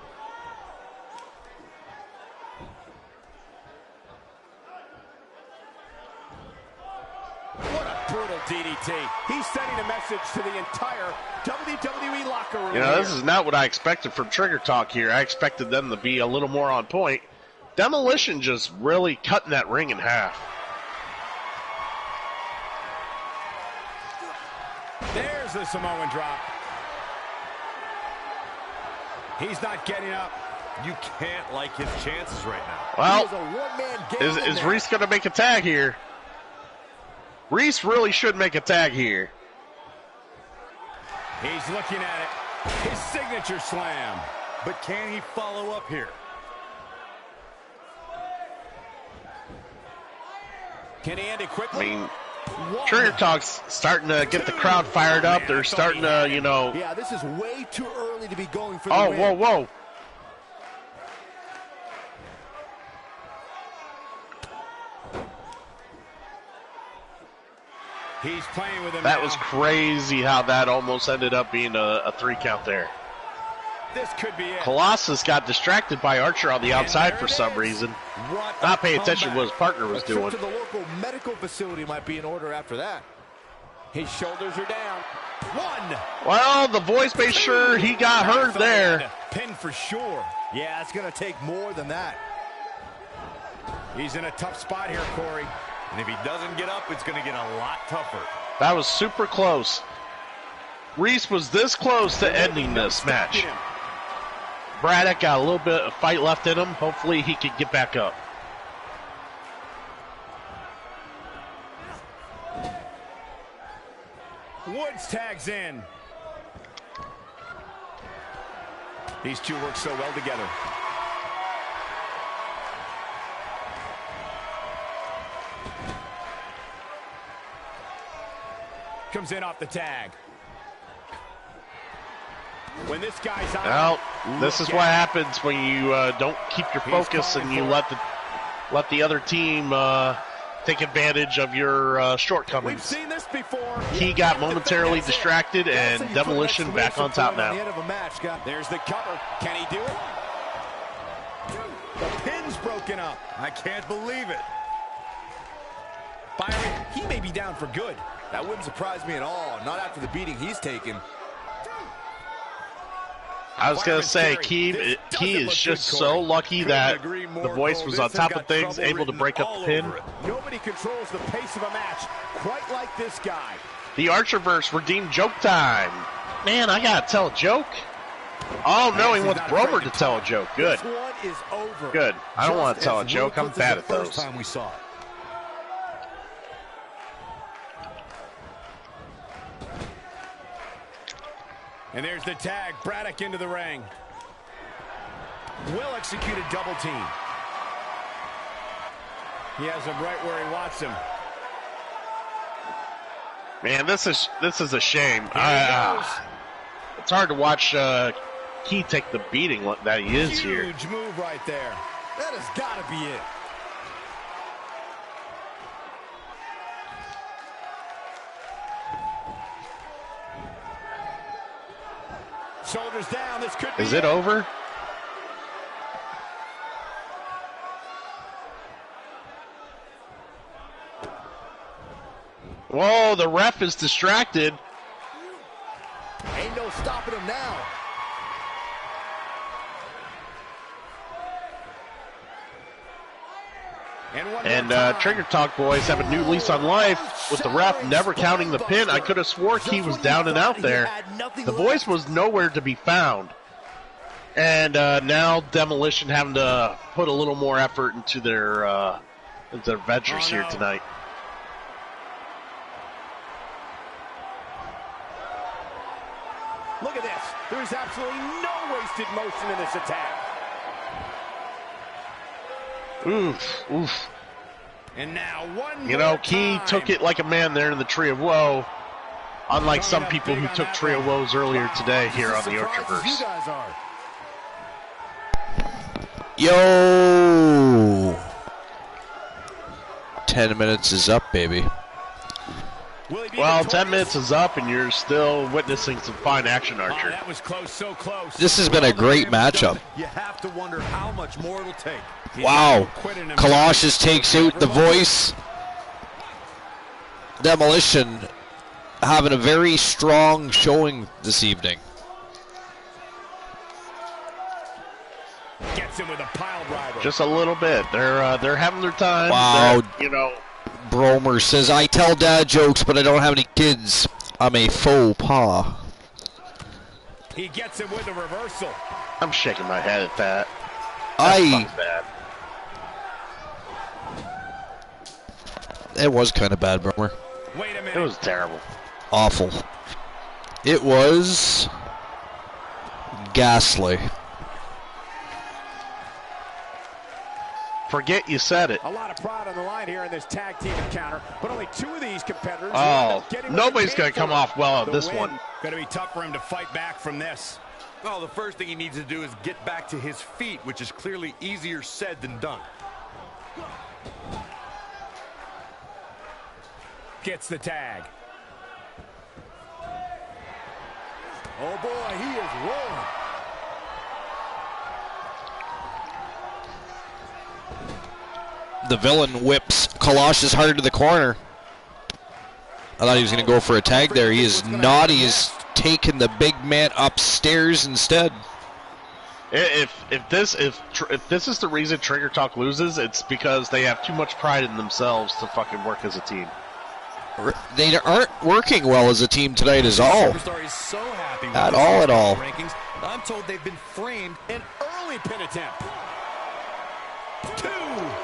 What a brutal DDT. He's sending a message to the entire WWE locker room. This is not what I expected from Trigger Talk here. I expected them to be a little more on point. Demolition just really cutting that ring in half. There's the Samoan drop. He's not getting up. You can't like his chances right now. Well, is Reese going to make a tag here? Reese really should make a tag here. He's looking at it. His signature slam. But can he follow up here? Can he end it quickly? I mean, Trigger Talk's starting to get the crowd fired up. They're starting to, you know. Yeah, this is way too early to be going for the win. Oh, whoa. He's playing with him. That now. was crazy how that almost ended up being a 3 count there. This could be it. Colossus got distracted by Archer on the outside for some reason. Not paying attention to what his partner was doing. A trip to the local medical facility might be in order after that. His shoulders are down. 1. Well, the voice made sure he got hurt there. Pin for sure. Yeah, it's going to take more than that. He's in a tough spot here, Corey. And if he doesn't get up, it's going to get a lot tougher. That was super close. Reese was this close to ending this match. Braddock got a little bit of fight left in him. Hopefully he can get back up. Woods tags in. These two work so well together. Comes in off the tag. When this guy's out. Well, this is what happens when you don't keep your focus and you let the other team take advantage of your shortcomings. We've seen this before. He got momentarily distracted, and Demolition back on top now. There's the cover. Can he do it? The pin's broken up. I can't believe it. Byron, he may be down for good. That wouldn't surprise me at all. Not after the beating he's taken. I was going to say, Key is just so lucky that the voice was on top of things, able to break up the pin. Nobody controls the pace of a match quite like this guy. The Archerverse redeemed joke time. Man, I got to tell a joke? Oh, no, he wants Bromer to tell a joke. Good. This one is over. Good. I don't want to tell a joke. I'm bad at those. First time we saw it. And there's the tag. Braddock into the ring. Will executed double team. He has him right where he wants him. Man, this is a shame. It's hard to watch Key take the beating that he is here. Huge move right there. That has got to be it. Shoulders down. This could be Is it over? Whoa, the ref is distracted. Ain't no stopping him now. And Trigger Talk boys have a new lease on life with the ref never counting the pin. I could have swore Key was down and out there. The voice was nowhere to be found. And now Demolition having to put a little more effort into their ventures here tonight. Look at this. There's absolutely no wasted motion in this attack. Oof, oof. And now one You know, Key took it like a man there in the Tree of Woe, unlike some people who took Tree of Woes earlier today here on the Archerverse. Yo! 10 minutes is up, baby. Well, 10 minutes is up, and you're still witnessing some fine action, Archer. That was close, so close. This has been a great matchup. You have to wonder how much more it'll take. Wow. Colossus takes out the voice. Demolition having a very strong showing this evening. Gets him with a pile driver. Just a little bit. They're having their time. Wow. You know. Bromer says, I tell dad jokes, but I don't have any kids. I'm a faux pas. He gets him with a reversal. I'm shaking my head at that. That's bad. It was kind of bad, Bromer. Wait a minute. It was terrible. Awful. It was ghastly. Forget you said it. A lot of pride on the line here in this tag team encounter, but only 2 of these competitors. Oh, nobody's going to come off well on this one. Going to be tough for him to fight back from this. Well, the first thing he needs to do is get back to his feet, which is clearly easier said than done. Gets the tag. Oh boy, he is rolling. The villain whips Colossus hard to the corner. I thought he was going to go for a tag there. He is not. He is taking the big man upstairs instead. If this is the reason Trigger Talk loses, it's because they have too much pride in themselves to fucking work as a team. They aren't working well as a team tonight at all. Superstar is so happy with At all. rankings. I'm told they've been framed. An early pin attempt. 2.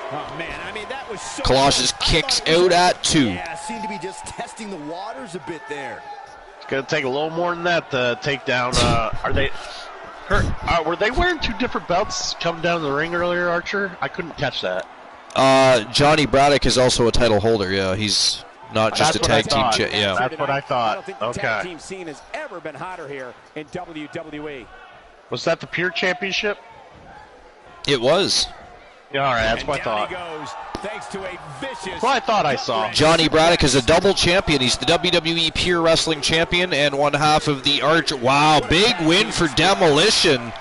Oh man, I mean that was so. Colossus kicks out at 2. Yeah, seemed to be just testing the waters a bit there. It's going to take a little more than that to take down. Were they wearing 2 different belts coming down the ring earlier, Archer? I couldn't catch that. Johnny Braddock is also a title holder. Yeah, he's not just a tag team. Yeah, that's what I thought. I don't think the tag team scene has ever been hotter here in WWE. Was that the Pure Championship? it was. Yeah, all right, that's what I thought. Goes, thanks to a vicious. That's what I thought I saw. Johnny Braddock is a double champion. He's the WWE Pure Wrestling Champion and one half of the Arch. Wow, big win for Demolition.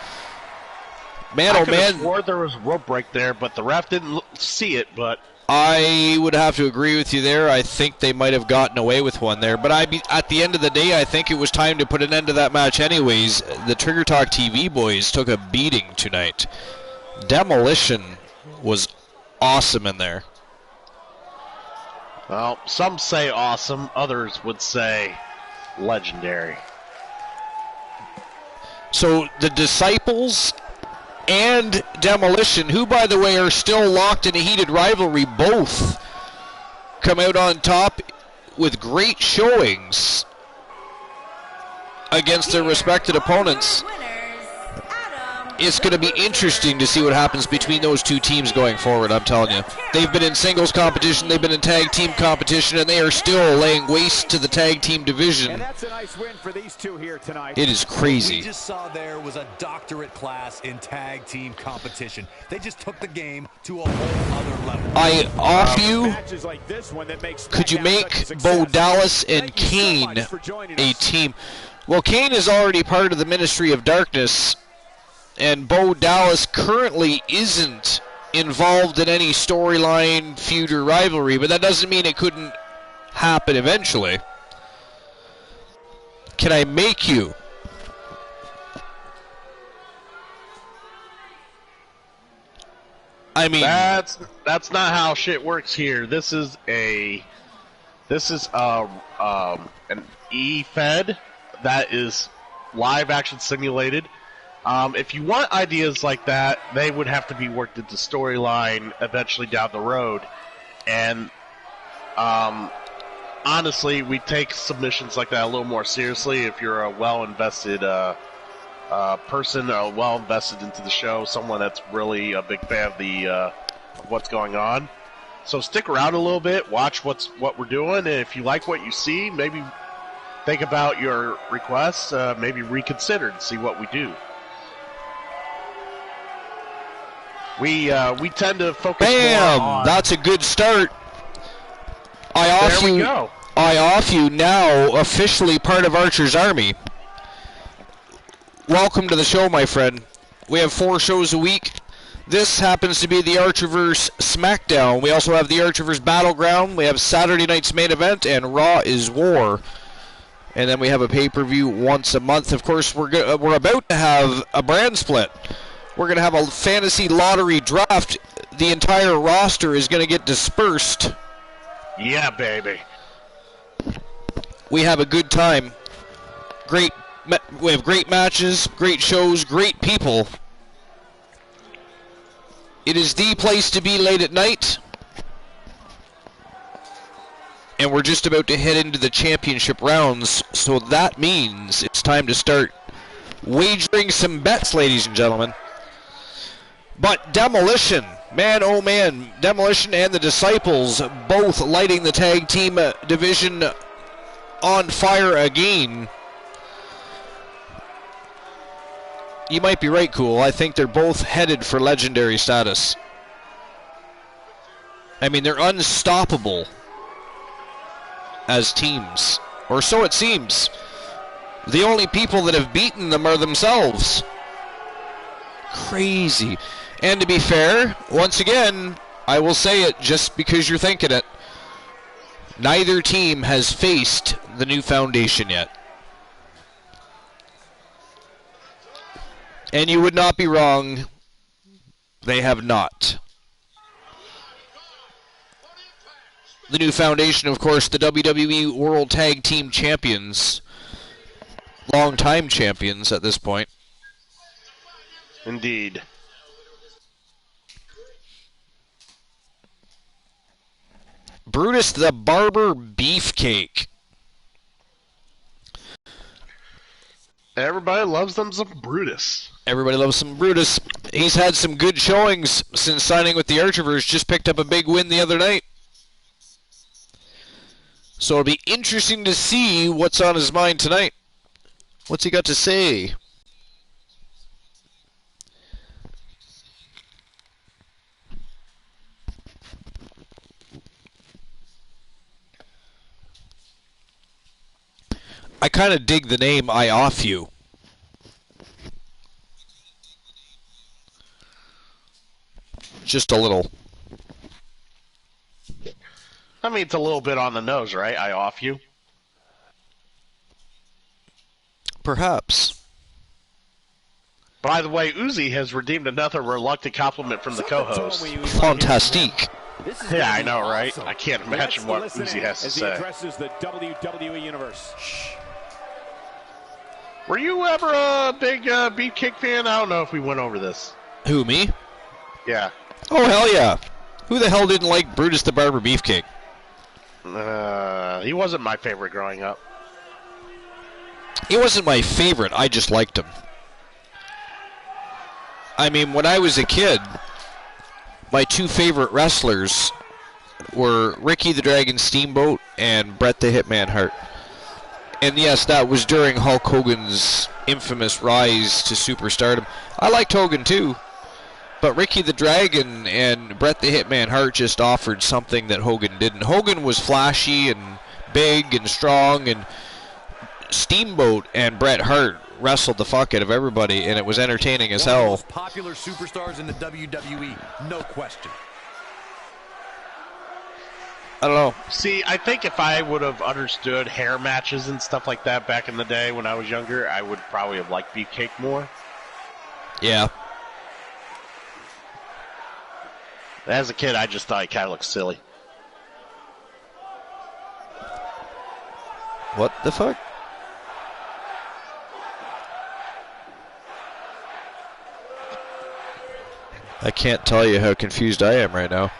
Man, I oh man. I swore there was a rope break there, but the ref didn't see it. But I would have to agree with you there. I think they might have gotten away with one there. But at the end of the day, I think it was time to put an end to that match anyways. The Trigger Talk TV boys took a beating tonight. Demolition was awesome in there. Well, some say awesome, others would say legendary. So the Disciples and Demolition, who by the way are still locked in a heated rivalry, both come out on top with great showings against their respected opponents. It's going to be interesting to see what happens between those two teams going forward, I'm telling you. They've been in singles competition, they've been in tag team competition, and they are still laying waste to the tag team division. And that's a nice win for these two here tonight. It is crazy. What we just saw there was a doctorate class in tag team competition. They just took the game to a whole other level. I offer you, like this one that makes could you make Bo Dallas and Kane a team? Well, Kane is already part of the Ministry of Darkness, and Bo Dallas currently isn't involved in any storyline, feud, or rivalry, but that doesn't mean it couldn't happen eventually. Can I make you? I mean, that's not how shit works here. This is an E-Fed that is live action simulated. If you want ideas like that, they would have to be worked into storyline eventually down the road. And honestly, we take submissions like that a little more seriously if you're a well-invested person, well-invested into the show, someone that's really a big fan of of what's going on. So stick around a little bit, watch what we're doing, and if you like what you see, maybe think about your requests, maybe reconsider and see what we do. We tend to focus more on... That's a good start. I go. offer you now officially part of Archer's Army. Welcome to the show, my friend. We have 4 shows a week. This happens to be the Archerverse SmackDown. We also have the Archerverse Battleground. We have Saturday night's main event, and Raw is War. And then we have a pay-per-view once a month. Of course, we're about to have a brand split. We're going to have a fantasy lottery draft. The entire roster is going to get dispersed. Yeah, baby. We have a good time. We have great matches, great shows, great people. It is the place to be late at night. And we're just about to head into the championship rounds, so that means it's time to start wagering some bets, ladies and gentlemen. But Demolition, man oh man, Demolition and the Disciples both lighting the tag team division on fire again. You might be right, Cool. I think they're both headed for legendary status. I mean, they're unstoppable as teams, or so it seems. The only people that have beaten them are themselves. Crazy. And to be fair, once again, I will say it just because you're thinking it, neither team has faced the new foundation yet. And you would not be wrong, they have not. The new foundation, of course, the WWE World Tag Team Champions. Long-time champions at this point. Indeed. Brutus the Barber Beefcake. Everybody loves them some Brutus. Everybody loves some Brutus. He's had some good showings since signing with the Archivers. Just picked up a big win the other night. So it'll be interesting to see what's on his mind tonight. What's he got to say? I kind of dig the name I Off You. Just a little. I mean, it's a little bit on the nose, right? I off you. Perhaps. By the way, Uzi has redeemed another reluctant compliment from the co-host. Fantastique. Yeah, I know, right? I can't imagine what Uzi has to say. Addresses the WWE Universe. Were you ever a big Beefcake fan? I don't know if we went over this. Who, me? Yeah. Oh, hell yeah. Who the hell didn't like Brutus the Barber Beefcake? He wasn't my favorite growing up. He wasn't my favorite, I just liked him. I mean, when I was a kid, my two favorite wrestlers were Ricky the Dragon Steamboat and Bret the Hitman Hart. And yes, that was during Hulk Hogan's infamous rise to superstardom. I liked Hogan too, but Ricky the Dragon and Bret the Hitman Hart just offered something that Hogan didn't. Hogan was flashy and big and strong, and Steamboat and Bret Hart wrestled the fuck out of everybody, and it was entertaining as hell. One of the most popular superstars in the WWE, no question. I don't know. See, I think if I would have understood hair matches and stuff like that back in the day when I was younger, I would probably have liked Beefcake more. Yeah. As a kid, I just thought he kind of looked silly. What the fuck? I can't tell you how confused I am right now.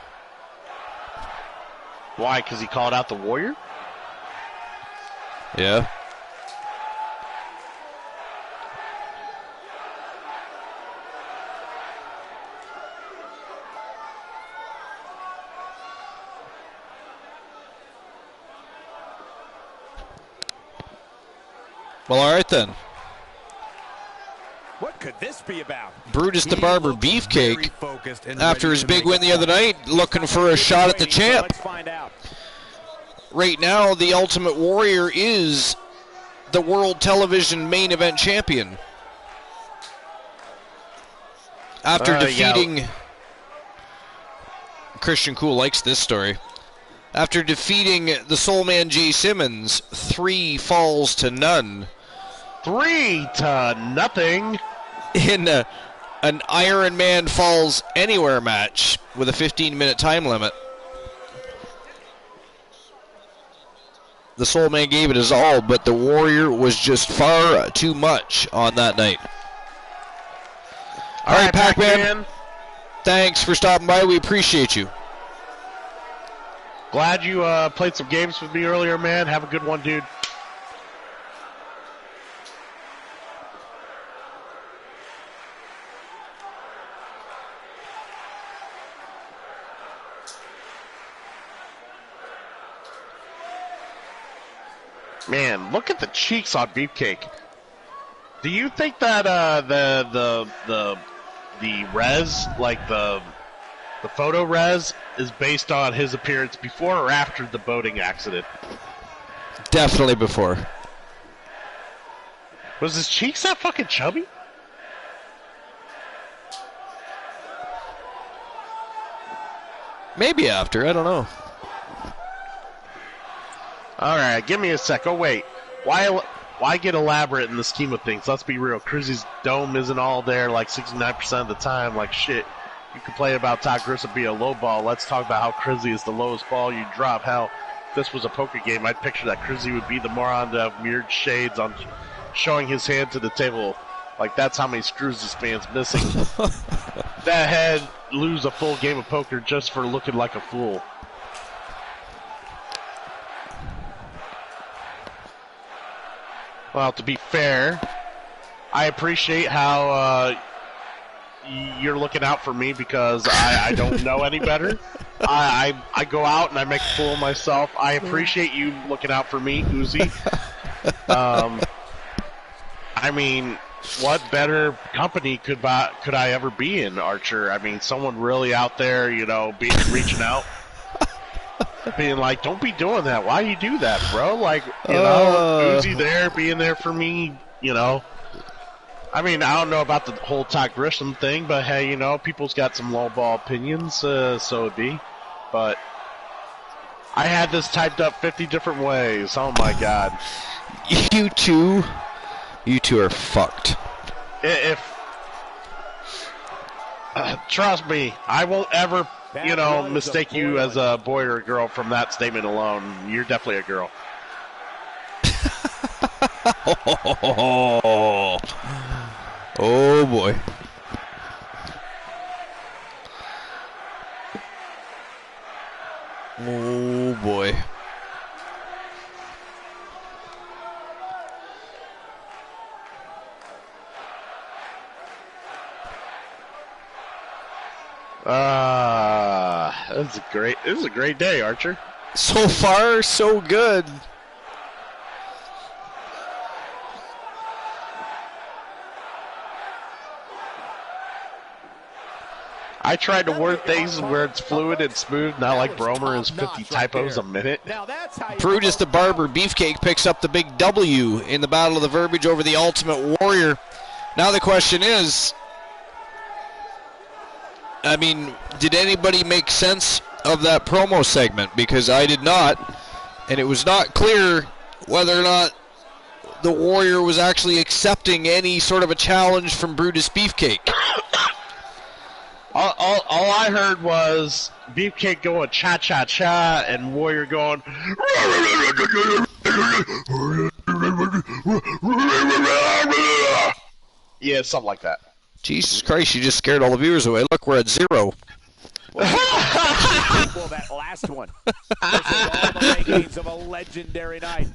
Why? Because he called out the Warrior? Yeah. Well, all right then. What could this be about? Brutus the Barber Beefcake, after his big win the other night, looking for a shot at the champ. Let's find out. Right now, the Ultimate Warrior is the World Television Main Event Champion. After defeating... Yeah. Christian Cool likes this story. After defeating the Soul Man Jay Simmons, 3 falls to none. 3-0 in an Iron Man Falls Anywhere match with a 15-minute time limit. the Soul Man gave it his all, but the Warrior was just far too much on that night. All right, Pac-Man. Thanks for stopping by. We appreciate you. Glad you played some games with me earlier, man. Have a good one, dude. Man, look at the cheeks on Beefcake. Do you think that the res, like the photo res, is based on his appearance before or after the boating accident? Definitely before. Was his cheeks that fucking chubby? Maybe after. I don't know. All right, give me a sec. Oh, wait. Why get elaborate in the scheme of things? Let's be real. Cruzy's dome isn't all there like 69% of the time. Like, shit. You complain about Todd Grissom being a low ball. Let's talk about how Cruzy is the lowest ball you drop. Hell, if this was a poker game, I'd picture that Cruzy would be the moron to have mirrored shades on showing his hand to the table. Like, that's how many screws this man's missing. That head lose a full game of poker just for looking like a fool. Well, to be fair, I appreciate how you're looking out for me because I don't know any better. I go out and I make a fool of myself. I appreciate you looking out for me, Uzi. I mean, what better company could I ever be in, Archer? I mean, someone really out there, you know, reaching out. Being like, don't be doing that. Why you do that, bro? Like, you know, Uzi there, being there for me, you know. I mean, I don't know about the whole Todd Grissom thing, but hey, you know, people's got some lowball opinions, so it be. But I had this typed up 50 different ways. Oh my God. You two are fucked. Trust me, I won't ever, you know, mistake you as a boy or a girl from that statement alone. You're definitely a girl. Oh boy. Oh boy. This is a great day, Archer. So far, so good. I tried to word things where it's fluid and smooth, not like Bromer is 50 typos a minute. Brutus the Barber Beefcake picks up the big W in the Battle of the Verbiage over the Ultimate Warrior. Now the question is, I mean, did anybody make sense of that promo segment? Because I did not, and it was not clear whether or not the Warrior was actually accepting any sort of a challenge from Brutus Beefcake. All I heard was Beefcake going cha-cha-cha and Warrior going yeah, something like that. Jesus Christ, you just scared all the viewers away. Look, we're at 0. Well, that last one. This is all the makings of a legendary night.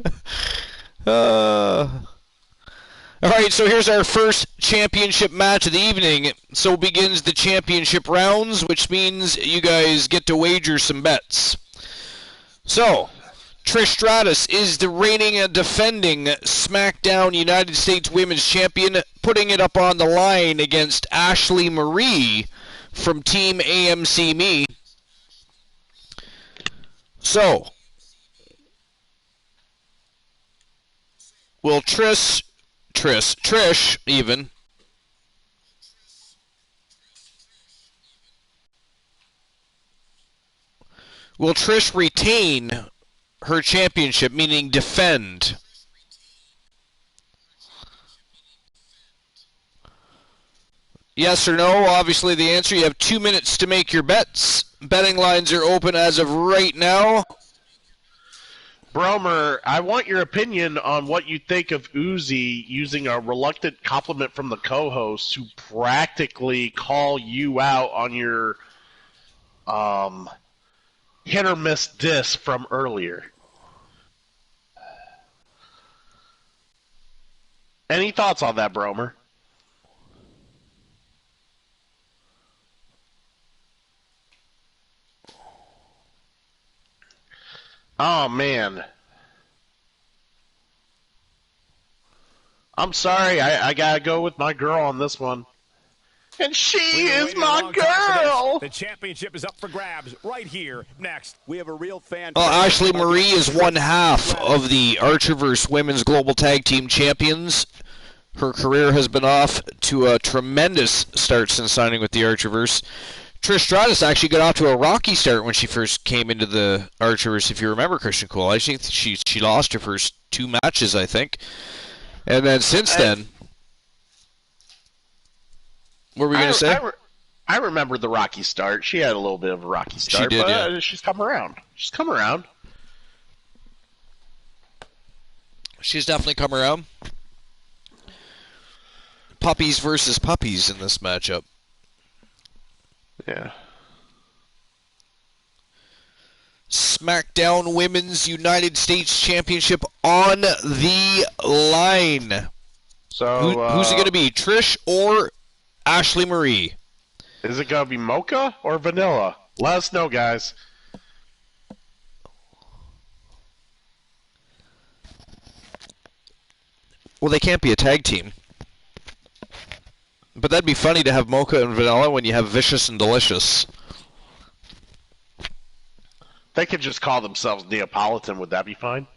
All right, so here's our first championship match of the evening. So begins the championship rounds, which means you guys get to wager some bets. So, Trish Stratus is the reigning and defending SmackDown United States Women's Champion, putting it up on the line against Ashley Marie from Team AMC Me. So, will Trish even. Will Trish retain her championship, meaning defend? Yes or no? Obviously the answer, you have 2 minutes to make your bets. Betting lines are open as of right now. Bromer, I want your opinion on what you think of Uzi using a reluctant compliment from the co-host to practically call you out on your hit or miss diss from earlier. Any thoughts on that, Bromer? Oh, man. I'm sorry. I got to go with my girl on this one. And she is my girl! The championship is up for grabs right here. Next, we have a real fan. Ashley Marie is one half of the Archerverse Women's Global Tag Team Champions. Her career has been off to a tremendous start since signing with the Archerverse. Trish Stratus actually got off to a rocky start when she first came into the Archerverse, if you remember, Christian Cole. I think she lost her first 2 matches, I think. And then since then... What were we going to say? I remember the rocky start. She had a little bit of a rocky start, she did, but yeah. She's come around. She's come around. She's definitely come around. Puppies versus puppies in this matchup. Yeah. SmackDown Women's United States Championship on the line. So who's it going to be, Trish or Ashley Marie? Is it going to be mocha or vanilla? Let us know, guys. Well, they can't be a tag team. But that'd be funny to have mocha and vanilla when you have vicious and delicious. They could just call themselves Neapolitan. Would that be fine?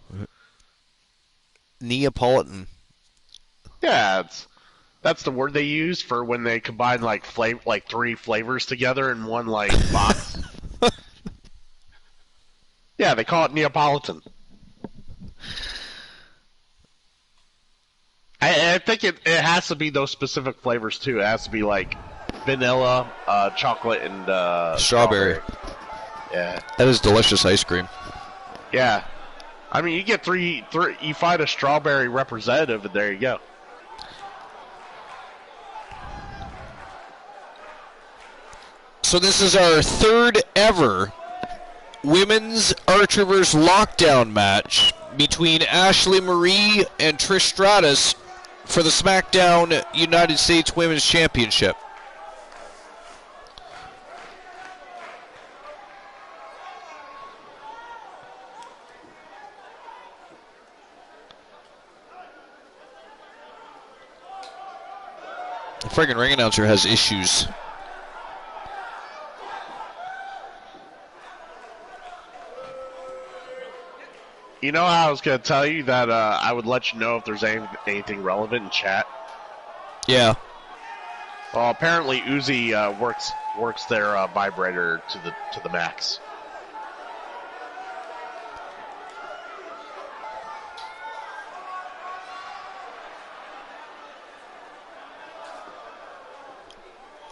Neapolitan. Yeah, that's the word they use for when they combine like 3 flavors together in one box. Yeah, they call it Neapolitan. I think it has to be those specific flavors too. It has to be like vanilla, chocolate, and strawberry. Yeah, that is delicious ice cream. Yeah, I mean you get three. You find a strawberry representative, and there you go. So this is our 3rd ever Women's Archerverse Lockdown match between Ashley Marie and Trish Stratus for the SmackDown United States Women's Championship. The friggin' ring announcer has issues. You know how I was going to tell you that I would let you know if there's anything relevant in chat? Yeah. Well, apparently Uzi works their vibrator to the max.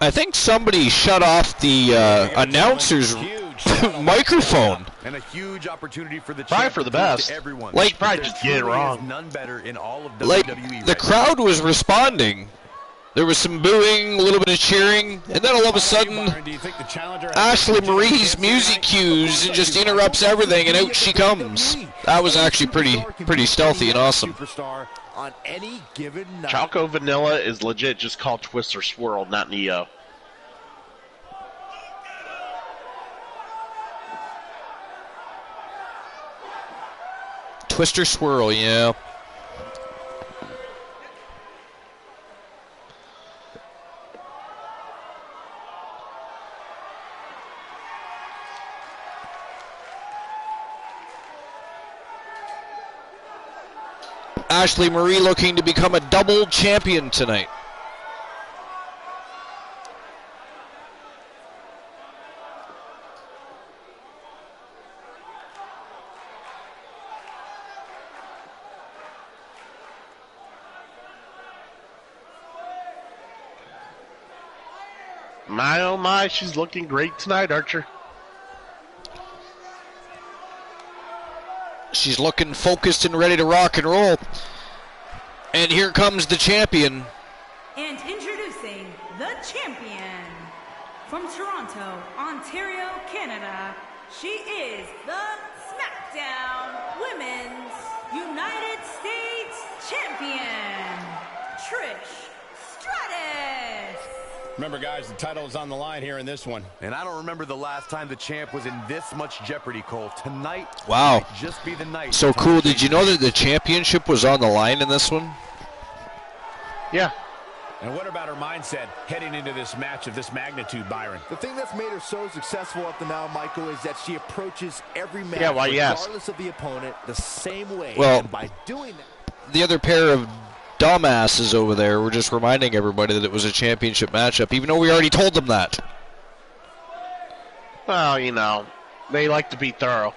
I think somebody shut off the announcer's microphone. And a huge opportunity for the probably for the best. Everyone. Like, probably just get it wrong. None better in all of WWE like the crowd was responding. There was some booing, a little bit of cheering, and then all of a sudden, Ashley Marie's music cues and just interrupts everything, and out she comes. That was actually pretty stealthy and awesome. On any given night. Choco Vanilla is legit just called Twist or Swirl, not Neo. Twister Swirl, yeah. Ashley Marie looking to become a double champion tonight. My oh my, she's looking great tonight, Archer. She's looking focused and ready to rock and roll. And here comes the champion. And introducing the champion from Toronto, Ontario, Canada. She is the SmackDown Women's United States Champion, Trish Stratus. Remember, guys, the title is on the line here in this one. And I don't remember the last time the champ was in this much jeopardy, Cole. Tonight wow. might just be the night. So cool. Did you know that the championship was on the line in this one? Yeah. And what about her mindset heading into this match of this magnitude, Byron? The thing that's made her so successful up to now, Michael, is that she approaches every match, regardless of the opponent, the same way. Well, and by doing that, the other pair of dumbasses over there were just reminding everybody that it was a championship matchup, even though we already told them that. Well, you know, they like to be thorough.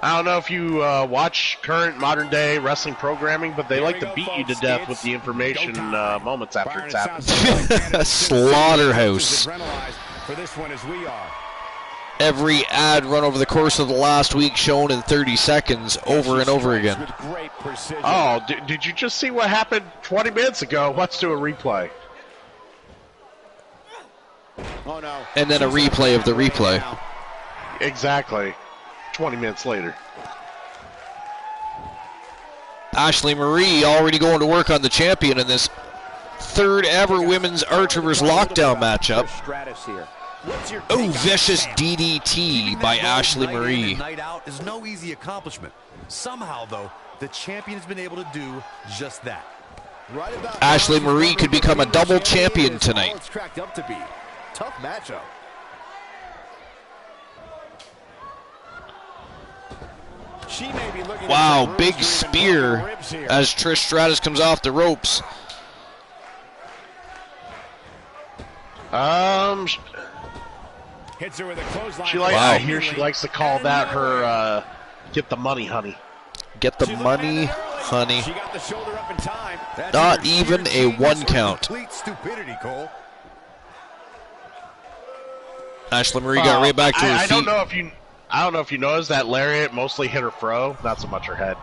I don't know if you watch current modern-day wrestling programming, but they like to beat you to death with the information moments after it's happened. Slaughterhouse. For this one as we are. Every ad run over the course of the last week shown in 30 seconds over and over again. Oh, did you just see what happened 20 minutes ago? Let's do a replay. Oh, no. And then a replay of the replay. Exactly. 20 minutes later. Ashley Marie already going to work on the champion in this third ever women's Archerverse lockdown matchup. Oh, vicious DDT by Ashley Marie. Night out is no easy accomplishment. Somehow, though, the champion has been able to do just that. Ashley Marie could become a double champion tonight. It's cracked up to be. Tough matchup. She may be looking wow, big spear as Trish Stratus comes off the ropes. Hits her with a clothesline. I hear she likes to call that her get the money, honey. Get the money, honey. She got the shoulder up in time. Not even a 1 count. Complete stupidity, Cole. Ashley Marie got right back to her I feet. I don't know if you noticed that lariat mostly hit her fro, not so much her head.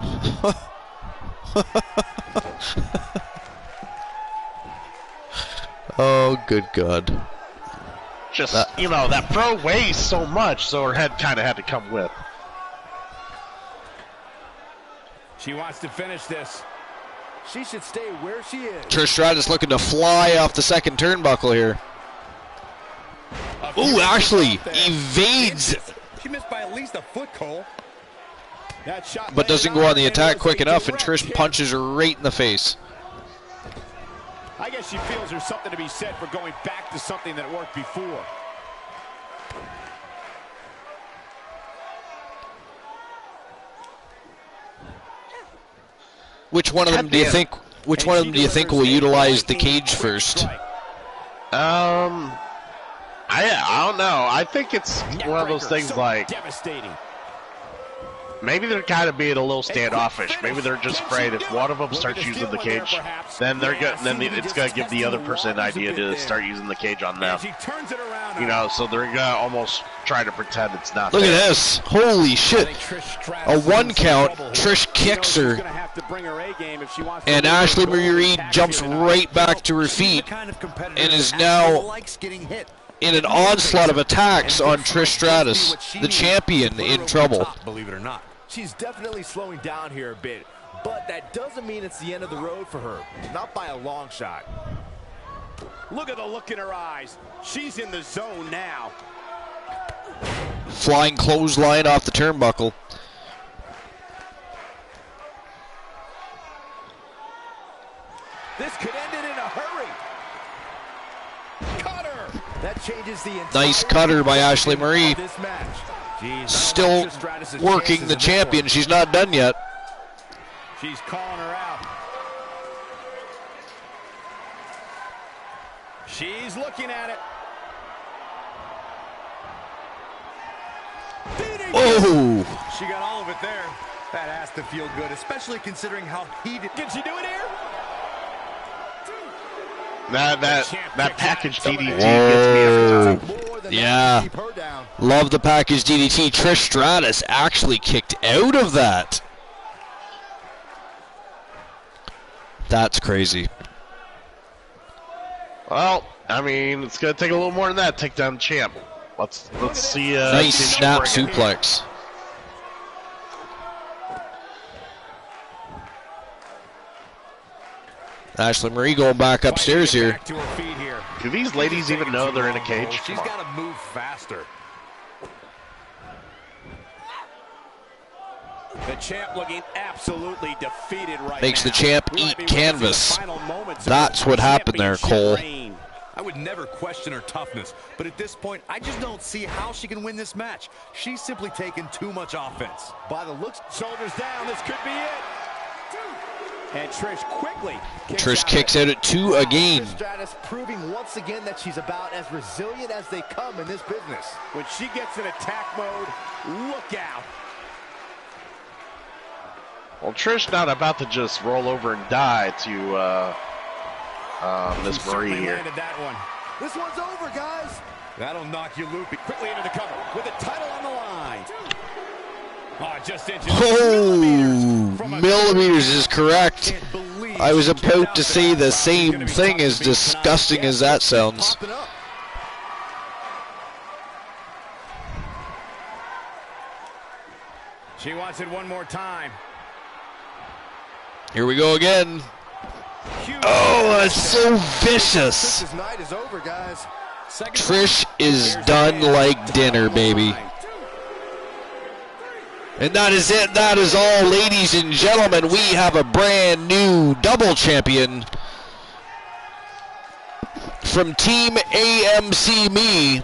Oh, good God. Just, that fro weighs so much, so her head kind of had to come with. She wants to finish this. She should stay where she is. Trish Stratus looking to fly off the second turnbuckle here. Ooh, Ashley evades. She missed by at least a foot, Cole. That shot but doesn't go on the attack quick enough, and Trish punches her right in the face. I guess she feels there's something to be said for going back to something that worked before. Which one of them do you think? Which one of them do you think will utilize the cage first? I don't know. I think it's one of those things like devastating. Maybe they're kind of being a little standoffish. Maybe they're just afraid if one of them starts using the cage, then it's gonna give the other person an idea to start using the cage on them. So they're gonna almost try to pretend it's not. Look at this! Holy shit! A 1 count. Trish kicks her, and Ashley Marie jumps right back to her feet, and is now in an onslaught of attacks on Trish Stratus, the champion, in trouble. Believe it or not. She's definitely slowing down here a bit, but that doesn't mean it's the end of the road for her. Not by a long shot. Look at the look in her eyes. She's in the zone now. Flying clothesline off the turnbuckle. This could end it in a hurry. Cutter. That changes the entire Nice cutter by Ashley Marie. this match. Still working the champion. She's not done yet. She's calling her out. She's looking at it. Oh! She got all of it there. That has to feel good, especially considering how heated. Can she do it here? That package DDT gets me every time. Yeah. Love the package DDT. Trish Stratus actually kicked out of that. That's crazy. Well, I mean, it's going to take a little more than that to take down the champ. Let's see. Nice snap suplex. Ashley Marie going back upstairs here. Do these ladies even know they're in a cage? She's got to move faster. The champ looking absolutely defeated right Makes now. the champ eat canvas. That's what happened there, Cole. I would never question her toughness, but at this point, I just don't see how she can win this match. She's simply taken too much offense. By the looks, shoulders down, this could be it. And Trish quickly kicks out at 2 again. Trish Stratus proving once again that she's about as resilient as they come in this business. When she gets in attack mode, look out. Well, Trish not about to just roll over and die to Miss Marie here. That one. This one's over, guys. That'll knock you loopy. Quickly into the cover with the title on the line. Oh, just inches. Millimeters is correct. I was about to say the same thing, as disgusting as that sounds. She wants it one more time. Here we go again. Oh, that's so vicious. This night is over, guys. Trish is done like dinner, baby. And that is it. That is all, ladies and gentlemen. We have a brand new double champion from Team AMC Me.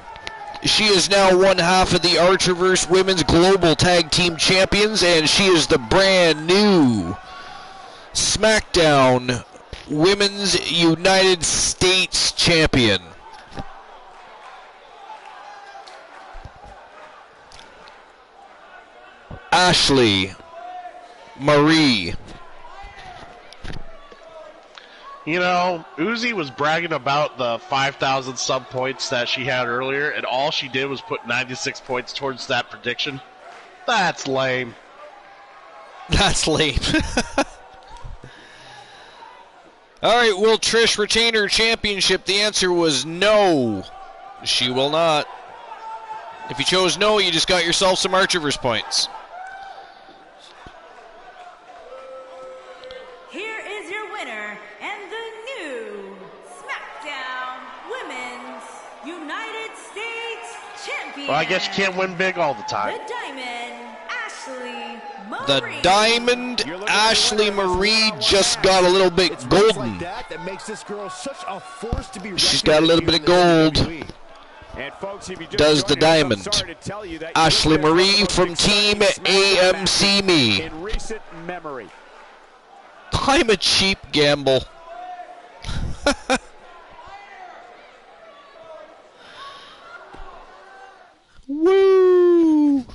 She is now one half of the Archerverse Women's Global Tag Team Champions, and she is the brand new SmackDown Women's United States Champion. Ashley Marie. You know, Uzi was bragging about the 5,000 sub points that she had earlier, and all she did was put 96 points towards that prediction. That's lame. That's lame. All right, will Trish retain her championship? The answer was no. She will not. If you chose no, you just got yourself some Archerverse points. Here is your winner and the new SmackDown Women's United States Champion. Well, I guess you can't win big all the time. The Diamond, Ashley Marie. The Diamond Ashley Marie just got a little bit golden. That makes this girl such a force to be. She's got a little bit of gold. And folks, if you just Does the joined us, I'm Diamond. sorry to tell you that Ashley you've been Marie one of the from most Team exciting AMC Me. in recent memory. I'm a cheap gamble. Woo!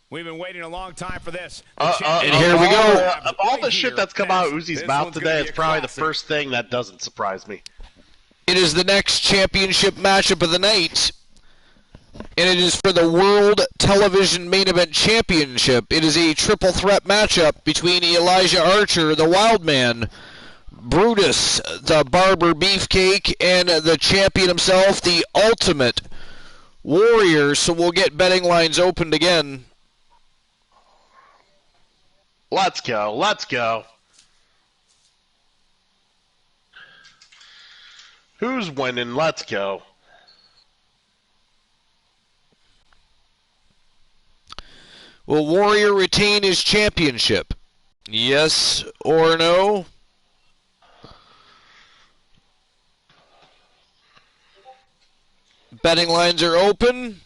We've been waiting a long time for this. And here we go. Of all the shit that's come out of Uzi's mouth today, it's probably the first thing that doesn't surprise me. It is the next championship matchup of the night. And it is for the World Television Main Event Championship. It is a triple threat matchup between Elijah Archer, the Wild Man, Brutus, the Barber Beefcake, and the champion himself, the Ultimate Warrior. So we'll get betting lines opened again. Let's go. Let's go. Who's winning? Let's go. Will Warrior retain his championship? Yes or no? Betting lines are open,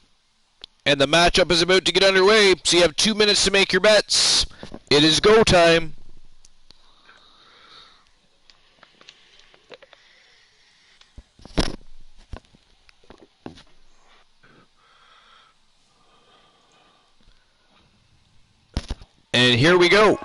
and the matchup is about to get underway, so you have 2 minutes to make your bets. It is go time. And here we go.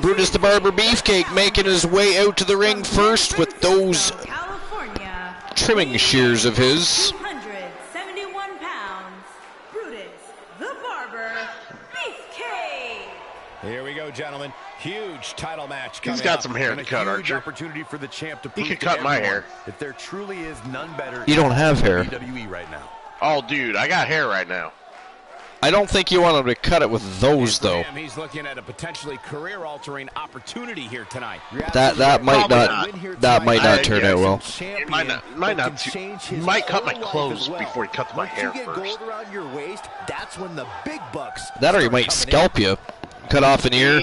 Brutus the Barber Beefcake making his way out to the ring first with those trimming shears of his. 271 pounds, Brutus the Barber Beefcake. Here we go, gentlemen. Huge title match. He's got some hair to cut, Archer. Opportunity for the champ to He prove could to cut my everyone hair. that there truly is none better. You don't have hair. WWE right now. Oh, dude, I got hair right now. I don't think you want him to cut it with those, though. He's looking at a potentially career-altering opportunity here tonight. That might not turn out well. It might not. He might cut my clothes before he cuts my hair first. Around your waist, that's when the big bucks. That or he might scalp you. Cut off an ear.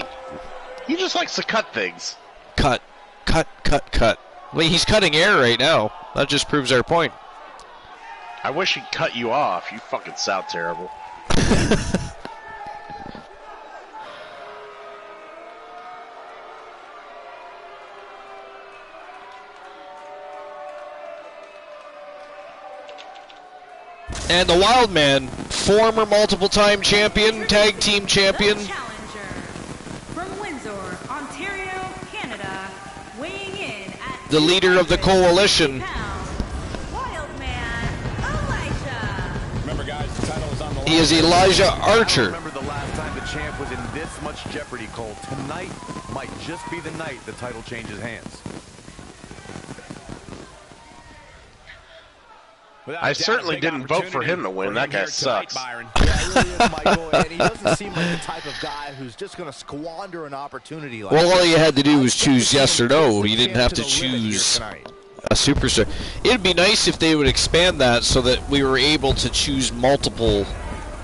He just likes to cut things. Cut. I mean, he's cutting air right now. That just proves our point. I wish he'd cut you off. You fucking sound terrible. And the Wild Man, former multiple-time champion, tag team champion. The challenger from Windsor, Ontario, Canada, weighing in at The leader of the coalition. Wild Man Elijah. Remember, guys, the title is on the line. He is Elijah I Archer. remember the last time the champ was in this much jeopardy, Cole. Tonight might just be the night the title changes hands. I certainly didn't vote for him to win. That guy sucks. Yeah, he really is, Michael, and he doesn't seem like the type of guy who's just going to squander an opportunity like Well, all this. you had to do was choose yes or no. You didn't have to choose a superstar. It'd be nice if they would expand that so that we were able to choose multiple,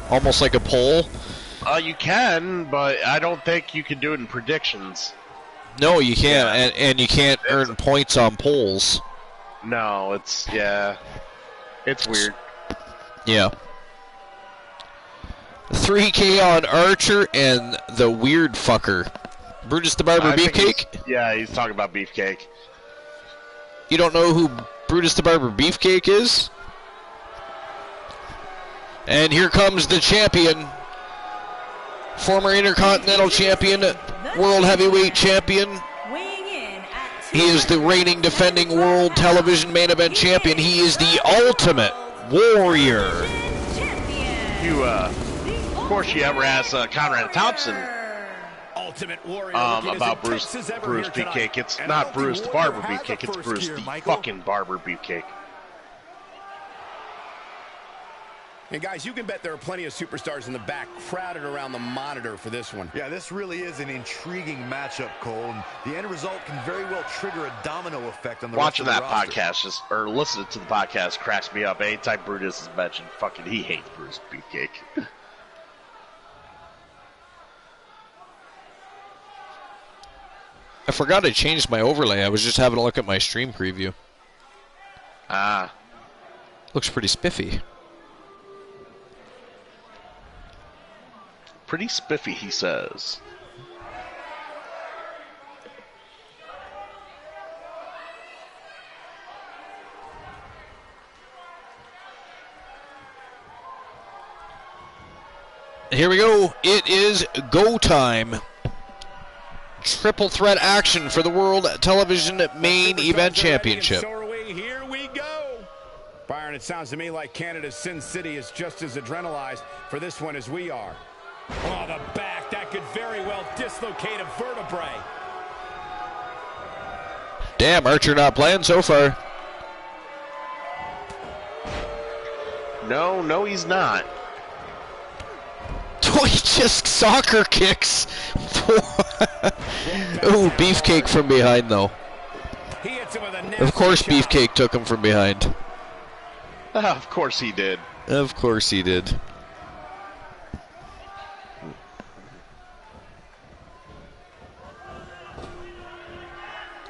almost like a poll. You can, but I don't think you can do it in predictions. No, you can't, and you can't earn points on polls. No, it's weird. Yeah. 3K on Archer and the weird fucker. Brutus the Barber I think Beefcake? he's talking about Beefcake. You don't know who Brutus the Barber Beefcake is? And here comes the champion. Former Intercontinental Champion, World Heavyweight Champion. Weighing in at He is the reigning defending World Television Main Event Champion. He is the Ultimate Warrior. champion. You, of course, you ever asked Conrad Thompson Ultimate Warrior about Bruce Beefcake. It's not Bruce the Barber Beefcake. It's Bruce the fucking Barber Beefcake. And guys, you can bet there are plenty of superstars in the back crowded around the monitor for this one. Yeah, this really is an intriguing matchup, Cole, and the end result can very well trigger a domino effect on the Watching rest that of the roster. podcast or listening to the podcast cracks me up. Anytime Brutus is mentioned, fucking he hates Bruce Beefcake. I forgot I changed my overlay. I was just having a look at my stream preview. Ah. Looks pretty spiffy. Pretty spiffy, he says. Here we go. It is go time. Triple threat action for the World Television Main Event Championship. So are we. Here we go. Byron, it sounds to me like Canada's Sin City is just as adrenalized for this one as we are. Oh, the back. That could very well dislocate a vertebrae. Damn, Archer not playing so far. No, he's not. Oh, he just soccer kicks. Ooh, Beefcake from behind, though. He hits him with a Of course, nasty shot. Beefcake took him from behind. Of course he did. Of course he did.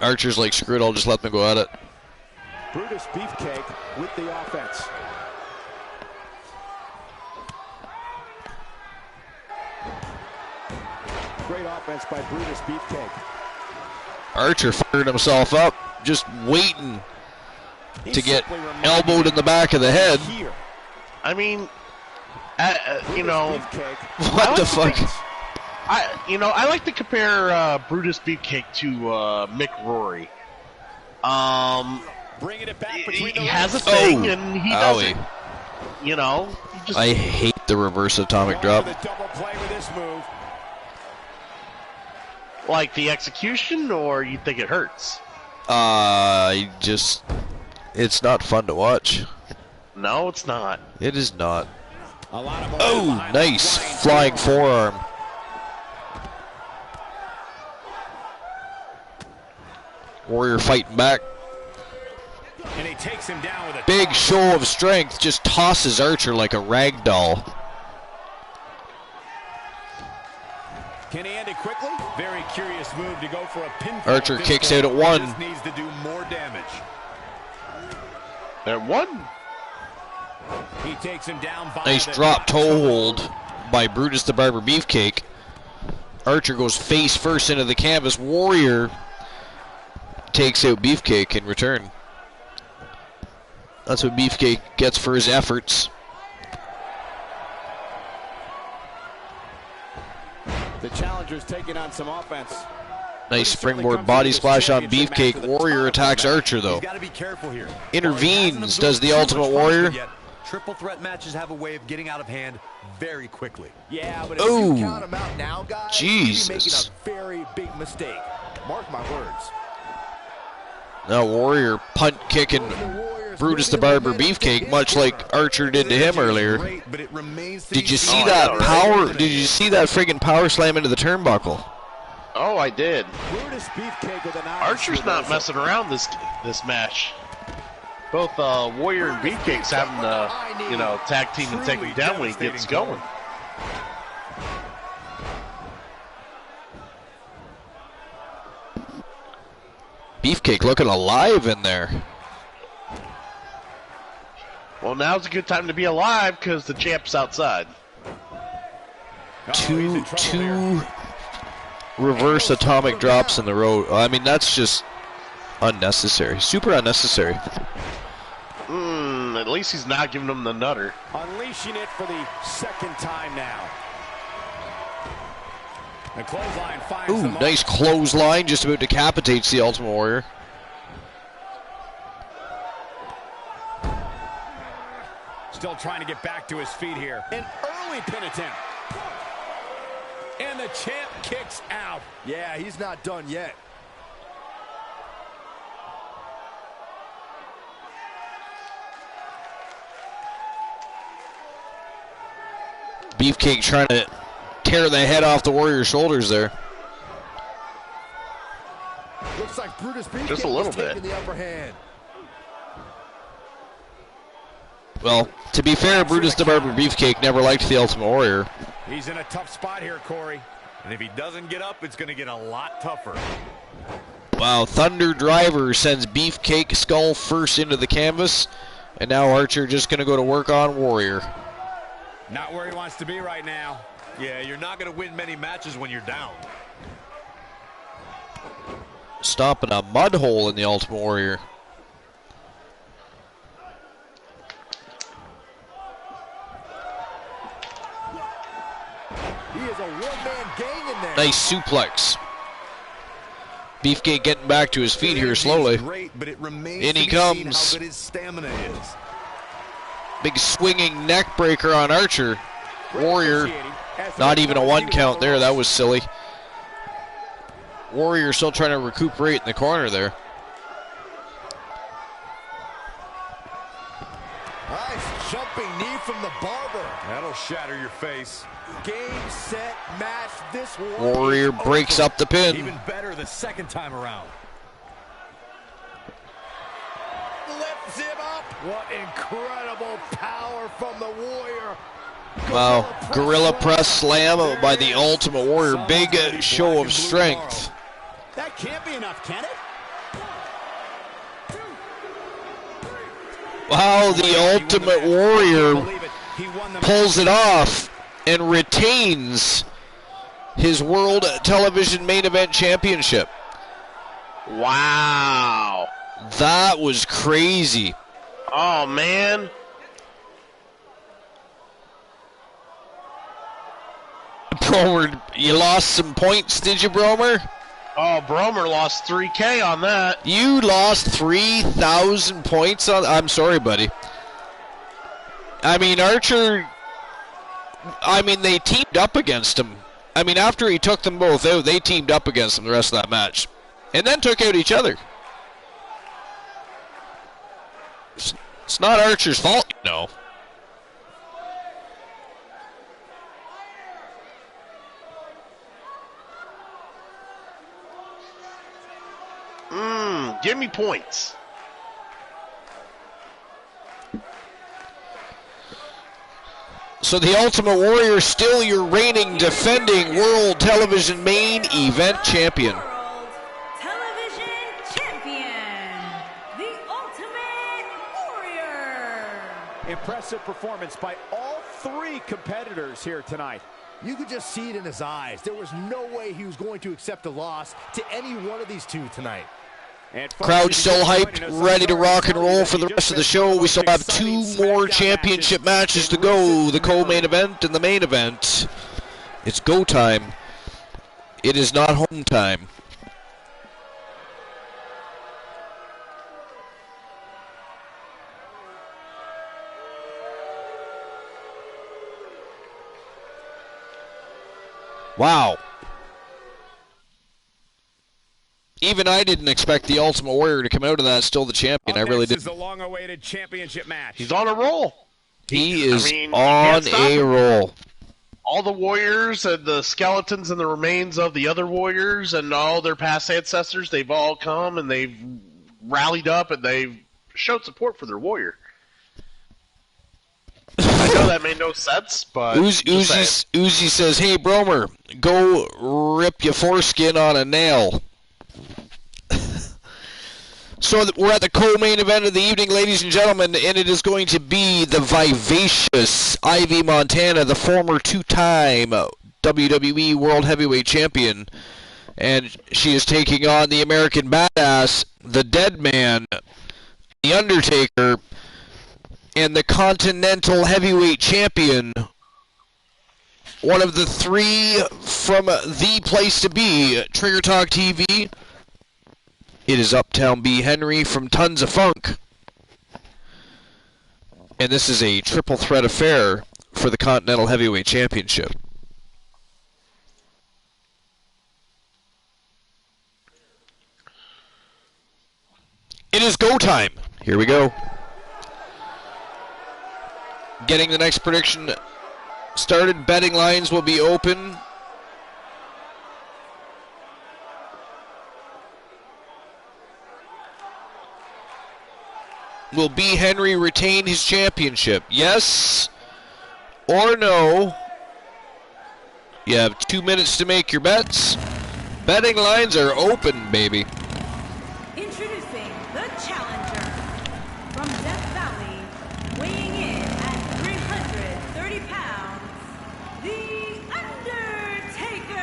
Archer's like, screw it, I'll just let them go at it. Brutus Beefcake with the offense. Great offense by Brutus Beefcake. Archer fired himself up, just waiting to get elbowed in the back of the head. I mean, you know, What the fuck? I like to compare Brutus Beefcake to Mick Rory. Bringing it back He has a thing and he doesn't. You know, I hate the reverse atomic drop. The double play with this move. Like the execution, or you think it hurts? It's not fun to watch. No, it's not. It is not. Oh, nice flying forearm. Warrior fighting back. And he takes him down with a big show of strength, just tosses Archer like a rag doll. Can he end it quickly? Very curious move to go for a pinfall. Archer kicks out at one. Just needs to do more damage. At one. He takes him down. Nice drop toe hold by Brutus the Barber Beefcake. Archer goes face first into the canvas. Warrior takes out Beefcake in return. That's what Beefcake gets for his efforts. The challenger's taking on some offense. Nice springboard body splash on Beefcake. Warrior attacks Archer though. Got to be careful here. Intervenes, does the Ultimate Warrior. Triple threat matches have a way of getting out of hand very quickly. Yeah, but if you count him out now, guys, Jesus. you're making a very big mistake. Mark my words. Now Warrior punt kicking Brutus the Barber Beefcake, much like Archer did to him earlier. Did you see that power? Did you see that friggin' power slam into the turnbuckle? Oh, I did. Brutus Beefcake with an Archer's not messing around this match. Both Warrior and Beefcake's having to, tag team and take him down when he gets going. Beefcake looking alive in there. Well, now's a good time to be alive because the champ's outside. Two reverse atomic drops in the row. I mean, that's just unnecessary. Super unnecessary. At least he's not giving him the nutter. Unleashing it for the second time now. The clothesline finds Ooh, nice clothesline. Just about decapitates the Ultimate Warrior. Still trying to get back to his feet here. An early pin attempt. And the champ kicks out. Yeah, he's not done yet. Beefcake trying to tear the head off the Warrior's shoulders there. Looks like Brutus Beefcake just a little bit. Taking the upper hand. Well, to be fair, Brutus the Barber Beefcake never liked the Ultimate Warrior. He's in a tough spot here, Corey. And if he doesn't get up, it's going to get a lot tougher. Wow, Thunder Driver sends Beefcake skull first into the canvas. And now Archer just going to go to work on Warrior. Not where he wants to be right now. Yeah, you're not going to win many matches when you're down. Stomping a mud hole in the Ultimate Warrior. He is a one-man gang in there. Nice suplex. Beefcake getting back to his feet here slowly. Great, but it remains In he to be seen comes. how good his stamina is. Big swinging neck breaker on Archer. Warrior, not even a one count there. That was silly. Warrior still trying to recuperate in the corner there. Nice jumping knee from the Barber. That'll shatter your face. Game, set, match. This Warrior breaks up the pin. Even better the second time around. Lifts him up. What incredible power from the Warrior. Wow, gorilla press slam by the Ultimate Warrior. Big show of strength. That can't be enough, can it? Wow, the Ultimate Warrior pulls it off and retains his World Television Main Event Championship. Wow. That was crazy. Oh, man. Bromer, you lost some points, did you, Bromer? Oh, Bromer lost 3K on that. You lost 3,000 points on... I'm sorry, buddy. I mean, Archer... I mean, they teamed up against him. I mean, after he took them both out, they teamed up against him the rest of that match. And then took out each other. It's not Archer's fault, you know. Give me points. So the Ultimate Warrior still your reigning, defending World Television Main Event Champion. World Television Champion, the Ultimate Warrior. Impressive performance by all three competitors here tonight. You could just see it in his eyes. There was no way he was going to accept a loss to any one of these two tonight. Crowd still hyped, ready to rock and roll for the rest of the show. We still have two more championship matches to go, the co-main event and the main event. It's go time. It is not home time. Wow. Even I didn't expect the Ultimate Warrior to come out of that still the champion. I really didn't. This is the long-awaited championship match. He's on a roll. He is on a roll. All the Warriors and the skeletons and the remains of the other Warriors and all their past ancestors, they've all come and they've rallied up and they've showed support for their Warrior. I know that made no sense, but... Uzi says, hey, Bromer, go rip your foreskin on a nail. So we're at the co-main event of the evening, ladies and gentlemen, and it is going to be the vivacious Ivy Montana, the former two-time WWE World Heavyweight Champion, and she is taking on the American Badass, the Dead Man, the Undertaker, and the Continental Heavyweight Champion, one of the three from the place to be, Trigger Talk TV. It is Uptown B. Henry from Tons of Funk. And this is a triple threat affair for the Continental Heavyweight Championship. It is go time. Here we go. Getting the next prediction started. Betting lines will be open. Will B. Henry retain his championship? Yes or no? You have 2 minutes to make your bets. Betting lines are open, baby. Introducing the challenger from Death Valley, weighing in at 330 pounds, The Undertaker.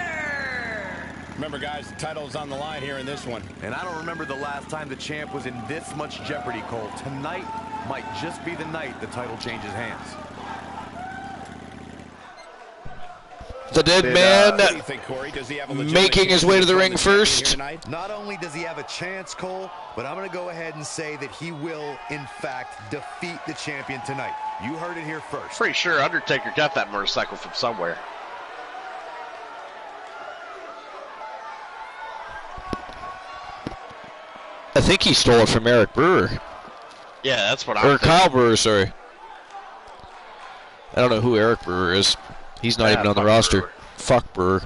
Remember, guys, the title's on the line here in this one. And I don't remember the last time the champ was in this much jeopardy, Cole. Tonight might just be the night the title changes hands. The Dead Man What do you think, Corey? Does he have a legitimate making his way to the chance ring to win the first. championship here tonight? Not only does he have a chance, Cole, but I'm going to go ahead and say that he will, in fact, defeat the champion tonight. You heard it here first. Pretty sure Undertaker got that motorcycle from somewhere. I think he stole it from Eric Brewer. Yeah, that's what I'm Or thinking. Kyle Brewer, sorry. I don't know who Eric Brewer is. He's not even on the fuck roster. Brewer. Fuck Brewer.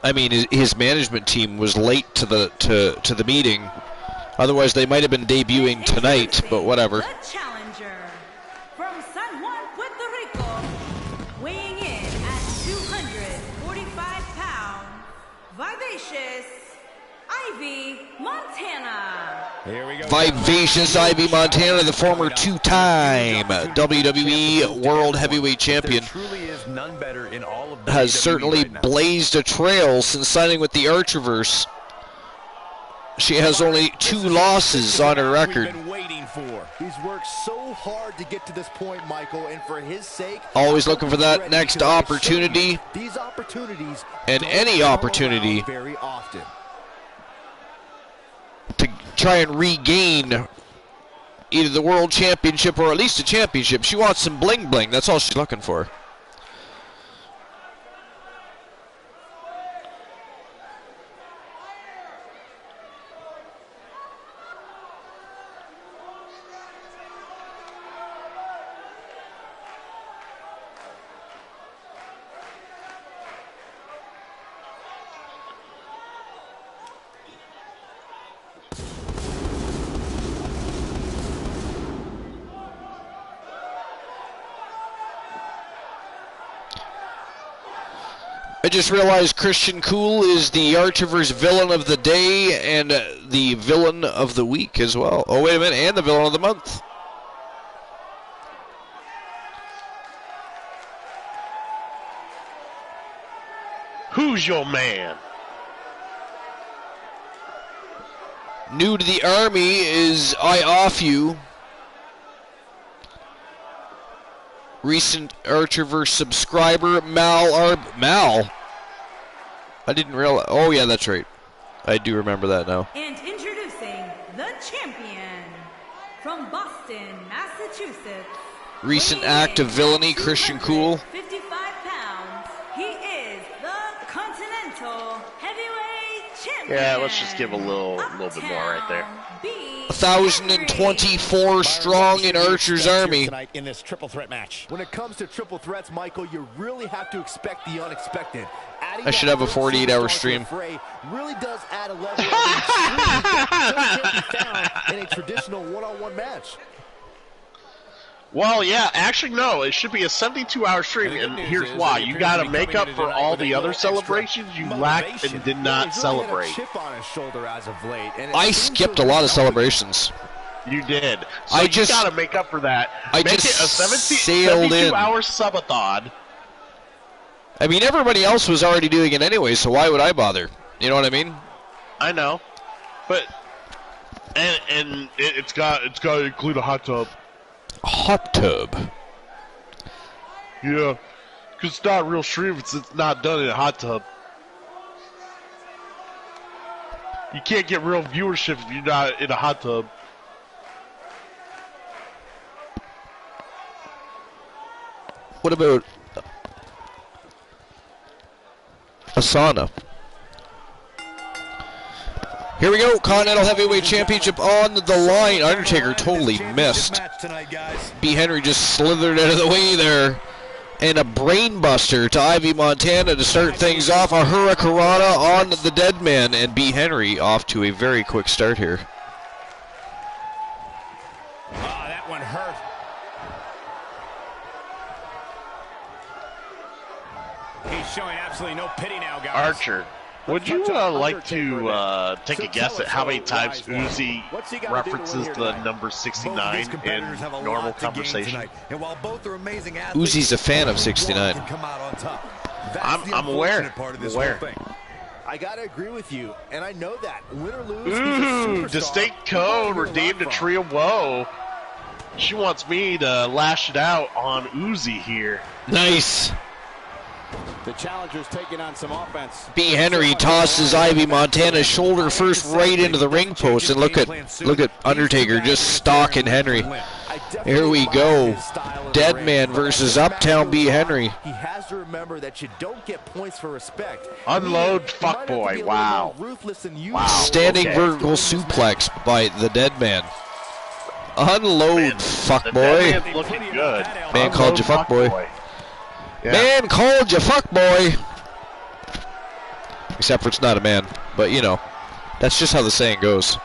I mean, his management team was late to the meeting. Otherwise, they might have been debuting tonight, but whatever. The challenger from San Juan, Puerto Rico, weighing in at 245 pounds, vivacious Ivy Montana. Here we go. Vivacious Ivy Montana, the former two-time WWE World Heavyweight Champion, There truly is none better in all of has WWE certainly right now. blazed a trail since signing with the Archerverse. She has only 2 losses on her record. He's worked so hard to get to this point, Michael, and for his sake, always looking for that next opportunity. These opportunities and any opportunity very often to try and regain either the world championship or at least a championship. She wants some bling bling. That's all she's looking for. I just realized Christian Cool is the Archiver's villain of the day and the villain of the week as well. Oh, wait a minute, and the villain of the month. Who's your man? New to the army is I Off You. Recent Archiverse subscriber, Mal. I didn't realize. Oh, yeah, that's right. I do remember that now. And introducing the champion from Boston, Massachusetts. Recent act of villainy, Christian Cool. 55 pounds. He is the Continental Heavyweight Champion. Yeah, let's just give a little bit more right there. 1,024 strong in Archer's army. Tonight in this triple threat match. When it comes to triple threats, Michael, you really have to expect the unexpected. I should have a 48-hour stream. Really does add a level of intrigue that can't be found in a traditional one-on-one match. Well, yeah, actually, no. It should be a 72-hour stream, and here's why. You got to make up for all the other celebrations you lacked and did not celebrate. I skipped a lot of celebrations. You did. So you got to make up for that. Make it a 72-hour subathon. I mean, everybody else was already doing it anyway, so why would I bother? You know what I mean? I know, but and it's got to include a hot tub. Hot tub. Yeah, because it's not a real stream. It's not done in a hot tub. You can't get real viewership if you're not in a hot tub. What about a sauna? Here we go, Continental Heavyweight Championship on the line. Undertaker totally missed. B. Henry just slithered out of the way there. And a brainbuster to Ivy Montana to start things off. A Hurricanrana on the dead man, and B. Henry off to a very quick start here. Ah, that one hurt. He's showing absolutely no pity now, guys. Archer. Would you like to take a guess at how many times Uzi references the number 69 in normal conversation? Uzi's a fan of 69. I'm aware. I gotta agree with you, and I know that. Win or lose, ooh, distinct code redeemed a tree of woe. She wants me to lash it out on Uzi here. Nice. The challenger's taking on some offense. B. Henry tosses Ivy Montana's shoulder first right into the ring post, and look at Undertaker just stalking Henry. Here we go. Deadman versus Uptown B. Henry. He has to remember that you don't get points for respect. Unload fuckboy. Wow. Wow. Standing vertical suplex by the Deadman. Unload fuckboy. Looking good. Man called you fuckboy. Yeah. Man called you fuckboy. Except for it's not a man, but you know, that's just how the saying goes.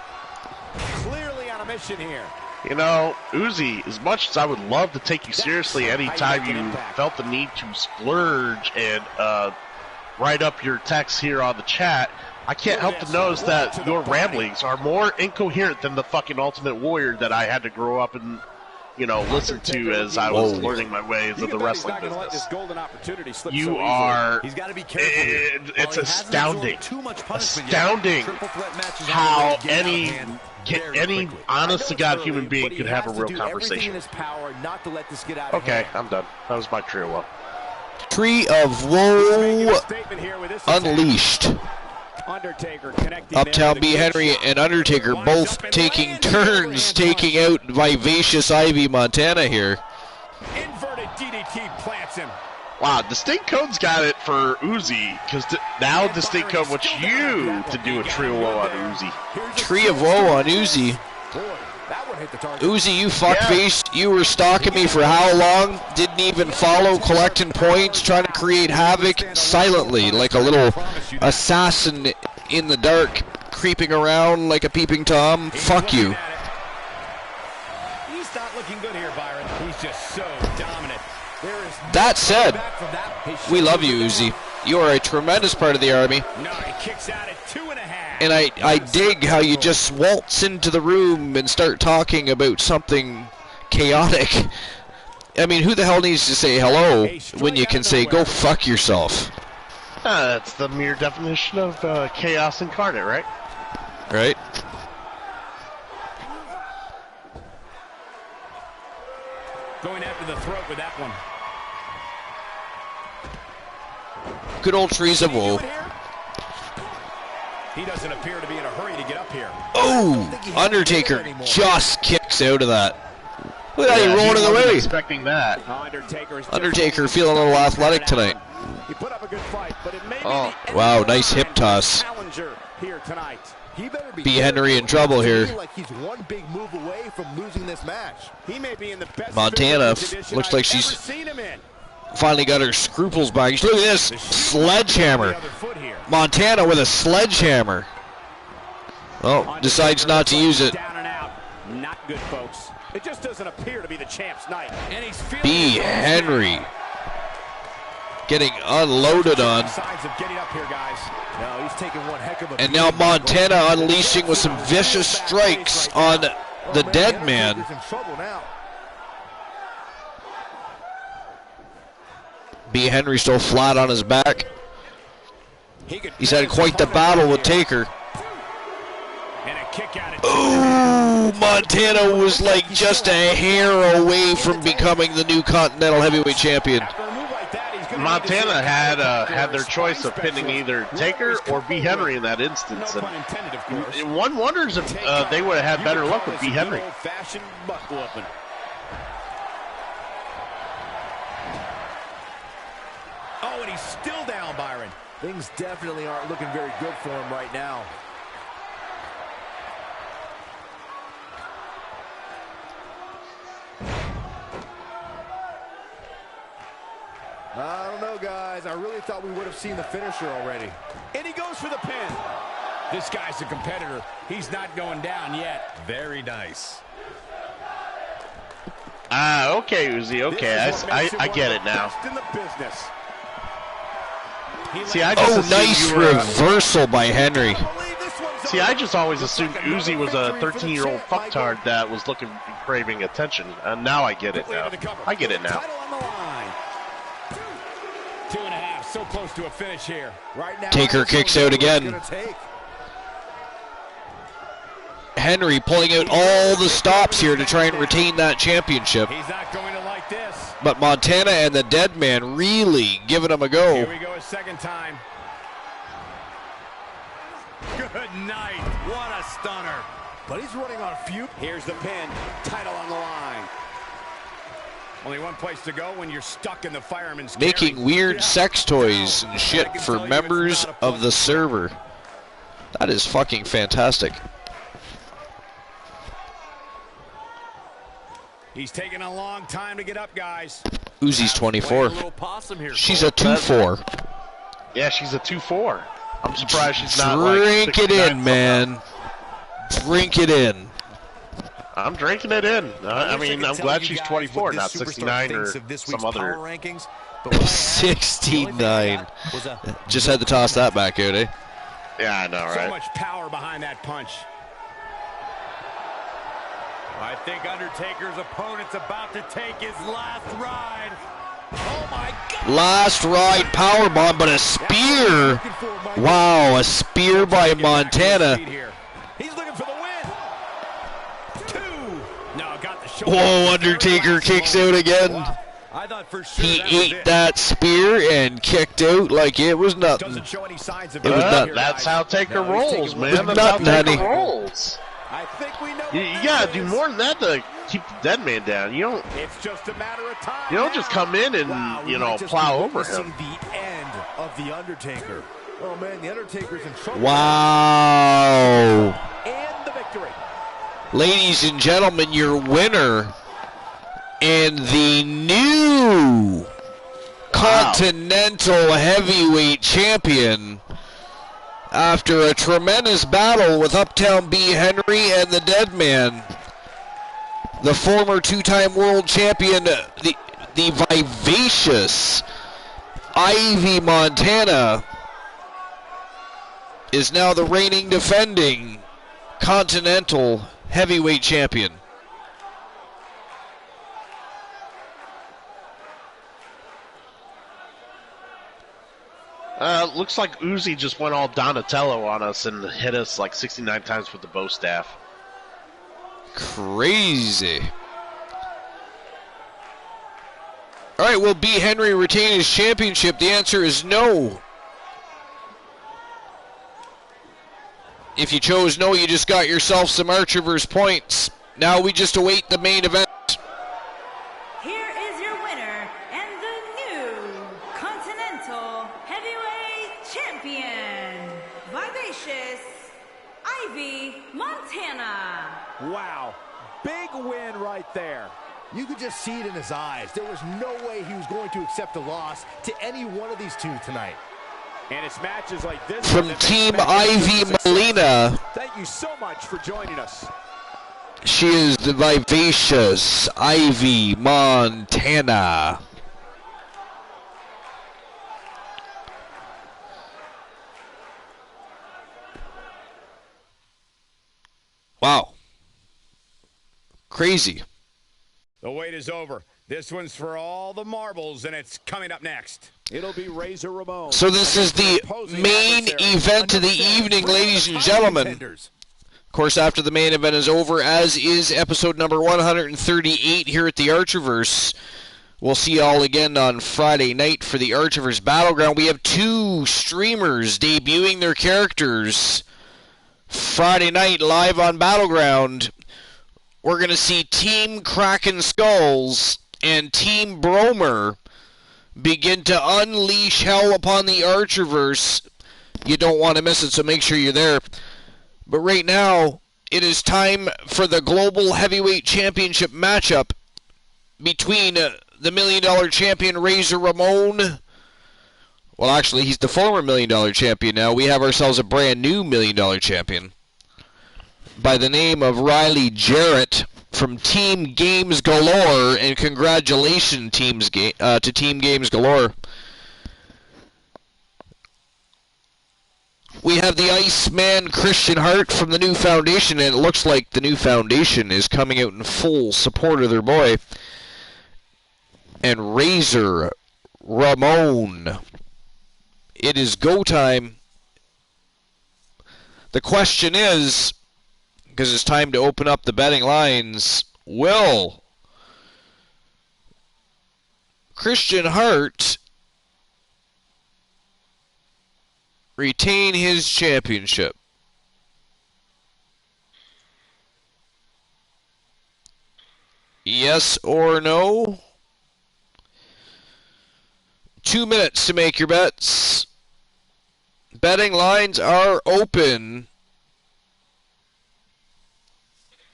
Clearly on a mission here. You know, Uzi, as much as I would love to take you seriously anytime you felt the need to splurge and write up your text here on the chat, I can't help to notice that your ramblings are more incoherent than the fucking Ultimate Warrior that I had to grow up and, listened to as I was learning my ways of the wrestling business. You are. He's got to be careful. It's astounding. Astounding how any honest to God human being could have a real conversation. Okay, I'm done. That was my Tree of Woe. Tree of Woe unleashed. Uptown B. Henry and Undertaker both taking turns taking out Vivacious Ivy Montana here. Inverted DDT plants him. Wow, Distinct Code's got it for Uzi, because now Distinct Code wants you to do a Tree of Woe on Uzi. Tree of Woe on Uzi. Uzi, you fuckface. You were stalking me for how long? Didn't even follow, collecting points, trying to create havoc silently, like a little assassin in the dark, creeping around like a peeping Tom. Fuck you. He's not looking good here, Byron. He's just so dominant. That said, we love you, Uzi. You are a tremendous part of the Army. No, he kicks out at 2.5. And I dig how you just waltz into the room and start talking about something chaotic. I mean, who the hell needs to say hello when you can say, go fuck yourself? That's the mere definition of chaos incarnate, right? Right. Going after the throat with that one. Good old Trees of Woe. He doesn't appear to be in a hurry to get up here. Oh, Undertaker just kicks out of that. Look at how he rolling in the way. Expecting that. Undertaker feeling a little athletic tonight. He put up a good fight, but it may Oh, wow, nice hip toss. Here tonight. B. Henry in trouble here. Like he's one big move away from losing this match. He may be in the best Montana looks like she's finally got her scruples back. Look at this sledgehammer. Montana with a sledgehammer. Oh, decides not to use it. Down and out. Not good, folks. It just doesn't appear to be the champ's night. And he's B. Henry getting unloaded on. Signs of getting up here, guys. No, he's taking one heck of a And now Montana unleashing with some vicious strikes on the dead man. B. Henry still flat on his back. He's had quite the battle with Taker. Ooh, Montana was like just a hair away from becoming the new Continental Heavyweight Champion. Montana had their choice of pinning either Taker or B. Henry in that instance. And one wonders if they would have had better luck with B. Henry. Oh, and he's still down, Byron. Things definitely aren't looking very good for him right now. I don't know, guys. I really thought we would have seen the finisher already. And he goes for the pin. This guy's a competitor. He's not going down yet. Very nice. Okay, Uzi. Okay, I get it now. See, I just nice reversal by Henry. See, I just always assumed Uzi was a 13-year-old fucktard that was looking, craving attention, and now I get it now. I get it now. 2.5, so close to a finish here. Right now, Taker kicks out again. Henry pulling out all the stops here to try and retain that championship. He's not going to like this. But Montana and the dead man really giving him a go. Here we go a second time. Good night. What a stunner. But he's running on a few. Here's the pin. Title on the line. Only one place to go when you're stuck in the fireman's carry. Making weird sex toys and shit for members of the server. That is fucking fantastic. He's taking a long time to get up, guys. Uzi's 24. She's a 2-4. Yeah, she's a 2-4. I'm surprised she's not Drink it in, man. Drink it in. I'm drinking it in. I mean, I'm glad she's 24, not 69 or some other. 69. Just had to toss that back out, eh? Yeah, I know, right? So much power behind that punch. I think Undertaker's opponent's about to take his last ride. Oh my God! Last ride powerbomb, but a spear. Wow, a spear by Montana. He's looking for the win. 2. No, got the shoulder. Whoa, Undertaker kicks out again. Wow. I thought for sure He ate that spear and kicked out like it was nothing. Doesn't show any signs of It was nothing. That's how Taker rolls, man. That's nothing, how Taker honey. rolls. I think we know. You gotta do more than that to keep the dead man down. You don't. It's just a matter of time. You don't just come in and plow over him. The end of the Undertaker. Oh man, the Undertaker's in trouble. Wow. And the victory. Ladies and gentlemen, your winner and the new Continental Heavyweight Champion, after a tremendous battle with Uptown B. Henry and the Dead Man, the former two-time world champion, the vivacious Ivy Montana, is now the reigning defending Continental Heavyweight Champion. Looks like Uzi just went all Donatello on us and hit us like 69 times with the bow staff. Crazy. All right, will B. Henry retain his championship? The answer is no. If you chose no, you just got yourself some Archerverse points. Now we just await the main event. Here is your winner and the new Continental Heavyweight Champion, Vivacious Ivy Montana. Wow. Big win right there. You could just see it in his eyes. There was no way he was going to accept a loss to any one of these two tonight. And it's matches like this From Team Ivy Molina, thank you so much for joining us. she is the vivacious Ivy Montana. Wow. Crazy. The wait is over. This one's for all the marbles, and it's coming up next. It'll be Razor Ramon. So this is the main event of the evening, ladies and gentlemen. Of course, after the main event is over, as is episode number 138 here at the Archerverse, we'll see you all again on Friday night for the Archerverse Battleground. We have two streamers debuting their characters Friday night live on Battleground. We're going to see Team Kraken Skulls and Team Bromer begin to unleash hell upon the Archerverse. You don't want to miss it, so make sure you're there. But right now, it is time for the Global Heavyweight Championship matchup between the $1 Million champion Razor Ramon. Well, actually, he's the former $1 Million champion now. We have ourselves a brand new $1 Million champion by the name of Riley Jarrett from Team Games Galore, and congratulations to Team Games Galore. We have the Iceman Christian Hart from the New Foundation, and it looks like the New Foundation is coming out in full support of their boy. And Razor Ramon. It is go time. The question is, because it's time to open up the betting lines, will Christian Hart retain his championship? Yes or no? 2 minutes to make your bets. Betting lines are open.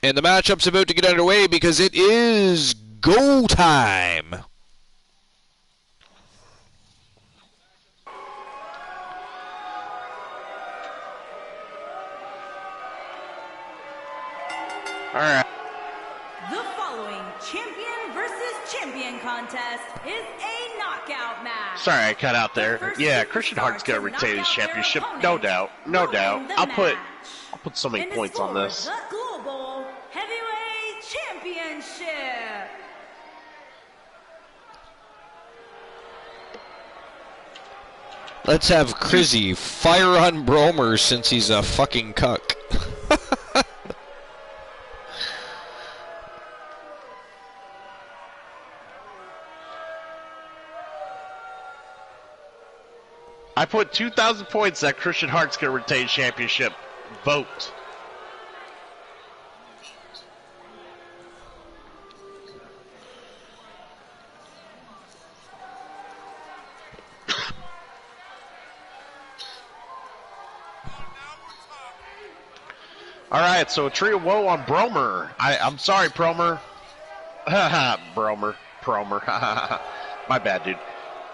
And the matchup's about to get underway because it is go time. All right. The following champion versus champion contest is a knockout match. Sorry, I cut out there. Yeah, Christian Hart's gonna retain his championship, no doubt, I'll put so many points on this. The Global Heavyweight Championship. Let's have Crizzy fire on Bromer since he's a fucking cuck. I put 2,000 points that Christian Hart's going to retain championship. Vote. All right, so a tree of woe on Bromer. I'm sorry, Bromer. Bromer. My bad, dude.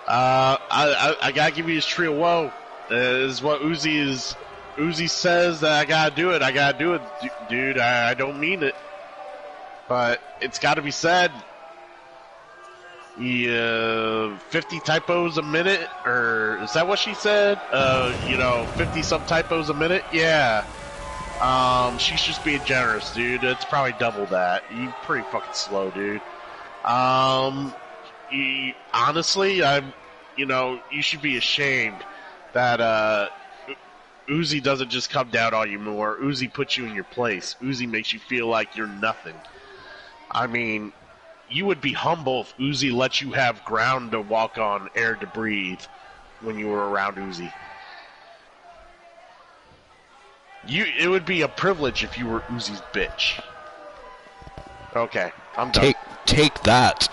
I gotta give you his tree of woe. This is what Uzi says that I gotta do it. I gotta do it, dude. I don't mean it, but it's got to be said. 50 typos a minute, or is that what she said? 50 some typos a minute. Yeah. She's just being generous, dude. It's probably double that. You're pretty fucking slow, dude. Honestly, you should be ashamed that Uzi doesn't just come down on you more. Uzi puts you in your place. Uzi makes you feel like you're nothing. I mean, you would be humble if Uzi let you have ground to walk on, air to breathe when you were around Uzi. It would be a privilege if you were Uzi's bitch. Okay, I'm done. Take that.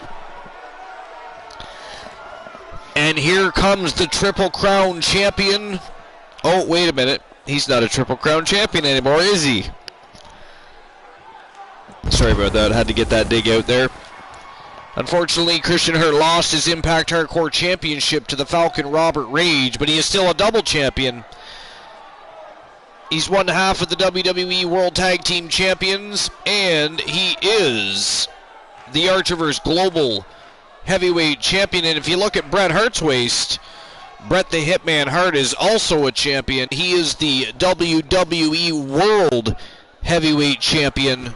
And here comes the Triple Crown champion. Oh, wait a minute. He's not a Triple Crown champion anymore, is he? Sorry about that. I had to get that dig out there. Unfortunately, Christian Hurt lost his Impact Hardcore Championship to the Falcon Robert Rage, but he is still a double champion. He's won half of the WWE World Tag Team Champions, and he is the Archerverse Global Heavyweight Champion. And if you look at Bret Hart's waist, Bret the Hitman Hart is also a champion. He is the WWE World Heavyweight Champion.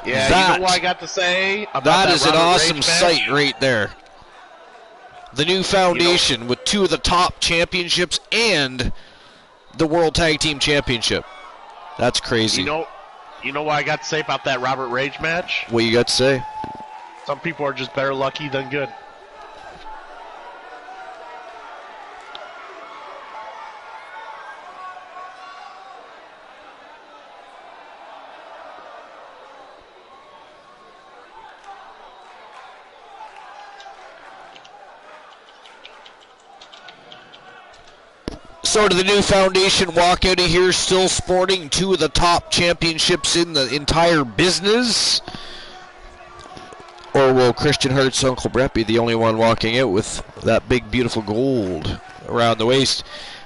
Yeah, you know what I got to say about that is an Robert awesome Rage sight match? right there. The new foundation with two of the top championships and the World Tag Team Championship. That's crazy. You know what I got to say about that Robert Rage match? What you got to say? Some people are just better lucky than good. So to the new foundation walk out of here, still sporting two of the top championships in the entire business? Or will Christian Hurt's Uncle Bret be the only one walking out with that big, beautiful gold around the waist?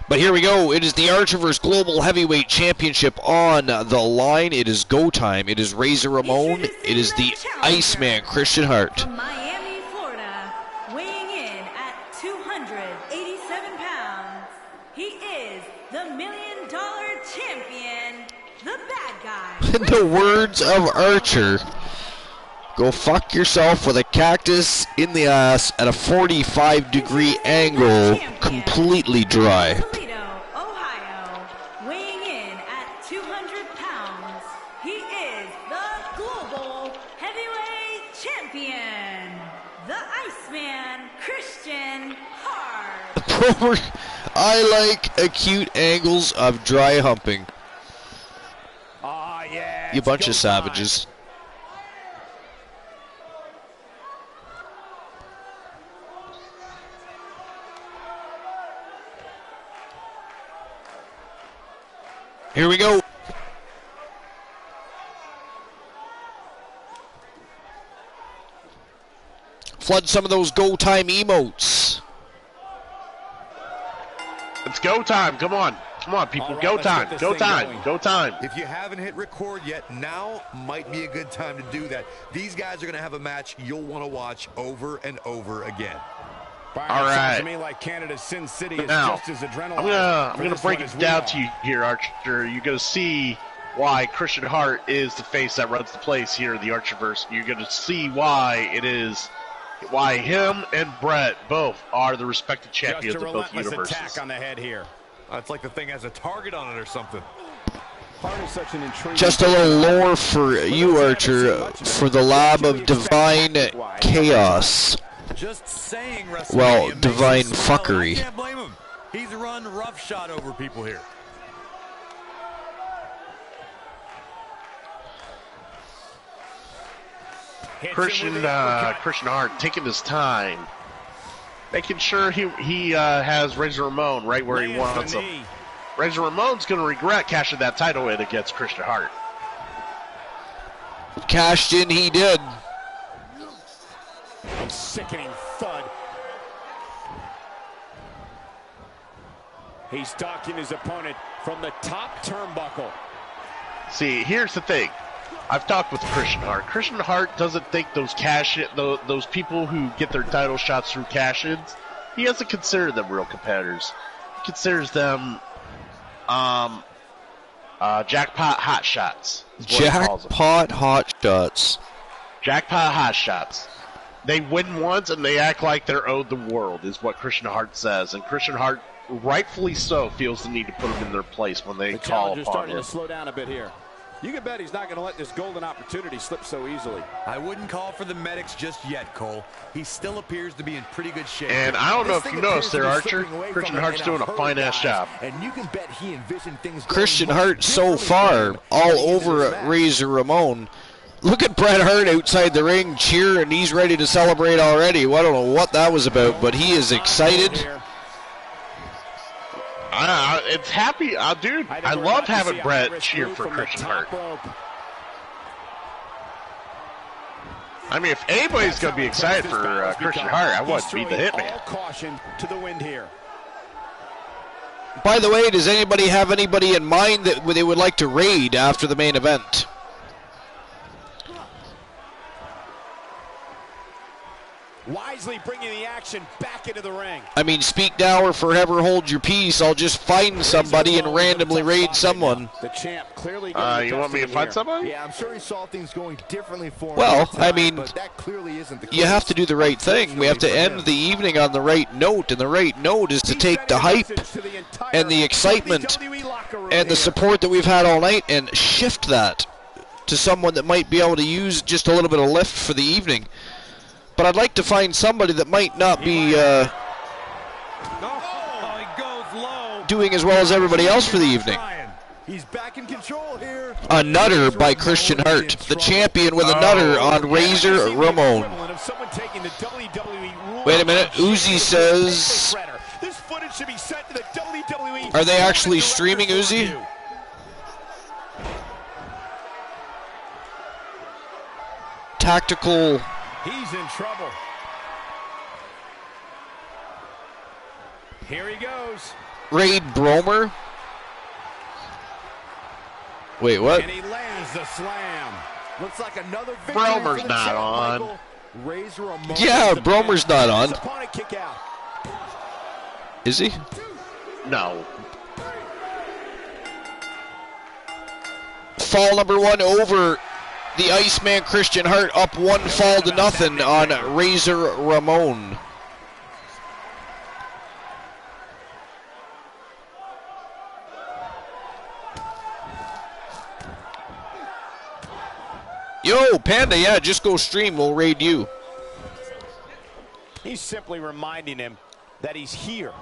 But here we go. It is the Archerverse Global Heavyweight Championship on the line. It is go time. It is Razor Ramon. It is the Iceman, Christian Hart. From Miami, Florida, weighing in at 287 pounds, he is the $1 Million Champion, the bad guy. In the words of Archer, go fuck yourself with a cactus in the ass at a 45-degree angle, completely dry. Toledo, Ohio, weighing in at 200 pounds, he is the Global Heavyweight Champion, the Iceman, Christian Hart. I like acute angles of dry humping. Oh, yeah. You bunch of savages. Here we go. Flood some of those go time emotes. It's go time. Come on. Come on, people. Right, go let's time. get this Go thing time. going. Go time. If you haven't hit record yet, now might be a good time to do that. These guys are going to have a match you'll want to watch over and over again. Byron, All it sounds right. to me like Canada's Sin City is Now, just as adrenaline. I'm gonna break it down to you here, Archer. You're gonna see why Christian Hart is the face that runs the place here in the Archerverse. You're going to see why it is, why him and Brett both are the respected champions of both universes. Attack on the head here. It's like the thing has a target on it or something. Just a little lore for you, Archer, for the Lab of Divine Chaos. Just saying, well, divine fuckery. I can't blame him. He's run roughshod over people here. Christian Hart taking his time, making sure he has Razor Ramon right where he wants him. Razor Ramon's going to regret cashing that title in against Christian Hart. Cashed in, he did. A sickening thud. He's stalking his opponent from the top turnbuckle. See, here's the thing. I've talked with Christian Hart. Christian Hart doesn't think those those people who get their title shots through cash-ins, he doesn't consider them real competitors. He considers them jackpot hot shots. Jackpot hot shots. Jackpot hot shots. They win once and they act like they're owed the world, is what Christian Hart says. And Christian Hart, rightfully so, feels the need to put them in their place when they call upon starting him. to slow down a bit here. You can bet he's not going to let this golden opportunity slip so easily. I wouldn't call for the medics just yet, Cole. He still appears to be in pretty good shape. And I don't know if you noticed there, Archer, Christian Hart's doing a fine-ass job. And you can bet he envisioned things Christian Hart so far all over Razor Ramon. Look at Bret Hart outside the ring cheering. He's ready to celebrate already. Well, I don't know what that was about, but he is excited. It's happy, dude. I love having Brett cheer for Christian Hart. I mean, if anybody's going to be excited for Christian Hart, I want to be the Hitman. Caution to the wind here. By the way, does anybody have anybody in mind that they would like to raid after the main event? Wisely bringing the action back into the ring. I mean, speak now or forever hold your peace. I'll just find somebody and randomly raid someone. The champ clearly you want me to find somebody? Yeah, I'm sure he saw things going differently for him. Well, I mean, but that clearly isn't the case. You have to do the right thing. We have to end the evening on the right note, and the right note is to take the hype and the excitement and the support that we've had all night and shift that to someone that might be able to use just a little bit of lift for the evening. But I'd like to find somebody that might not be doing as well as everybody else for the evening. He's back in control here. A nutter by Christian Hart, the champion with a nutter on Razor Ramon. Wait a minute, Uzi says... Are they actually streaming Uzi? Tactical... He's in trouble. Here he goes. Raid Bromer. Wait, what? And he lands the slam. Looks like another victory. Bromer's not on. Yeah, Bromer's not on. Is he? No. Fall number one over the Iceman Christian Hart, up 1-0 on Razor Ramon. Yo, Panda, yeah, just go stream. We'll raid you. He's simply reminding him that he's here.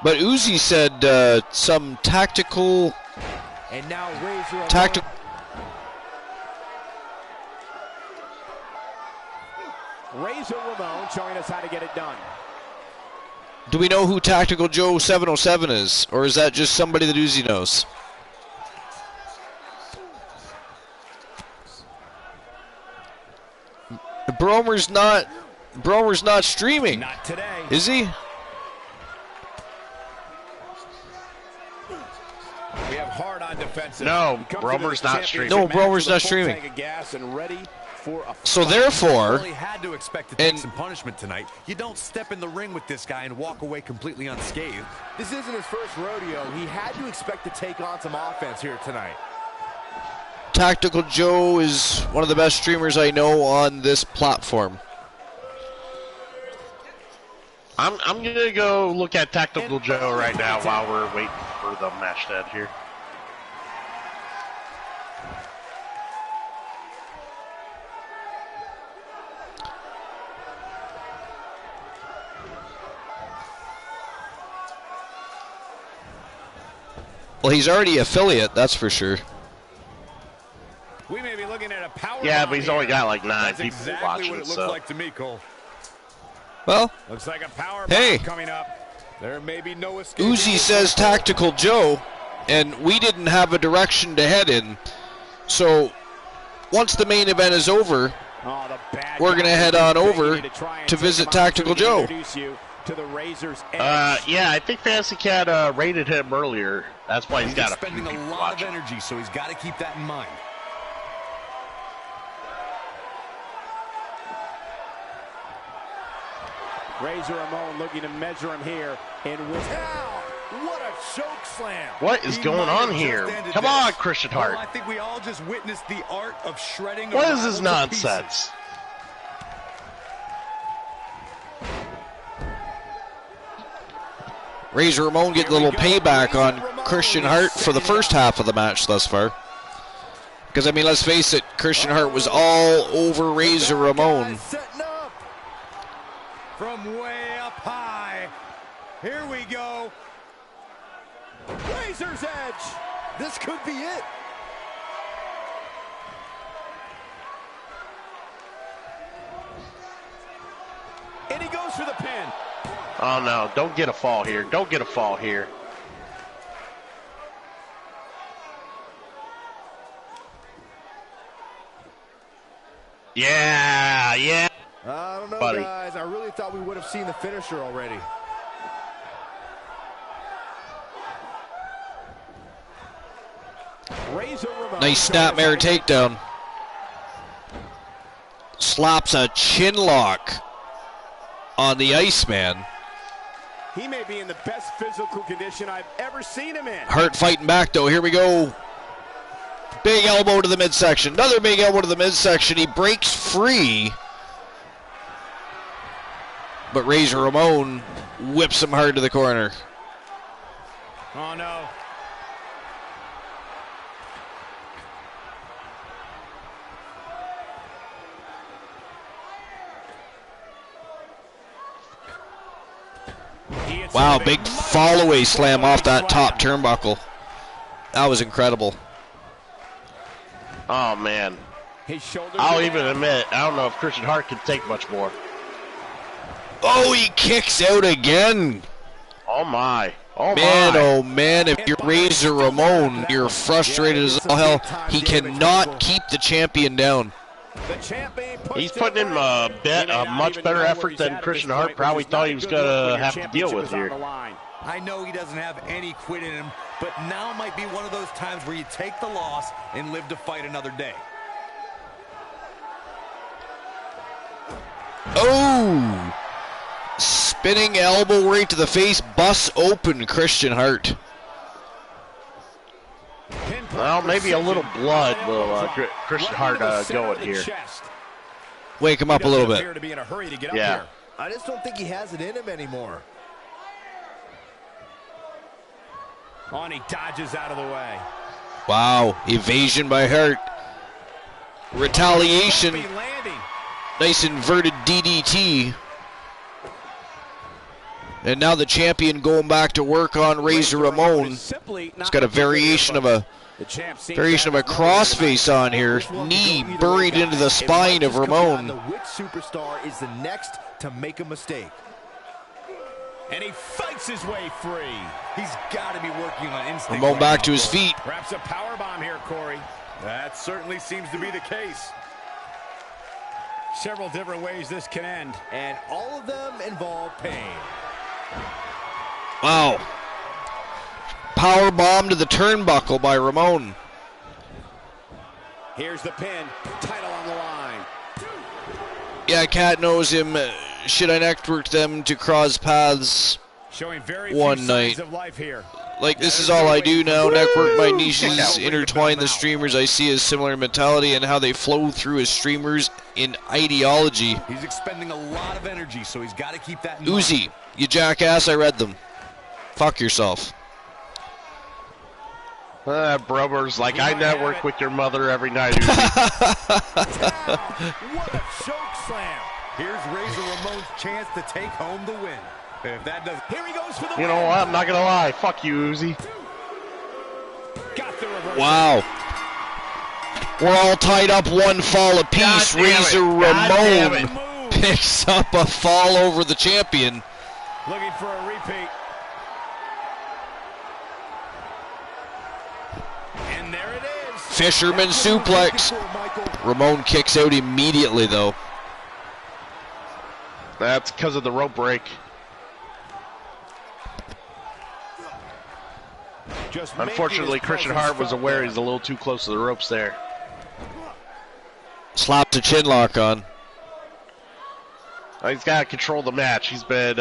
But Uzi said some tactical... And now Razor tactical... Razor Ramon showing us how to get it done. Do we know who Tactical Joe 707 is? Or is that just somebody that Uzi knows? Bromer's not streaming. Not today. Is he? We have hard on defensive. No, Bromer's not streaming. No, Bromer's not streaming. Tank of gas and ready So therefore, Well, he had to expect to take some punishment tonight. You don't step in the ring with this guy and walk away completely unscathed. This isn't his first rodeo. He had to expect to take on some offense here tonight. Tactical Joe is one of the best streamers I know on this platform. I'm gonna go look at Tactical Joe right now while we're waiting for the match to end here. Well, he's already affiliate, that's for sure. We may be looking at a power Yeah, but he's only got like 9 That's people exactly watching, what it looks so. like to me, Cole. Well, Looks like a power hey. bomb coming up. There may be no escape. Uzi says Tactical Joe, and we didn't have a direction to head in. So, once the main event is over, we're going to head on over to visit Tactical Joe. Yeah, I think Fantasy Cat rated him earlier. That's why he's got a few spending people a lot watching. of energy, so he's got to keep that in mind. Razor Ramon looking to measure him here. And What a choke slam. What is going on here? Come on, Christian Hart. Well, I think we all just witnessed the art of shredding. What is this nonsense? Razor Ramon getting a little payback on Christian Hart for the first half of the match thus far. Because, I mean, let's face it, Christian Hart was all over Razor Ramon. from way up high. Here we go. Razor's edge. This could be it. And he goes for the pin. Oh no, don't get a fall here. Don't get a fall here. Yeah, yeah. I don't know, buddy. guys. I really thought we would have seen the finisher already. Nice snapmare takedown. Slaps a chin lock on the Iceman. He may be in the best physical condition I've ever seen him in. Hart fighting back though. Here we go. Big elbow to the midsection. Another big elbow to the midsection. He breaks free. But Razor Ramon whips him hard to the corner. Oh no. Wow, big fall-away slam off that top turnbuckle. That was incredible. Oh man. I'll even admit, I don't know if Christian Hart can take much more. Oh, he kicks out again. Oh my. Oh man, my. oh man, if you're Razor Ramon, you're frustrated as all hell. He cannot keep the champion down. He's putting in a much better effort than Christian Hart probably thought he was going to have to deal with here. I know he doesn't have any quit in him, but now might be one of those times where you take the loss and live to fight another day. Oh! Spinning elbow right to the face, busts open Christian Hart. Well, maybe a little blood will Christian Hart going here. Wake him up a little bit. Yeah. I just don't think he has it in him anymore. Oh, and he dodges out of the way. Wow, evasion by Hart. Retaliation. Nice inverted DDT. And now the champion going back to work on Razor Ramon. It's got a variation of a crossface on here. Knee buried into the spine of Ramon. Which superstar is the next to make a mistake? And he fights his way free. He's got to be working on instinct. Ramon back to his feet. Perhaps a powerbomb here, Corey. That certainly seems to be the case. Several different ways this can end. And all of them involve pain. Wow. Power bomb to the turnbuckle by Ramon. Here's the pin. Title on the line. Yeah, Cat knows him. Should I network them to cross paths Showing very one few night? signs of life here. Like, this is there's all no I way do you now. can- Network my Woo! niches, Kick out. intertwine the streamers I see as similar mentality and how they flow through as streamers in ideology. He's expending a lot of energy, so he's got to keep that in Uzi, mind. you jackass, I read them. Fuck yourself. Brober's like, I might network have it. with your mother every night. Uzi. What a choke slam. Here's Razor Ramon's chance to take home the win. If that doesn't... Here he goes for the You win. know what? I'm not going to lie. Fuck you, Uzi. Got the reverse. Wow. We're all tied up one fall apiece. God damn it. Razor God damn Ramon Move. picks up a fall over the champion. Looking for a repeat. And there it is. Fisherman suplex. Ramon kicks out immediately, though. That's because of the rope break. Just making Unfortunately, his Christian presence Hart was felt aware there. he's a little too close to the ropes there. Slaps a chin lock on. He's got to control the match. He's been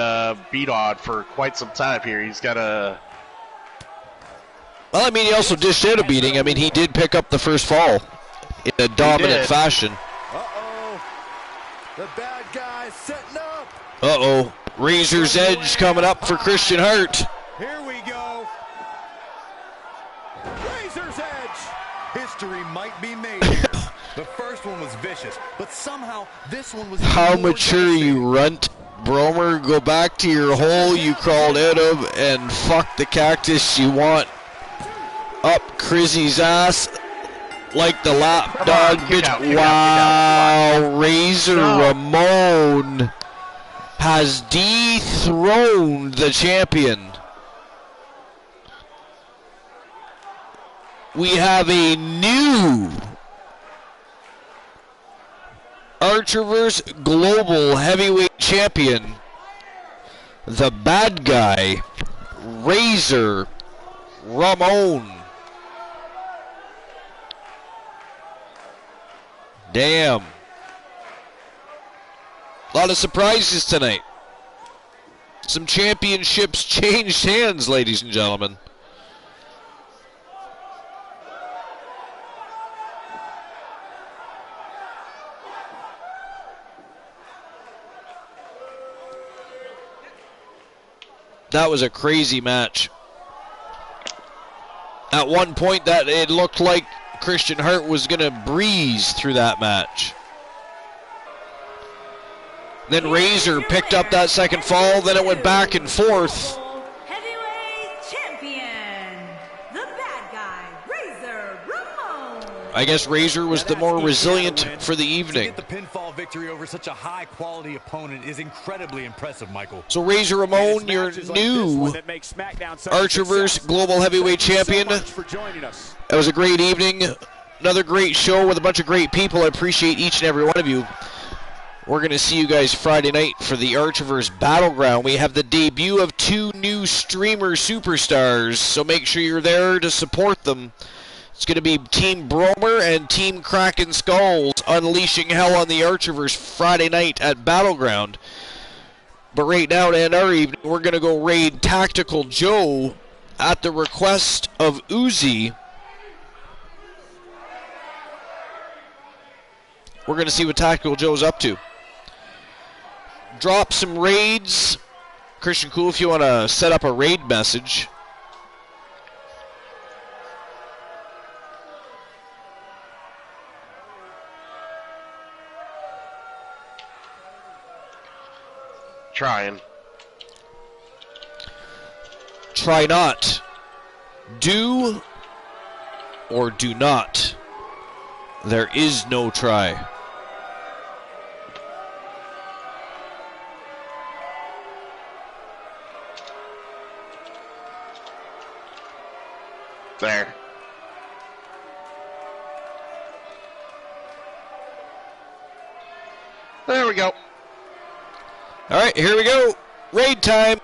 beat on for quite some time here. He's got to... Well, I mean, he also dished out a beating. I mean, he did pick up the first fall in a dominant did. fashion. Uh-oh. The bad guy setting up. Uh-oh. Razor's Edge coming up for Christian Hart. Here we go. Razor's Edge. History might be made here. The first one was vicious, but somehow this one was even How more mature devastating. you runt. Bromer, go back to your hole you crawled out of and fuck the cactus you want up Chrissy's ass like the lap Come dog on, kick bitch. out, kick Wow, out, kick out. Razor No. Ramon has dethroned the champion. We have a new Archerverse Global Heavyweight Champion, the bad guy, Razor Ramon. Damn. A lot of surprises tonight. Some championships changed hands, ladies and gentlemen. That was a crazy match. At one point, that it looked like Christian Hart was going to breeze through that match. Then Razor picked up that second fall, then it went back and forth. Heavyweight champion, the bad guy, Razor Ramon. I guess Razor was the more resilient for the To evening. get the pinfall victory over such a high-quality opponent is incredibly impressive, Michael. So Razor Ramon, your Matches like this new one that make SmackDown such a Archerverse success. Global Heavyweight Thank you Champion. so much for joining us. It was a great evening. Another great show with a bunch of great people. I appreciate each and every one of you. We're going to see you guys Friday night for the Archerverse Battleground. We have the debut of two new streamer superstars, so make sure you're there to support them. It's going to be Team Bromer and Team Kraken Skulls unleashing hell on the Archerverse Friday night at Battleground. But right now, to end our evening, we're going to go raid Tactical Joe at the request of Uzi. We're going to see what Tactical Joe's up to. Drop some raids. Christian Cool, if you want to set up a raid message. Trying. Try not. Do or do not. There is no try. There. There we go. All right, here we go. Raid time.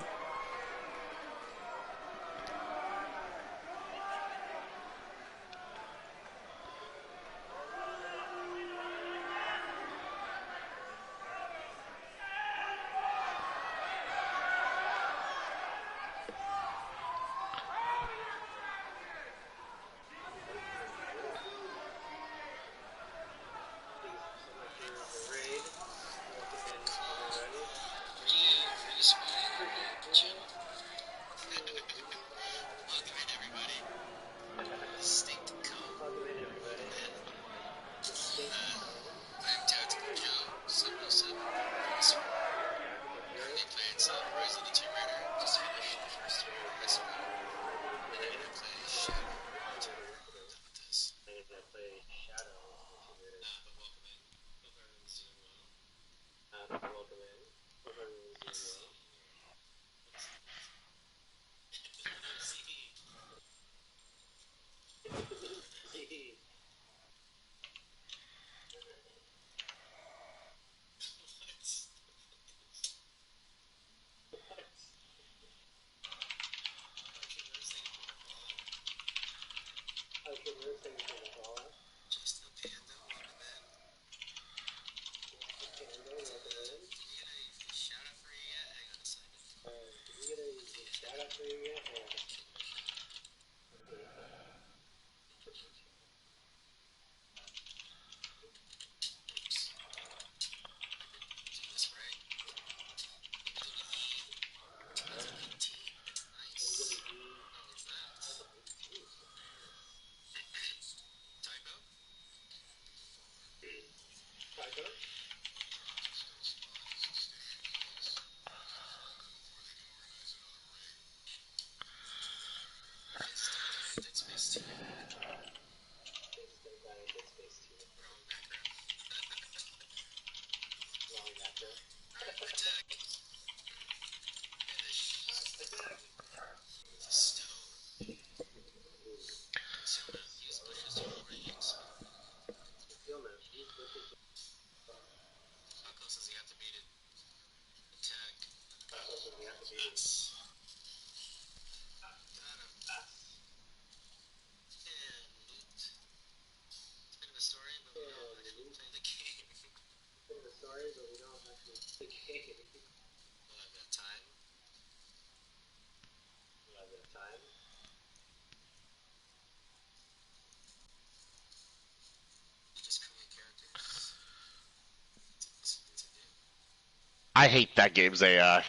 I hate that game's AI.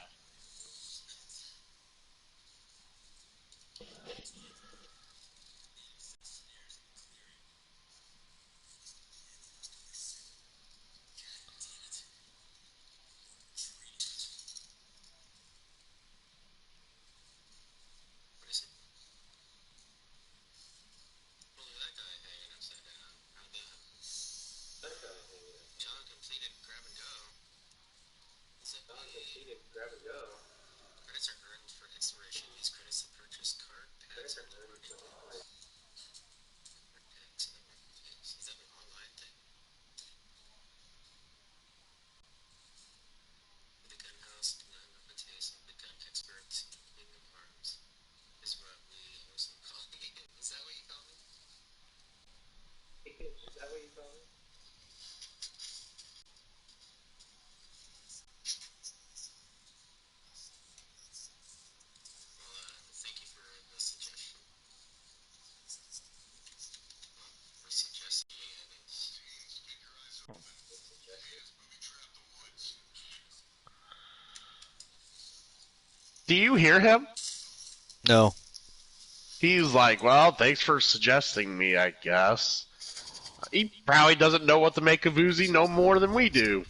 Do you hear him? No. He's like, well, thanks for suggesting me, I guess. He probably doesn't know what to make of Uzi no more than we do.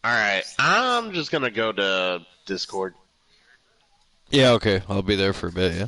Alright, I'm just gonna go to Discord. Yeah, okay. I'll be there for a bit, yeah.